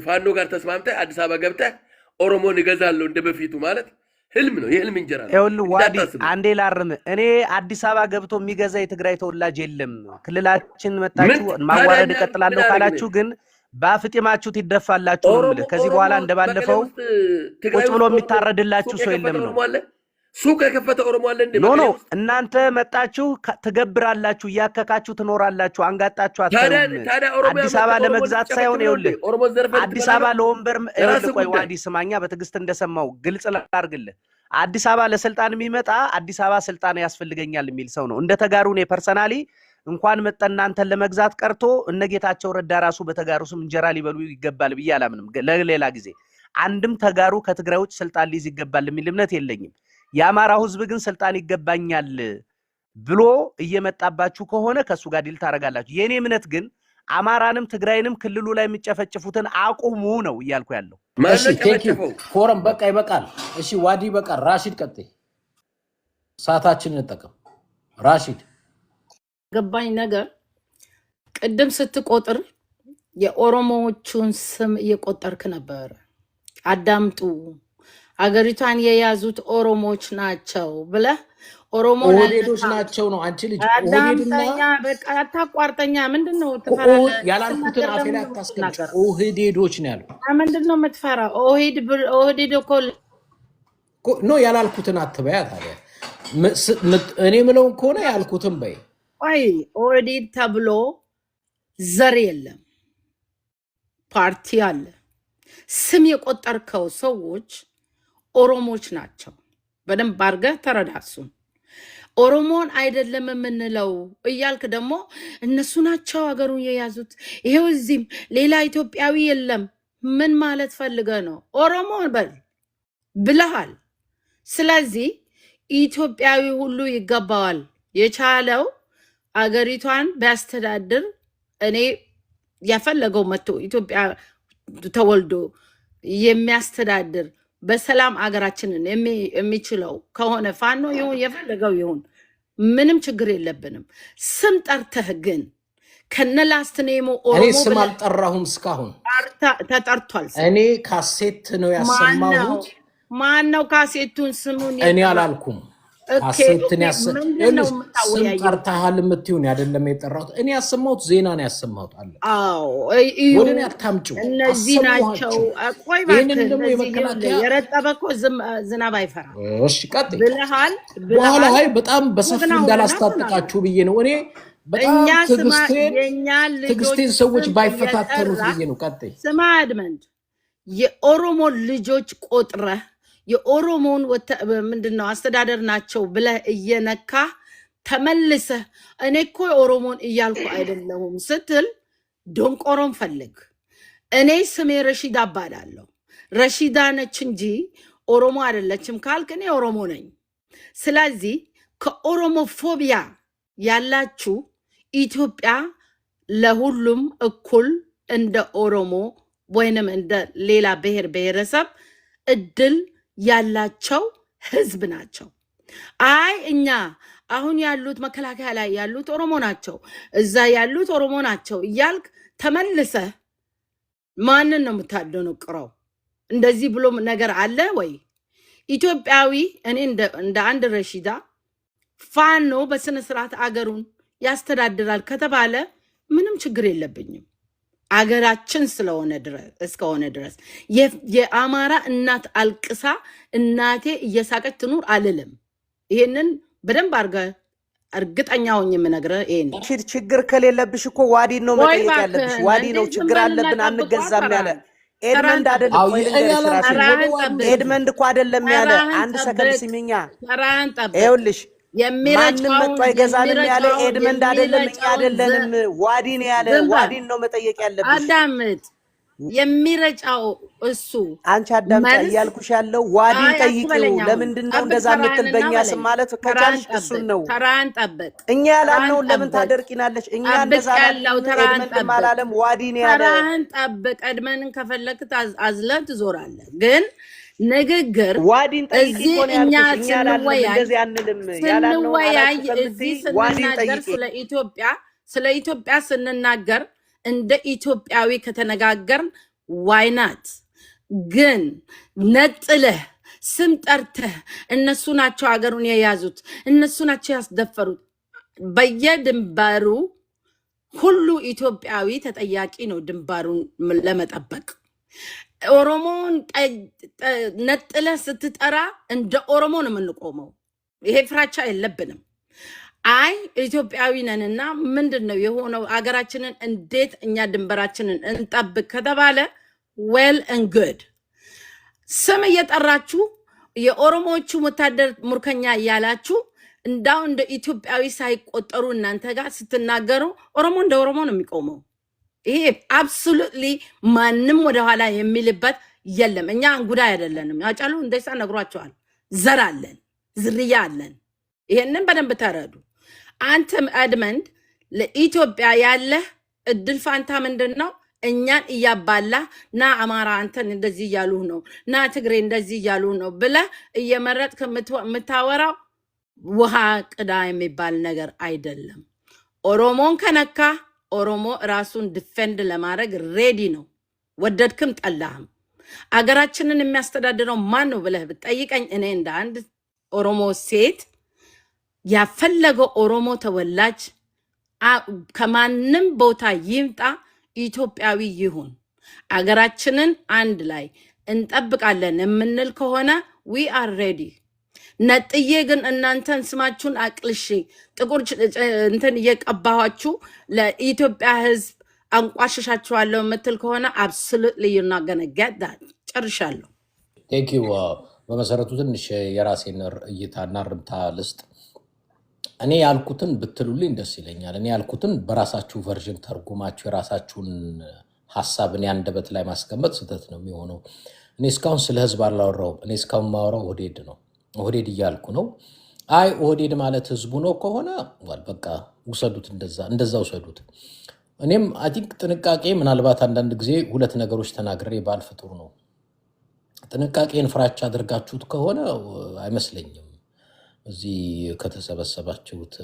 ፋኖ ጋር ተስማምተህ አዲስ አበባ ገብተህ ኦሮሞን እገዛለሁ እንደበፊቱ ማለት ህልም ነው። የህልም እንጀራ ነው። ይኸውልህ ዋዲ አንዴ ላርም። እኔ አዲስ አበባ ገብቶ የሚገዛ የትግራይ ተወላጅ የለም። ክልላችን መጣችሁ ማዋረድ እቀጥላለሁ ካላችሁ ግን ባፍጢማችሁ ትደፋላችሁ ነው የምልህ። ከዚህ በኋላ እንደባለፈው ቁጭ ብሎ የሚታረድላችሁ ሰው የለም ነው። ሱቅ የከፈተ ኦሮሞ አለ እንዴ? ኖ አናንተ መጣችሁ ትገብራላችሁ፣ እያከካችሁ ትኖራላችሁ፣ አንጋጣችሁ አታዩም። አዲስ አበባ ለመግዛት ሳይሆን ይኸውልህ አዲስ አበባ ለወንበር ይኸውልህ፣ ቆይ ዋዲ ስማኛ በትዕግስት እንደሰማው ግልጽ ላድርግልህ። አዲስ አበባ ለስልጣን የሚመጣ አዲስ አበባ ስልጣን ያስፈልገኛል የሚል ሰው ነው። እንደ ተጋሩ ነው ፐርሰናሊ እንኳን መጣ እናንተን ለመግዛት ቀርቶ እነጌታቸው ረዳ ራሱ በተጋሩ ስም እንጀራ ሊበሉ ይገባል ብዬ አላምንም። ለሌላ ጊዜ አንድም ተጋሩ ከትግራይ ውጭ ስልጣን ሊይዝ ይገባል የሚል እምነት የለኝም። የአማራው ህዝብ ግን ስልጣን ይገባኛል ብሎ እየመጣባችሁ ከሆነ ከሱ ጋር ዲል ታረጋላችሁ። የኔ እምነት ግን አማራንም ትግራይንም ክልሉ ላይ የሚጨፈጭፉትን አቁሙ ነው እያልኩ ያለው። እሺ ቴንክ ዩ ፎረም በቃ ይበቃል። እሺ ዋዲ ይበቃል። ራሺድ ቀጥይ። ሰዓታችንን እንጠቀም። ራሺድ ገባኝ ነገር ቅድም ስትቆጥር የኦሮሞዎቹን ስም እየቆጠርክ ነበር። አዳምጡ አገሪቷን የያዙት ኦሮሞዎች ናቸው ብለህ ኦሮሞ ኦህዴዶች ናቸው ነው። አንቺ ልጅ ኦህዴድና በቃ አታቋርጠኛ። ምንድነው ትፈራለህ? ያላልኩትን አፌ ላይ አታስቀምጪ። ኦህዴዶች ነው ያለው። ምንድነው የምትፈራ? ኦህዴድ እኮ ኖ ያላልኩትን አትበያ ታዲያ። እኔ ምለውን ከሆነ ያልኩትን በይ። ቆይ ኦህዴድ ተብሎ ዘር የለም፣ ፓርቲ አለ። ስም የቆጠርከው ሰዎች ኦሮሞች ናቸው። በደንብ አድርገህ ተረዳሱ። ኦሮሞን አይደለም የምንለው እያልክ ደግሞ እነሱ ናቸው ሀገሩን የያዙት፣ ይሄው እዚህም ሌላ ኢትዮጵያዊ የለም። ምን ማለት ፈልገህ ነው? ኦሮሞ በል ብለሃል። ስለዚህ ኢትዮጵያዊ ሁሉ ይገባዋል። የቻለው አገሪቷን ቢያስተዳድር እኔ ያፈለገው መጥቶ ኢትዮጵያ ተወልዶ የሚያስተዳድር በሰላም አገራችንን የሚችለው ከሆነ ፋኖ ይሁን የፈለገው ይሁን ምንም ችግር የለብንም። ስም ጠርተህ ግን ከነላስት ኔሞ ኦሮሞ እኔ ስም አልጠራሁም እስካሁን። ተጠርቷል። እኔ ካሴት ነው ያሰማሁት። ማን ነው ካሴቱን ስሙን? እኔ አላልኩም። ካሴትን ስም ጠርተሃል የምትይውን አይደለም የጠራሁት። እኔ ያሰማሁት ዜና ነው ያሰማሁት አለ። ወደ እኔ አታምጪው። እነዚህ ናቸው። ቆይ እባክህ፣ ደግሞ የመከላከያ የረጠበ እኮ ዝናብ አይፈራም። እሺ ቀጥይ ብለሃል። በኋላ ላይ በጣም በሰፊ እንዳላስታጥቃችሁ ብዬ ነው። እኔ በጣም ትዕግስቴን ሰዎች ባይፈታተኑት ብዬ ነው። ቀጥይ። ስማ አድመንድ፣ የኦሮሞ ልጆች ቆጥረህ የኦሮሞን ምንድነው አስተዳደር ናቸው ብለህ እየነካ ተመልሰህ እኔ እኮ የኦሮሞን እያልኩ አይደለሁም ስትል ዶንቆሮም ፈልግ። እኔ ስሜ ረሺዳ እባላለሁ። ረሺዳ ነች እንጂ ኦሮሞ አይደለችም ካልክ እኔ ኦሮሞ ነኝ። ስለዚህ ከኦሮሞ ፎቢያ ያላችሁ ኢትዮጵያ ለሁሉም እኩል እንደ ኦሮሞ ወይንም እንደ ሌላ ብሔር ብሔረሰብ እድል ያላቸው ህዝብ ናቸው። አይ እኛ አሁን ያሉት መከላከያ ላይ ያሉት ኦሮሞ ናቸው፣ እዛ ያሉት ኦሮሞ ናቸው እያልክ ተመልሰህ ማንን ነው የምታደነቅረው? እንደዚህ ብሎ ነገር አለ ወይ? ኢትዮጵያዊ እኔ እንደ አንድ ረሺዳ ፋኖ በስነ ስርዓት አገሩን ያስተዳድራል ከተባለ ምንም ችግር የለብኝም። አገራችን እስከሆነ ድረስ የአማራ እናት አልቅሳ እናቴ እየሳቀች ትኑር አልልም። ይሄንን በደንብ እርግጠኛ ሆኜ የምነግርህ ይሄን ነው። ችግር ከሌለብሽ እኮ ዋዲን ነው መጠየቅ ያለብሽ። ዋዲ ነው ችግር አለብን አንገዛም ያለ ኤድመንድ አይደለም ወይ? ኤድመንድ እኮ አይደለም ያለ። አንድ ሰከንድ ስሚኛ፣ ይኸውልሽ ማንም መጥቶ አይገዛንም ያለ ኤድመንድ አይደለም፣ እኛ አይደለንም። ዋዲን ያለ ዋዲን ነው መጠየቅ ያለብሽ። አዳምጥ፣ የሚረጫው እሱ። አንቺ አዳምጣ እያልኩሽ ያለው ዋዲን ጠይቂው። ለምንድን ነው እንደዛ የምትል በእኛ ስም ማለት ከቻልሽ እሱን ነው። ተራን ጠብቅ። እኛ ያላልነውን ለምን ታደርቂናለሽ? እኛ እንደዛ ኤድመንድ አላለም፣ ዋዲን ያለ። ተራን ጠብቅ። ኤድመንድን ከፈለግት አዝለህ ትዞራለህ ግን ንግግር እዚህ እኛ ስንወያይ እዚህ ስንናገር ስለ ኢትዮጵያ ስንናገር እንደ ኢትዮጵያዊ ከተነጋገርን ዋይናት ግን ነጥለህ ስም ጠርተህ እነሱ ናቸው ሀገሩን የያዙት እነሱ ናቸው ያስደፈሩት በየድንበሩ ሁሉ ኢትዮጵያዊ ተጠያቂ ነው ድንበሩን ለመጠበቅ። ኦሮሞን ነጥለህ ስትጠራ እንደ ኦሮሞ ነው የምንቆመው። ይሄ ፍራቻ የለብንም። አይ ኢትዮጵያዊ ነንና ምንድነው የሆነው አገራችንን እንዴት እኛ ድንበራችንን እንጠብቅ ከተባለ ዌል ኤንድ ጉድ ስም እየጠራችሁ የኦሮሞቹ ወታደር ሙርከኛ እያላችሁ እንዳው እንደ ኢትዮጵያዊ ሳይቆጠሩ እናንተ ጋር ስትናገሩ ኦሮሞ እንደ ኦሮሞ ነው የሚቆመው። ይሄ አብሶሉትሊ ማንም ወደ ኋላ የሚልበት የለም። እኛ እንጉዳይ አይደለንም። ያጫሉ እንደሳ ነግሯቸዋል። ዘር አለን፣ ዝርያ አለን። ይሄንን በደንብ ተረዱ። አንተም ኤድመንድ ለኢትዮጵያ ያለ እድል ፋንታ ምንድነው? እኛን እያባላ ና አማራ አንተን እንደዚህ እያሉ ነው ና ትግሬ እንደዚህ እያሉ ነው ብለህ እየመረጥክ የምታወራው ውሃ ቅዳ የሚባል ነገር አይደለም። ኦሮሞን ከነካ ኦሮሞ ራሱን ዲፌንድ ለማድረግ ሬዲ ነው፣ ወደድክም ጠላህም። አገራችንን የሚያስተዳድረው ማን ነው ብለህ ብትጠይቀኝ እኔ እንደ አንድ ኦሮሞ ሴት ያፈለገው ኦሮሞ ተወላጅ ከማንም ቦታ ይምጣ ኢትዮጵያዊ ይሁን አገራችንን አንድ ላይ እንጠብቃለን የምንል ከሆነ we are ready። ነጥዬ ግን እናንተን ስማችሁን አቅልሼ ጥቁር እንትን እየቀባኋችሁ ለኢትዮጵያ ሕዝብ አንቋሽሻችኋለሁ የምትል ከሆነ absolutely you're not gonna get that። ጨርሻለሁ። ቴንክ ዩ። በመሰረቱ ትንሽ የራሴን እይታና ርምታ ልስጥ። እኔ ያልኩትን ብትሉልኝ ደስ ይለኛል። እኔ ያልኩትን በራሳችሁ ቨርዥን ተርጉማችሁ የራሳችሁን ሀሳብ እኔ አንደበት ላይ ማስቀመጥ ስህተት ነው የሚሆነው። እኔ እስካሁን ስለ ህዝብ አላወራሁም። እኔ እስካሁን ማወራው ኦህዴድ ነው። ኦህዴድ እያልኩ ነው። አይ ኦህዴድ ማለት ህዝቡ ነው ከሆነ በቃ ውሰዱት፣ እንደዛ ውሰዱት። እኔም አይ ቲንክ ጥንቃቄ ምናልባት አንዳንድ ጊዜ ሁለት ነገሮች ተናግሬ ባልፍ ጥሩ ነው። ጥንቃቄን ፍራቻ አድርጋችሁት ከሆነ አይመስለኝም እዚህ ከተሰበሰባችሁት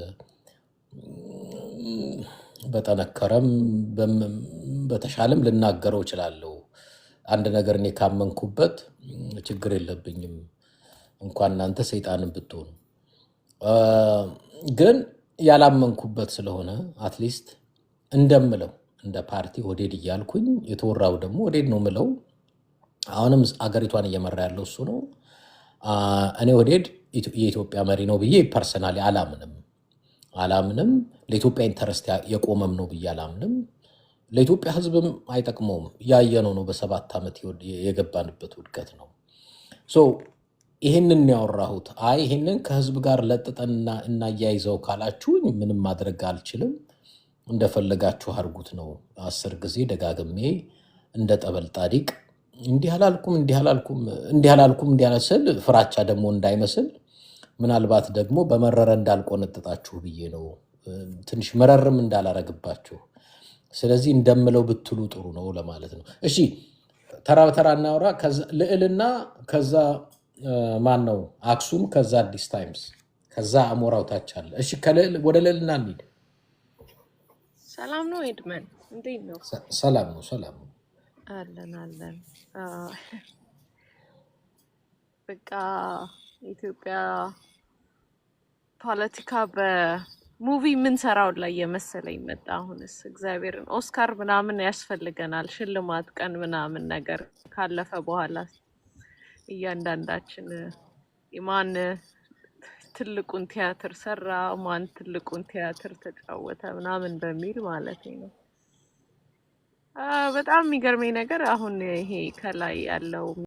በጠነከረም በተሻለም ልናገረው እችላለሁ። አንድ ነገር እኔ ካመንኩበት ችግር የለብኝም፣ እንኳን እናንተ ሰይጣንን ብትሆኑ። ግን ያላመንኩበት ስለሆነ አትሊስት እንደምለው እንደ ፓርቲ ኦህዴድ እያልኩኝ የተወራው ደግሞ ኦህዴድ ነው ምለው። አሁንም አገሪቷን እየመራ ያለው እሱ ነው። እኔ ኦህዴድ የኢትዮጵያ መሪ ነው ብዬ ፐርሰናሊ አላምንም። ለኢትዮጵያ ኢንተረስት የቆመም ነው ብዬ አላምንም። ለኢትዮጵያ ህዝብም አይጠቅመውም። ያየነው ነው። በ7 ዓመት የገባንበት ውድቀት ነው። ይህንን ያወራሁት ይህንን ከህዝብ ጋር ለጥጠንና እናያይዘው ካላችሁኝ ምንም ማድረግ አልችልም። እንደፈለጋችሁ አድርጉት ነው 10 ጊዜ ደጋግሜ እንደ ጠበል ጣዲቅ እንዲህ አላልኩም ስል ፍራቻ ደግሞ እንዳይመስል ምናልባት ደግሞ በመረረ እንዳልቆነጥጣችሁ ብዬ ነው፣ ትንሽ መረርም እንዳላረግባችሁ። ስለዚህ እንደምለው ብትሉ ጥሩ ነው ለማለት ነው። እሺ ተራ በተራ እናውራ። ልዕልና፣ ከዛ ማን ነው አክሱም፣ ከዛ አዲስ ታይምስ፣ ከዛ አሞራው ታች አለ። እሺ ወደ ልዕልና እንሂድ። ሰላም ነው ኤድመን፣ እንዴት ነው? ሰላም ነው። አለን። በቃ ኢትዮጵያ ፖለቲካ በሙቪ የምንሰራው ላይ የመሰለኝ መጣ። አሁንስ እግዚአብሔርን ኦስካር ምናምን ያስፈልገናል፣ ሽልማት ቀን ምናምን ነገር ካለፈ በኋላ እያንዳንዳችን ማን ትልቁን ቲያትር ሰራ፣ ማን ትልቁን ቲያትር ተጫወተ ምናምን በሚል ማለት ነው። በጣም የሚገርመኝ ነገር አሁን ይሄ ከላይ ያለው